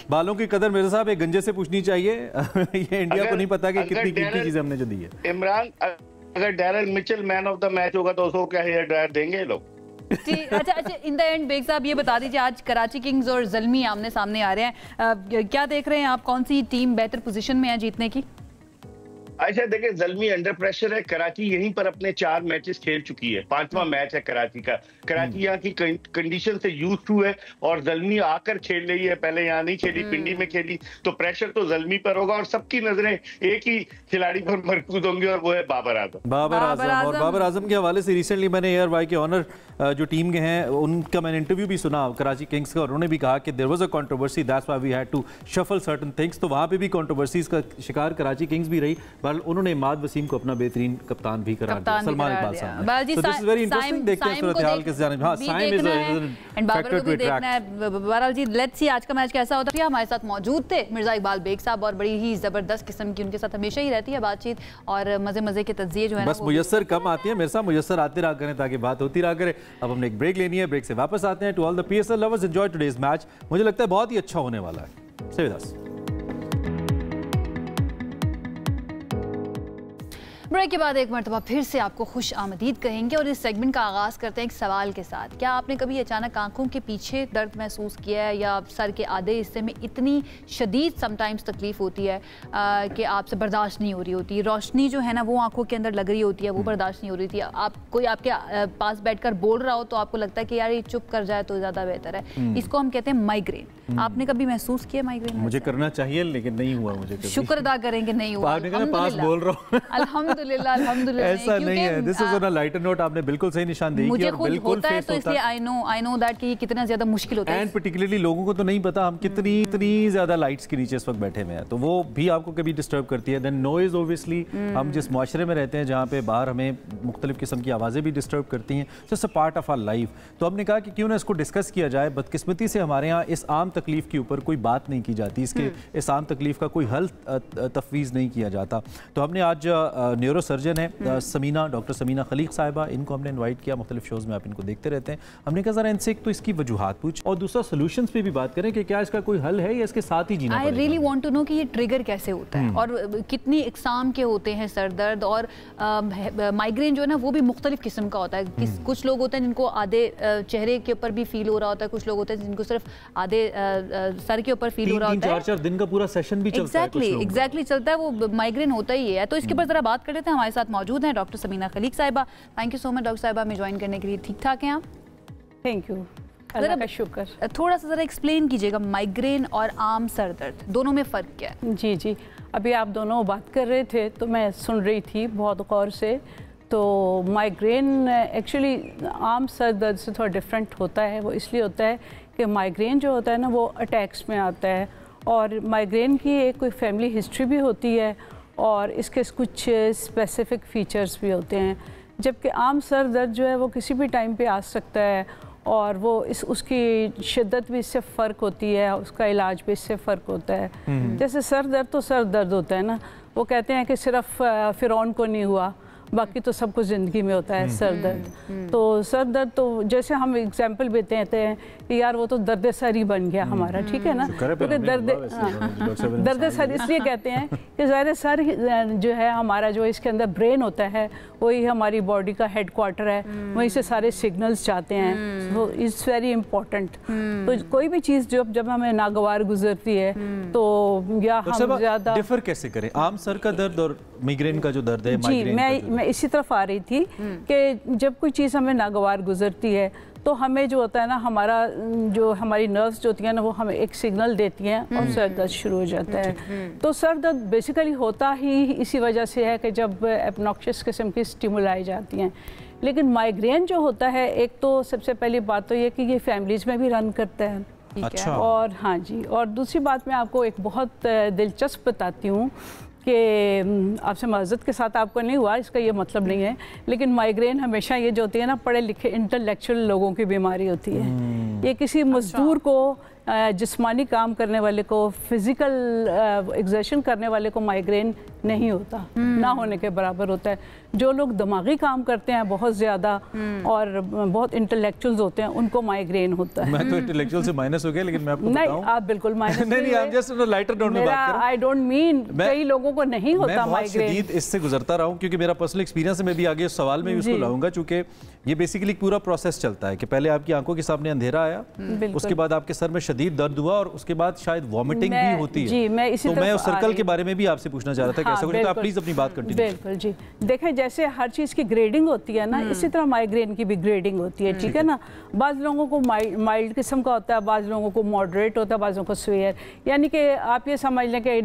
S1: बालों की कदर मेरे साहब एक गंजे से पूछनी चाहिए। ये इंडिया को नहीं पता कि कितनी कीमती चीजें हमने जो दी है।
S6: इमरान, अगर Darren Mitchell man of the match होगा तो उसको क्या हेयर ड्रायर देंगे लोग?
S2: अच्छा इन द एंड बेग साहब ये बता दीजिए, आज कराची किंग्स और ज़ल्मी आमने सामने आ रहे हैं, क्या देख रहे हैं आप, कौन सी टीम बेहतर पोजीशन में है जीतने की?
S6: अच्छा देखिए, ज़ल्मी अंडर प्रेशर है, कराची यहीं पर अपने 4 मैचेस खेल चुकी है, 5वां मैच है कराची का। कराची यहाँ की कंडीशन से यूज टू है और ज़ल्मी आकर खेल रही है, पहले यहाँ नहीं खेली, पिंडी में खेली, तो प्रेशर तो ज़ल्मी पर होगा और सबकी नजरें एक ही खिलाड़ी पर मरकूज होंगी और वो है बाबर आजम।
S1: और बाबर आजम के हवाले से रिसेंटली मैंने एयर वाई के ऑनर जो टीम के हैं उनका मैंने इंटरव्यू भी सुना कराची किंग्स का, और उन्होंने भी कहा कि there was a controversy, that's why we had to shuffle certain things. तो वहाँ पे भी कंट्रोवर्सीज का शिकार कराची किंग्स भी रही। पर उन्होंने इमाद वसीम को अपना बेहतरीन कप्तान भी करार दिया, सलमान इकबाल साहब ने। तो दिस इज वेरी इंटरेस्टिंग, देखते हैं सूरत हाल किस जानिब। हां, Saim is and factor to attract.
S2: बहरहाल जी, लेट्स सी आज का मैच कैसा होता है। हमारे साथ मौजूद थे मिर्जा इकबाल बेग साहब और बड़ी ही ज़बरदस्त किस्म की उनके साथ हमेशा ही रहती है बातचीत और मज़े के तज्ज़िये जो है
S1: बस मुयस्सर कम आती है। मेरे साथ मुयस्सर आते रहा करें ताकि बात होती रहा करे। अब हमने एक ब्रेक लेनी है, ब्रेक से वापस आते हैं। To all the PSL lovers, enjoy today's match. मुझे लगता है बहुत ही अच्छा होने वाला है। Stay with us.
S2: ब्रेक के बाद एक मरतबा फिर से आपको खुश आमदीद कहेंगे और इस सेगमेंट का आगाज़ करते हैं एक सवाल के साथ। क्या आपने कभी अचानक आंखों के पीछे दर्द महसूस किया है या सर के आधे हिस्से में इतनी शदीद समटाइम्स तकलीफ़ होती है कि आपसे बर्दाश्त नहीं हो रही होती, रोशनी जो है ना वो आंखों के अंदर लग रही होती है, वो बर्दाश्त नहीं हो रही थी, आप कोई आपके पास बैठकर बोल रहा हो तो आपको लगता है कि यार ये चुप कर जाए तो ज़्यादा बेहतर है। इसको हम कहते हैं माइग्रेन। आपने कभी महसूस किया माइग्रेन?
S1: मुझे करना चाहिए लेकिन नहीं हुआ मुझे कभी।
S2: शुक्र अदा करेंगे नहीं हुआ,
S1: पास बोल रहा हूँ।
S2: अल्हम्दुलिल्लाह
S1: ऐसा नहीं है। This is on a lighter note. आपने बिल्कुल सही निशानदेही की और बिल्कुल
S2: होता है, तो इसलिए आई नो दैट कि ये कितना ज्यादा मुश्किल होता है।
S1: एंड पर्टिकुलरली लोगों को तो नहीं पता हम कितनी ज्यादा लाइट्स के नीचे इस वक्त बैठे हुए हैं, तो वो भी आपको कभी डिस्टर्ब करती है। देन नॉइज ऑब्वियसली हम जिस माशरे में रहते हैं जहाँ पे बाहर हमें मुख्तलिफ किस्म की आवाज़ें भी डिस्टर्ब करती हैं, so it's a part of our life. तो हमने कहा कि क्यों ना इसको डिस्कस किया जाए। बदकिस्मती से हमारे यहाँ इस आम तकलीफ के ऊपर कोई बात नहीं की जाती, इसके इस आम तकलीफ का कोई हल तफवीज़ नहीं किया जाता। तो हमने आज न्यूरो सर्जन है समीना, डॉक्टर समीना खलीक साहिबा, इनको हमने इनवाइट किया। मुख्तलिफ शोज़ में आप इनको देखते रहते हैं। हमने कहा ज़रा इनसे एक तो इसकी वजूहात पूछ और दूसरा सोल्यूशंस पे भी बात करें कि क्या इसका कोई हल है या इसके साथ ही जीना पड़ेगा।
S2: I really want to know कि ये ट्रिगर कैसे होता है और कितनी इकसाम के होते हैं सर दर्द और माइग्रेन जो है ना वो भी मुख्तलिफ किस्म का होता है। कुछ लोग होते हैं जिनको आधे चेहरे के ऊपर भी फील हो रहा होता है, कुछ लोग होते हैं जिनको सिर्फ आधे सर के ऊपर फील हो रहा होता है।
S1: 4 दिन का पूरा सेशन भी चलता है।
S2: एग्जैक्टली चलता है, वो माइग्रेन होता ही है। तो इसके ऊपर जरा बात कर लेते हैं। हमारे साथ मौजूद हैं डॉक्टर समीना खलीक साहिबा। Thank you so much doctor साहिबा हमें ज्वाइन करने के लिए। ठीक ठाक हैं आप?
S7: थैंक यू, अल्लाह का शुक्र।
S2: थोड़ा सा ज़रा एक्सप्लेन कीजिएगा माइग्रेन और आम सर दर्द दोनों में फ़र्क क्या है?
S7: जी, अभी आप दोनों बात कर रहे थे तो मैं सुन रही थी बहुत गौर से। तो माइग्रेन एक्चुअली आम सर दर्द से थोड़ा डिफरेंट होता है। वो इसलिए होता है कि माइग्रेन जो होता है ना वो अटैक्स में आता है और माइग्रेन की एक कोई फैमिली हिस्ट्री भी होती है और इसके कुछ स्पेसिफिक फीचर्स भी होते हैं। जबकि आम सर दर्द जो है वो किसी भी टाइम पे आ सकता है और वो उसकी शिद्दत भी इससे फ़र्क होती है, उसका इलाज भी इससे फ़र्क होता है। जैसे सर दर्द तो सर दर्द होता है ना, वो कहते हैं कि सिर्फ फ़िरौन को नहीं हुआ, बाकी तो सबको ज़िंदगी में होता है सर दर्द। तो सर दर्द तो जैसे हम एग्जांपल देते हैं कि यार वो तो दर्द सर ही बन गया हमारा, ठीक है ना, क्योंकि दर्द सर इसलिए कहते हैं कि ज़ाहिर सर जो है हमारा जो इसके अंदर ब्रेन होता है वही हमारी बॉडी का हेड क्वार्टर है, वहीं से सारे सिग्नल्स जाते हैं। तो इट्स वेरी इंपॉर्टेंट। तो कोई भी चीज़ जब हमें नागवार गुजरती है तो या हम ज़्यादा
S1: डिफर कैसे करें आम सर का दर्द और माइग्रेन का जो दर्द है?
S7: जी, मैं इसी तरफ आ रही थी कि जब कोई चीज़ हमें नागवार गुजरती है तो हमें जो होता है ना हमारी नर्व्स जो होती हैं ना वो हमें एक सिग्नल देती हैं और सर दर्द शुरू हो जाता है। तो सर दर्द बेसिकली होता ही इसी वजह से है कि जब एब्नॉक्शियस किस्म की स्टिमुलाई जाती हैं। लेकिन माइग्रेन जो होता है, एक तो सबसे पहली बात तो ये कि ये फैमिलीज़ में भी रन करता है।
S1: अच्छा।
S7: और हाँ जी, और दूसरी बात मैं आपको एक बहुत दिलचस्प बताती हूँ कि आपसे माज़रत के साथ आपको नहीं हुआ, इसका ये मतलब नहीं है, लेकिन माइग्रेन हमेशा ये जो होती है ना पढ़े लिखे इंटेलेक्चुअल लोगों की बीमारी होती है। ये किसी मजदूर को, जिस्मानी काम करने वाले को, फिज़िकल एक्सर्शन करने वाले को माइग्रेन नहीं होता, ना होने के बराबर होता है। जो लोग दिमागी काम करते हैं बहुत ज़्यादा और बहुत इंटेलेक्चुअल्स होते हैं उनको माइग्रेन होता है।
S1: मैं तो इंटेलेक्चुअल से माइनस हो गया, लेकिन मैं आपको बताऊं,
S7: नहीं आप बिल्कुल माइनस
S1: नहीं, आप जस्ट लाइटर नोट में बात कर रहा हूं।
S7: आई डोंट मीन कई लोगों को नहीं होता माइग्रेन। मैं बहुत
S1: इससे गुजरता रहा हूं क्योंकि मेरा पर्सनल एक्सपीरियंस है। मैं भी आगे उस सवाल में भी उसको लाऊंगा, चूंकि ये बेसिकली पूरा प्रोसेस चलता है कि पहले आपकी आंखों के सामने अंधेरा आया, उसके बाद आपके सर में शदीद दर्द हुआ और उसके बाद शायद वॉमिटिंग भी होती है।
S7: जी, मैं
S1: तो मैं उस सर्कल के बारे में भी आपसे पूछना चाह रहा था कैसा कुछ, तो आप प्लीज अपनी बात कंटिन्यू।
S7: बिल्कुल जी, देखें जैसे हर चीज़ की ग्रेडिंग होती है ना, इसी तरह माइग्रेन की भी ग्रेडिंग होती है, ठीक है ना। बाज़ लोगों को माइल्ड किस्म का होता है, बाज़ लोगों को मॉडरेट होता है, बाज़ लोगों को स्वेयर, यानी कि आप ये समझ लें कि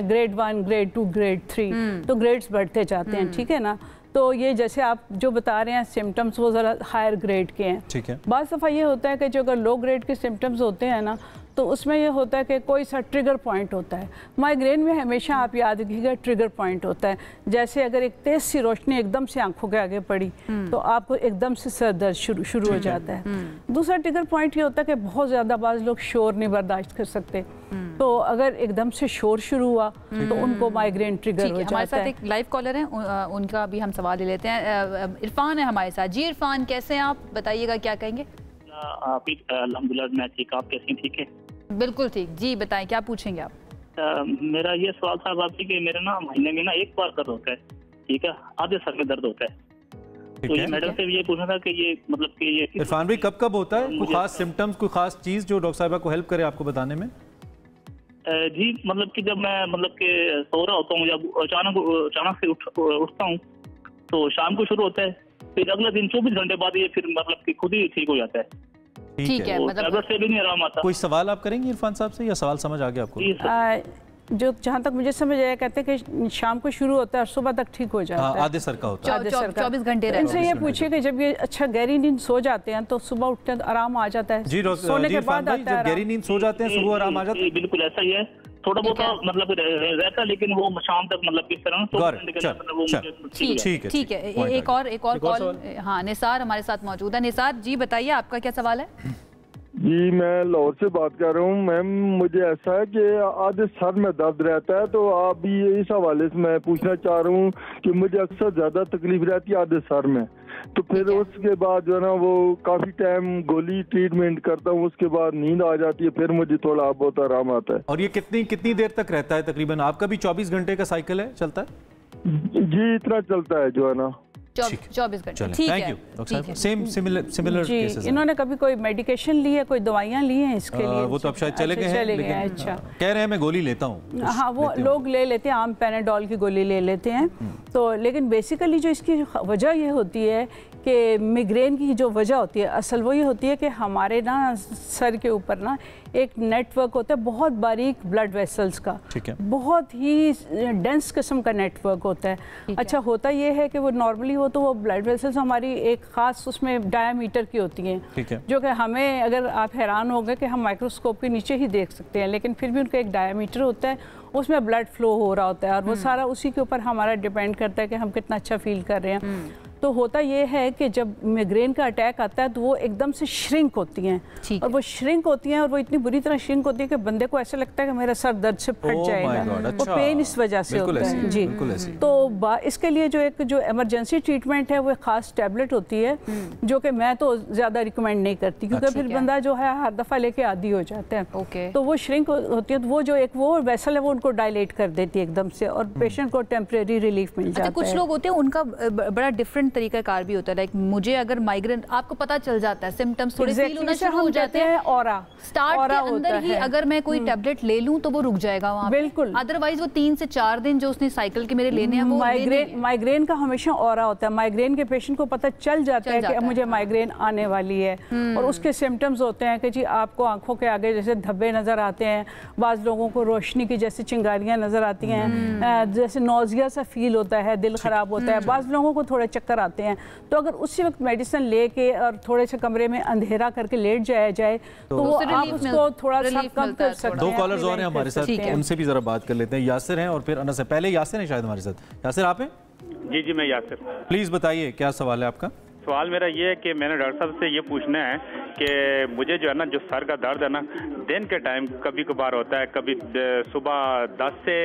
S7: ग्रेड 1, ग्रेड 2, ग्रेड 3 तो ग्रेड्स बढ़ते जाते हैं, ठीक है ना। तो ये जैसे आप जो बता रहे हैं सिम्टम्स वो ज़रा हायर ग्रेड के हैं,
S1: ठीक है।
S7: बाज़ दफ़ा ये होता है कि जो अगर लो ग्रेड के सिम्टम्स होते हैं ना तो उसमें ये होता है कि कोई सा ट्रिगर पॉइंट होता है। माइग्रेन में हमेशा आप याद रखिएगा ट्रिगर पॉइंट होता है। जैसे अगर एक तेज सी रोशनी एकदम से आंखों के आगे पड़ी तो आपको एकदम से सर दर्द शुरू हो जाता है। दूसरा ट्रिगर पॉइंट ये होता है कि बहुत ज़्यादा बाज़ लोग शोर नहीं बर्दाश्त कर सकते, तो अगर एकदम से शोर शुरू हुआ तो उनको माइग्रेन ट्रिगर हो जाता है। हमारे साथ एक
S2: लाइव कॉलर हैं, उनका भी हम सवाल ले लेते हैं। इरफान है हमारे साथ। जी इरफान, कैसे हैं आप? बताइएगा क्या कहेंगे।
S8: अल्हम्दुलिल्लाह मैं ठीक, आप कैसी ठीक है?
S2: बिल्कुल ठीक। जी बताएं, क्या पूछेंगे आप?
S8: मेरा ये सवाल था आपसे कि मेरा ना महीने में ना एक बार दर्द होता है, ठीक है, आधे सर में दर्द होता है। तो ये मैडम से ये पूछना था कि ये मतलब कि ये
S1: इरफान भाई कब होता है? कोई खास सिम्टम्स, कोई खास चीज जो डॉक्टर साहिबा को हेल्प करे आपको बताने में?
S8: जी मतलब कि जब मैं मतलब कि सो रहा होता हूँ, जब अचानक से उठता हूँ तो शाम को शुरू होता है, फिर अगले दिन 24 घंटे बाद ये फिर मतलब कि खुद ही ठीक हो जाता है।
S2: ठीक है,
S8: मतलब से भी नहीं आराम आता।
S1: कोई सवाल आप करेंगे इरफान साहब से या सवाल समझ आ गया आपको?
S7: जो जहाँ तक मुझे समझ आया, कहते हैं कि शाम को शुरू होता है और सुबह तक ठीक हो जाता है।
S1: आधे सर का होता है,
S2: 24 घंटे।
S7: इनसे ये पूछिए कि जब ये अच्छा गहरी नींद सो जाते हैं तो सुबह उठते हैं तो आराम आ जाता है?
S1: जी
S7: सोने के बाद आता है।
S1: जब गहरी नींद सो जाते हैं सुबह आराम आ जाता है?
S8: बिल्कुल ऐसा ही है, थोड़ा बहुत मतलब रहता है लेकिन वो शाम तक मतलब किस तरह
S2: ठीक है। एक और कॉल। हाँ, निसार हमारे साथ मौजूद है। निसार जी बताइए, आपका क्या सवाल है?
S9: जी मैं लाहौर से बात कर रहा हूँ मैम। मुझे ऐसा है कि आधे सर में दर्द रहता है, तो आप भी इस हवाले से मैं पूछना चाह रहा हूँ कि मुझे अक्सर ज्यादा तकलीफ रहती है आधे सर में, तो फिर उसके बाद जो है ना वो काफी टाइम गोली ट्रीटमेंट करता हूँ, उसके बाद नींद आ जाती है, फिर मुझे थोड़ा बहुत आराम आता है।
S1: और ये कितनी देर तक रहता है तकरीबन? आपका भी 24 घंटे का साइकिल है, चलता है?
S9: जी इतना चलता है जो है ना,
S2: 24 घंटे। ठीक है।
S1: Similar cases.
S7: इन्होंने कभी कोई मेडिकेशन ली है, कोई दवाइयाँ ली हैं इसके लिए?
S1: वो तो अब शायद चले गए हैं।
S7: अच्छा,
S1: कह रहे हैं मैं गोली लेता हूँ।
S7: हाँ, वो लोग ले लेते हैं, आम पैनाडोल की गोली ले लेते हैं। तो लेकिन बेसिकली जो इसकी वजह ये होती है कि मिग्रेन की जो वजह होती है असल वो ये होती है कि हमारे ना सर के ऊपर ना एक नेटवर्क होता है बहुत बारीक ब्लड वेसल्स का,
S1: ठीक है,
S7: बहुत ही डेंस किस्म का नेटवर्क होता है। अच्छा, होता ये है कि वो नॉर्मली हो तो वो ब्लड वेसल्स हमारी एक ख़ास उसमें डायामीटर की होती हैं,
S1: ठीक है,
S7: जो कि हमें, अगर आप हैरान हो गए कि हम माइक्रोस्कोप के नीचे ही देख सकते हैं, लेकिन फिर भी उनका एक डायामीटर होता है, उसमें ब्लड फ्लो हो रहा होता है और वो सारा उसी के ऊपर हमारा डिपेंड करता है कि हम कितना अच्छा फील कर रहे हैं। तो होता ये है कि जब माइग्रेन का अटैक आता है तो वो एकदम से श्रिंक होती हैं, और वो श्रिंक होती हैं और वो इतनी बुरी तरह श्रिंक होती है कि बंदे को ऐसा लगता है कि मेरा सर दर्द से फट जाएगा। वो पेन इस वजह से होता है। जी, तो इसके लिए जो इमरजेंसी ट्रीटमेंट है वो खास टैबलेट होती है, जो कि मैं तो ज़्यादा रिकमेंड नहीं करती, क्योंकि फिर बंदा जो है हर दफ़ा लेके आदी हो जाता है। तो वो श्रिंक होती है, तो वो जो एक वो वेसल है वो उनको डायलेट कर देती है एकदम से, और पेशेंट को टेम्परेरी रिलीफ मिल जाता है।
S2: कुछ लोग होते हैं उनका बड़ा डिफरेंट तरीका कार भी होता है, लाइक मुझे अगर माइग्रेन आपको पता चल जाता है, सिम्टम्स थोड़े फील होना शुरू हो जाते हैं, ऑरा स्टार्ट के अंदर ही अगर मैं कोई टैबलेट ले लूं तो वो रुक जाएगा वहां, बिल्कुल, अदरवाइज वो 3 से 4 दिन जो उसने साइकिल के मेरे लेने हैं वो
S7: माइग्रेन का हमेशा ऑरा होता है। माइग्रेन के पेशेंट को पता चल जाता है कि अब मुझे माइग्रेन आने वाली है, और उसके सिम्टम्स होते हैं कि जी आपको आंखों के आगे जैसे धब्बे नजर आते हैं, बाज लोगों को रोशनी की जैसे चिंगारियां नजर आती हैं, जैसे नोजिया सा फील होता है, दिल खराब होता है, बाज लोगों को थोड़े चक्कर आते हैं। तो अगर उसी वक्त मेडिसिन लेके और थोड़े से कमरे में अंधेरा करके लेट जाया जाए तो वो आप उसको थोड़ा सा कम कर सकते हैं।
S1: 2 कॉलर्स और हैं हमारे साथ, उनसे भी जरा बात कर लेते हैं। यासिर हैं और फिर अनस है। पहले यासिर हैं शायद हमारे साथ। यासिर आप हैं?
S10: जी मैं यासिर।
S1: प्लीज बताइए क्या सवाल है आपका?
S10: सवाल मेरा ये है कि मैंने डॉक्टर साहब से ये पूछना है कि मुझे जो है ना जो सर का दर्द है ना दिन के टाइम कभी कभार होता है, कभी सुबह 10 से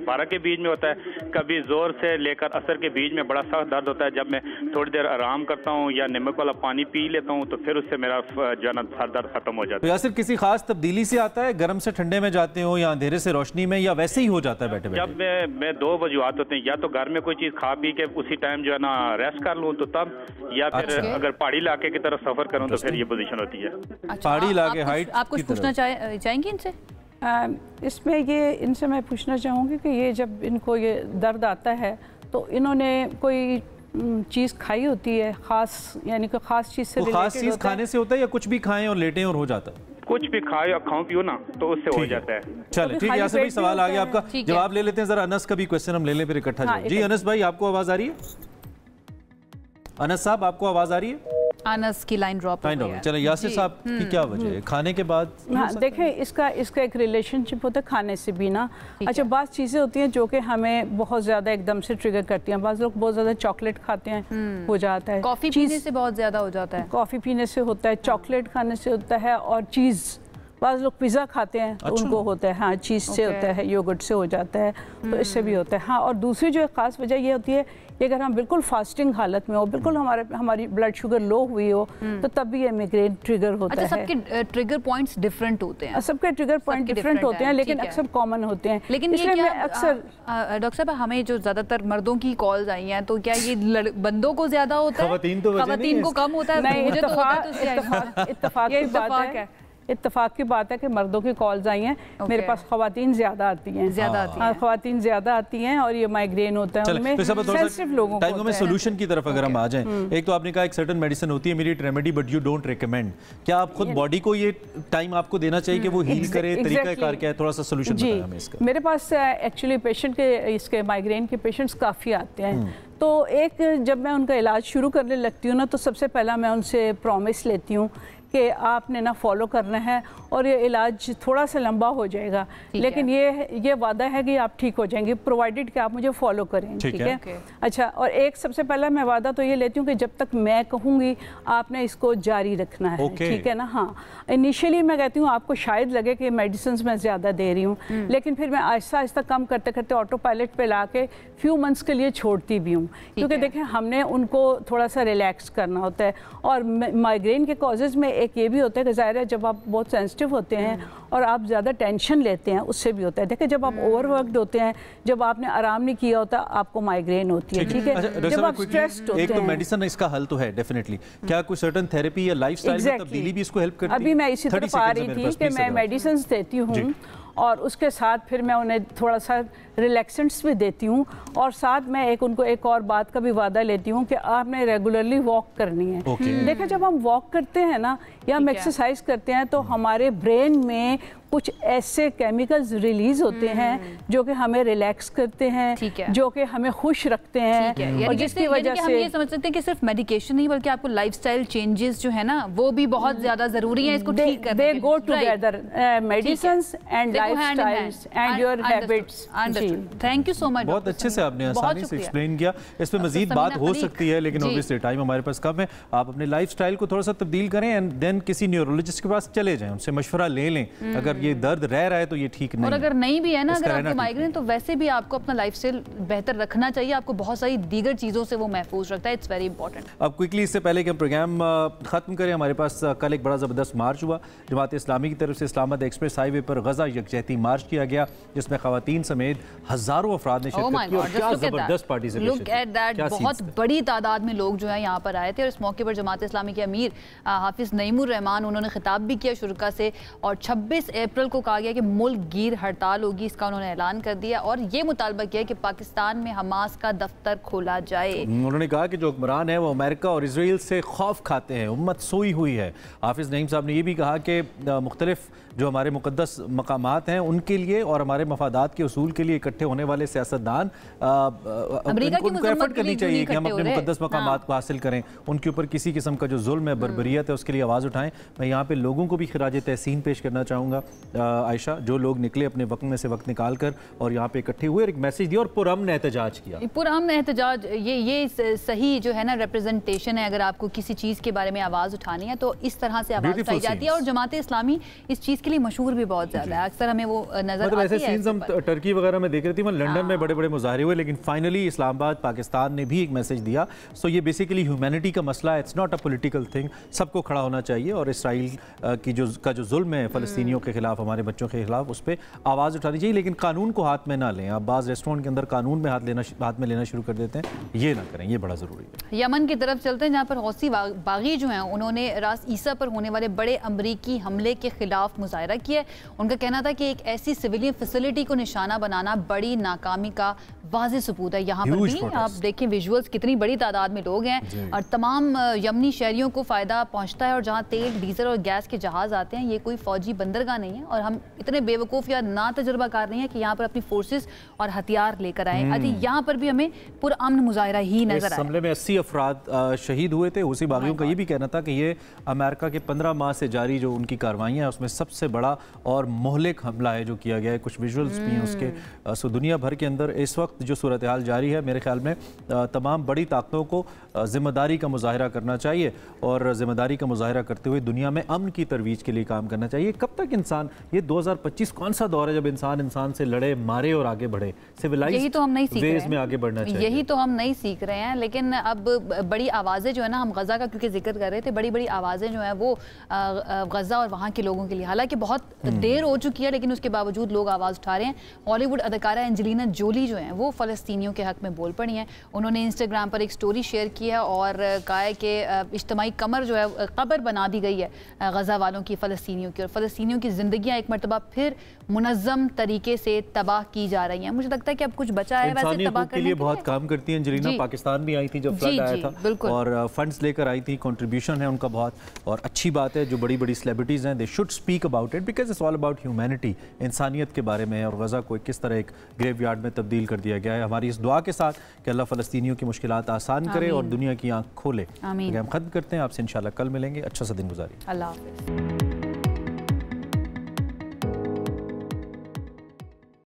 S10: 12 के बीच में होता है, कभी जोर से लेकर असर के बीच में बड़ा सख्त दर्द होता है। जब मैं थोड़ी देर आराम करता हूँ या नमक वाला पानी पी लेता हूँ तो फिर उससे मेरा जो है ना सर दर्द खत्म हो जाता है।
S1: तो यासिर किसी खास तब्दीली से आता है, गर्म से ठंडे में जाते हो या अंधेरे से रोशनी में, या वैसे ही हो जाता है बैठे बैठे?
S10: जब मैं 2 वजूहत होते हैं, या तो घर में कोई चीज खा पी के उसी टाइम जो है ना रेस्ट कर लूँ तो तब, या फिर अगर पहाड़ी इलाके की तरफ सफर करूं तो फिर ये पोजीशन होती है।
S1: पहाड़ी इलाके हाइट
S2: आप कुछ पूछना चाहेंगे इनसे?
S7: इसमें ये इनसे मैं पूछना चाहूँगी कि ये जब इनको ये दर्द आता है तो इन्होंने कोई चीज़ खाई होती है खास, यानी कि खास चीज़ से
S1: खास चीज़ खाने से होता है, या कुछ भी खाएं और लेटें और हो जाता है?
S10: कुछ भी खाओ या खाओ पियो ना तो उससे हो जाता है।
S1: चले ठीक है, यासिर भाई सवाल आ गया आपका, जवाब ले लेते हैं। जरा अनस का भी क्वेश्चन हम ले लें फिर इकट्ठा। जी अनस भाई आपको आवाज आ रही है? अनस साहब आपको आवाज आ रही है?
S2: अनस की लाइन ड्रॉप हो गई है।
S1: चलो यासिर साहब की क्या वजह है खाने के बाद?
S7: हाँ देखें, इसका एक रिलेशनशिप होता है खाने से भी ना। अच्छा, बात चीज़ें होती हैं जो कि हमें बहुत ज़्यादा एकदम से ट्रिगर करती हैं। बाज़ लोग बहुत ज़्यादा चॉकलेट खाते हैं, हो जाता है।
S2: कॉफ़ी पीने से बहुत ज़्यादा हो जाता है।
S7: कॉफ़ी पीने से होता है, चॉकलेट खाने से होता है, और चीज़, बाज़ लोग पिज़्ज़ा खाते हैं तो उनको होता है, हाँ चीज़ से होता है, योगर्ट से हो जाता है, तो इससे भी होता है। हाँ, और दूसरी जो ख़ास वजह ये होती है कि अगर हम बिल्कुल फास्टिंग हालत में हो, बिल्कुल हमारी ब्लड शुगर लो हुई हो, तो तब भी ये माइग्रेन ट्रिगर होता है।
S2: सबके ट्रिगर पॉइंट्स डिफरेंट होते हैं।
S7: सबके ट्रिगर पॉइंट डिफरेंट होते हैं, लेकिन अक्सर कॉमन होते हैं।
S2: लेकिन
S7: इसलिए मैं अक्सर
S2: डॉक्टर साहब, हमें जो ज़्यादातर मर्दों की कॉल्स आई हैं, तो क्या ये बंदों को ज़्यादा होता है, खवातीन को कम होता है?
S7: नहीं, इत्तेफाक की बात है कि मर्दों की कॉल्स आई हैं, मेरे पास खवातीन ज़्यादा आती हैं, खवातीन ज़्यादा आती हैं, और ये माइग्रेन होता है उनमें, सेंसिटिव लोगों को।
S1: में सोल्यूशन की तरफ अगर हम आ जाएं, एक तो आपने कहा एक सर्टेन मेडिसिन होती है immediate remedy, but you don't recommend. क्या आप खुद बॉडी को ये टाइम आपको देना चाहिए कि वो हील करे? तरीका कार क्या है? थोड़ा सा सोल्यूशन बताएं हमें इसका।
S7: मेरे पास एक्चुअली पेशेंट के इसके माइग्रेन के पेशेंट्स काफ़ी आते हैं, तो जब मैं उनका इलाज शुरू करने लगती हूँ ना, तो सबसे पहला मैं उनसे प्रॉमिस लेती हूँ कि आपने ना फॉलो करना है, और ये इलाज थोड़ा सा लंबा हो जाएगा, लेकिन ये वादा है कि आप ठीक हो जाएंगे, प्रोवाइडेड कि आप मुझे फॉलो करें। ठीक है। अच्छा, और एक सबसे पहला मैं वादा तो ये लेती हूँ कि जब तक मैं कहूँगी आपने इसको जारी रखना है। ठीक है ना। हाँ, इनिशियली मैं कहती हूँ आपको शायद लगे कि मेडिसिन मैं ज़्यादा दे रही हूँ, लेकिन फिर मैं आहिस्ता आहिस्ता कम करते करते ऑटो पायलट पे ला के फ्यू मंथ्स के लिए छोड़ती भी हूँ, क्योंकि देखें हमने उनको थोड़ा सा रिलैक्स करना होता है। और माइग्रेन के कॉजेज़ में एक ये भी होता है कि ज़ाहिर है जब आप बहुत सेंसिटिव होते हैं और आप ज़्यादा टेंशन लेते हैं, उससे भी होता है। देखिए, जब आप ओवरवर्क्ड होते हैं, जब आपने आराम नहीं किया होता, आपको माइग्रेन होती है। ठीक है। जब आप स्ट्रेस्ड होते हैं,
S1: एक तो मेडिसिन इसका हल तो है डेफिनेटली, क्या कोई सर्टेन थेरेपी या लाइफस्टाइल में तब्दीली भी इसको हेल्प करती है?
S7: अभी मैं इसी तरफ आ रही थी कि मैं मेडिसिन देती हूँ, और उसके साथ फिर मैं उन्हें थोड़ा सा रिलैक्सेंट्स भी देती हूँ, और साथ मैं उनको एक और बात का भी वादा लेती हूँ कि आपने रेगुलरली वॉक करनी है। देखिए, जब हम वॉक करते हैं ना, या हम एक्सरसाइज करते हैं, तो हमारे ब्रेन में कुछ ऐसे केमिकल्स रिलीज होते हैं जो कि हमें रिलैक्स करते हैं, जो कि हमें खुश रखते हैं, और जिसकी वजह से
S2: हम ये समझ सकते हैं कि सिर्फ मेडिकेशन नहीं, बल्कि आपको लाइफस्टाइल चेंजेस जो है ना, वो भी बहुत ज्यादा जरूरी है इसको ठीक करने के लिए।
S7: They go together, medicines and lifestyles and your habits.
S2: Thank you so much.
S1: बहुत अच्छे से आपने आसानी से एक्सप्लेन किया। इस पे मजीद बात हो सकती है, लेकिन ऑब्वियसली टाइम हमारे पास कम है। आप अपने लाइफस्टाइल को थोड़ा सा तब्दील करें, एंड देन किसी न्यूरोलॉजिस्ट के पास चले जाएं, उनसे मशवरा ले लें। अगर ये दर्द रह रहा है तो ये ठीक नहीं,
S2: और अगर नहीं भी है ना, अगर आपको माइग्रेन, तो वैसे भी आपको अपना लाइफस्टाइल बेहतर रखना चाहिए। आपको बहुत सारी दीगर चीजों से वो महफूज रखता है। It's very important.
S1: अब क्विकली, इससे पहले कि हम प्रोग्राम खत्म करें, हमारे पास कल एक बड़ा जबरदस्त मार्च हुआ। जमात इस्लामी की तरफ से इस्लामाबाद एक्सप्रेस हाईवे पर गजा यकजहती मार्च किया गया, जिसमें खवातीन समेत हजारों अफराद ने शिरकत की, और क्या जबरदस्त पार्टिसिपेशन।
S2: लुक एट दैट, बहुत बड़ी तादाद में लोग जो है यहाँ पर आए थे, और इस मौके पर जमात इस्लामी के अमीर हाफिज नईमुर रहमान, उन्होंने खिताब भी किया शुरका से, और 26 अप्रैल को कहा गया कि मुल्क गिर हड़ताल होगी, इसका उन्होंने ऐलान कर दिया, और ये मुतालबा किया कि पाकिस्तान में हमास का दफ्तर खोला जाए।
S1: उन्होंने कहा कि जो हुक्मरान है वो अमेरिका और इसराइल से खौफ खाते हैं, उम्मत सोई हुई है। हाफिज नईम साहब ने यह भी कहा कि मुख्तलिफ जो हमारे मुकद्दस मकामात हैं उनके लिए और हमारे मफादात के उसूल के लिए इकट्ठे होने वाले सियासतदान उनको एफर्ट करनी चाहिए कि हम अपने मुकद्दस मकामात को हासिल करें, उनके ऊपर किसी किस्म का जो जुल्म है, बर्बरियत है, उसके लिए आवाज़ उठाएं। मैं यहाँ पे लोगों को भी खिराज तहसीन पेश करना चाहूँगा आयशा, जो लोग निकले अपने वक्त में से वक्त निकाल कर और यहाँ पे इकट्ठे हुए, एक मैसेज दिया और पुरअमन एहतजाज किया।
S2: पुरअमन एहतजाज, ये सही जो है ना रिप्रेजेंटेशन है। अगर आपको किसी चीज़ के बारे में आवाज़ उठानी है तो इस तरह से आवाज़ उठाई जाती है, और जमात इस्लामी इस चीज़ के लिए मशहूर भी बहुत ज़्यादा है। अक्सर हमें वो नजर आती है।
S1: ऐसे सीन्स हम टर्की वगैरह में देख रहे थे, लंदन में बड़े बड़े मुजाहरे हुए, लेकिन फाइनली इस्लामाबाद पाकिस्तान ने भी एक मैसेज दिया। सो ये बेसिकली ह्यूमैनिटी का मसला है, it's not a political thing. सबको खड़ा होना चाहिए, और इसराइल की जो जुल्म है फ़लस्तीनियों के खिलाफ, हमारे बच्चों के खिलाफ, उस पर आवाज़ उठानी चाहिए, लेकिन कानून को हाथ में ना लें। आप बाज़ रेस्टोरेंट के अंदर कानून में हाथ में लेना शुरू कर देते हैं, ये ना करें, ये बड़ा ज़रूरी है।
S2: यमन की तरफ चलते हैं, जहाँ पर हौसी बागी जो हैं उन्होंने रास ईसा पर होने वाले बड़े अमरीकी हमले के खिलाफ मुजाहरा किया। उनका कहना था कि एक ऐसी सिविलियन फैसिलिटी को निशाना बनाना बड़ी नाकामी का वाज़ेह सबूत है। यहाँ पर भी आप देखें विजुअल्स, कितनी बड़ी तादाद में लोग हैं और तमाम यमनी शहरियों को फ़ायदा पहुँचता है। और जहाँ तेल, डीजल और गैस के जहाज़ आते हैं, ये कोई फ़ौजी बंदरगाह नहीं है और हम इतने बेवकूफ़ या ना तजुर्बाकार नहीं है कि यहाँ पर अपनी फोर्सेस और हथियार लेकर आए। अभी यहाँ पर भी हमें पुरअमन मुजाहिरा ही नजर आया।
S1: हमले में 80 अफराद शहीद हुए थे। उसी बागियों का ये भी कहना था कि ये अमेरिका के 15 माह से जारी जो उनकी कार्रवाइयाँ हैं उसमें सबसे बड़ा और मोहलिक हमला है जो किया गया है। कुछ विजुअल्स भी हैं उसके। सो दुनिया भर के अंदर इस वक्त जो सूरत हाल जारी है, मेरे ख्याल में तमाम बड़ी ताकतों को जिम्मेदारी का मुजाहिरा करना चाहिए और जिम्मेदारी का मुजाहिरा करते हुए दुनिया में अमन की तरवीज के लिए काम करना चाहिए। कब तक इंसान, ये 2025 कौन सा दौर है जब इंसान से लड़े, मारे और आगे बढ़े?
S2: यही तो हम नहीं सीख रहे हैं।
S1: में आगे बढ़ना चाहिए।
S2: यही तो हम नहीं सीख रहे हैं। लेकिन अब बड़ी आवाज़ें जो है ना, हम गज़ा का क्योंकि जिक्र कर रहे थे, बड़ी बड़ी आवाज़ें जो हैं वो गज़ा और वहाँ के लोगों के लिए, हालांकि बहुत देर हो चुकी है लेकिन उसके बावजूद लोग आवाज़ उठा रहे हैं। हॉलीवुड अदाकारा एंजेलिना जोली जो हैं वो फ़लस्तीनियों के हक़ में बोल पड़ी हैं। उन्होंने इंस्टाग्राम पर एक स्टोरी शेयर की है और कहा है कि इज्तिमाई कमर जो है कब्र बना दी गई है गज़ा वालों की, फ़लस्तीनियों की, और फ़लस्तीनियों की ज़िंदगियाँ एक मरतबा फिर मुनज़्ज़म तरीके से तबाह की जा रही हैं। मुझे लगता है कि अब कुछ बचा है वैसे तबाह करने के लिए
S1: बहुत काम करती हैं एंजेलिना। पाकिस्तान भी आई थी जब फ्लड आया था और फंड्स लेकर आई थी, कंट्रीब्यूशन है उनका बहुत, और अच्छी बात है जो बड़ी बड़ी सेलिब्रिटीज़ हैं they should speak about it because it's all about humanity, इंसानियत के बारे में है। और गज़ा को किस तरह एक ग्रेवयार्ड में तब्दील कर दिया गया है। हमारी इस दुआ के साथ कि अल्लाह फ़लस्तीनियों की मुश्किलात आसान करे और दुनिया की आँख खोले। हम ख़त्म करते हैं, आपसे इंशाल्लाह कल मिलेंगे। अच्छा सा दिन गुजारिए।
S2: अल्लाह हाफ़िज़।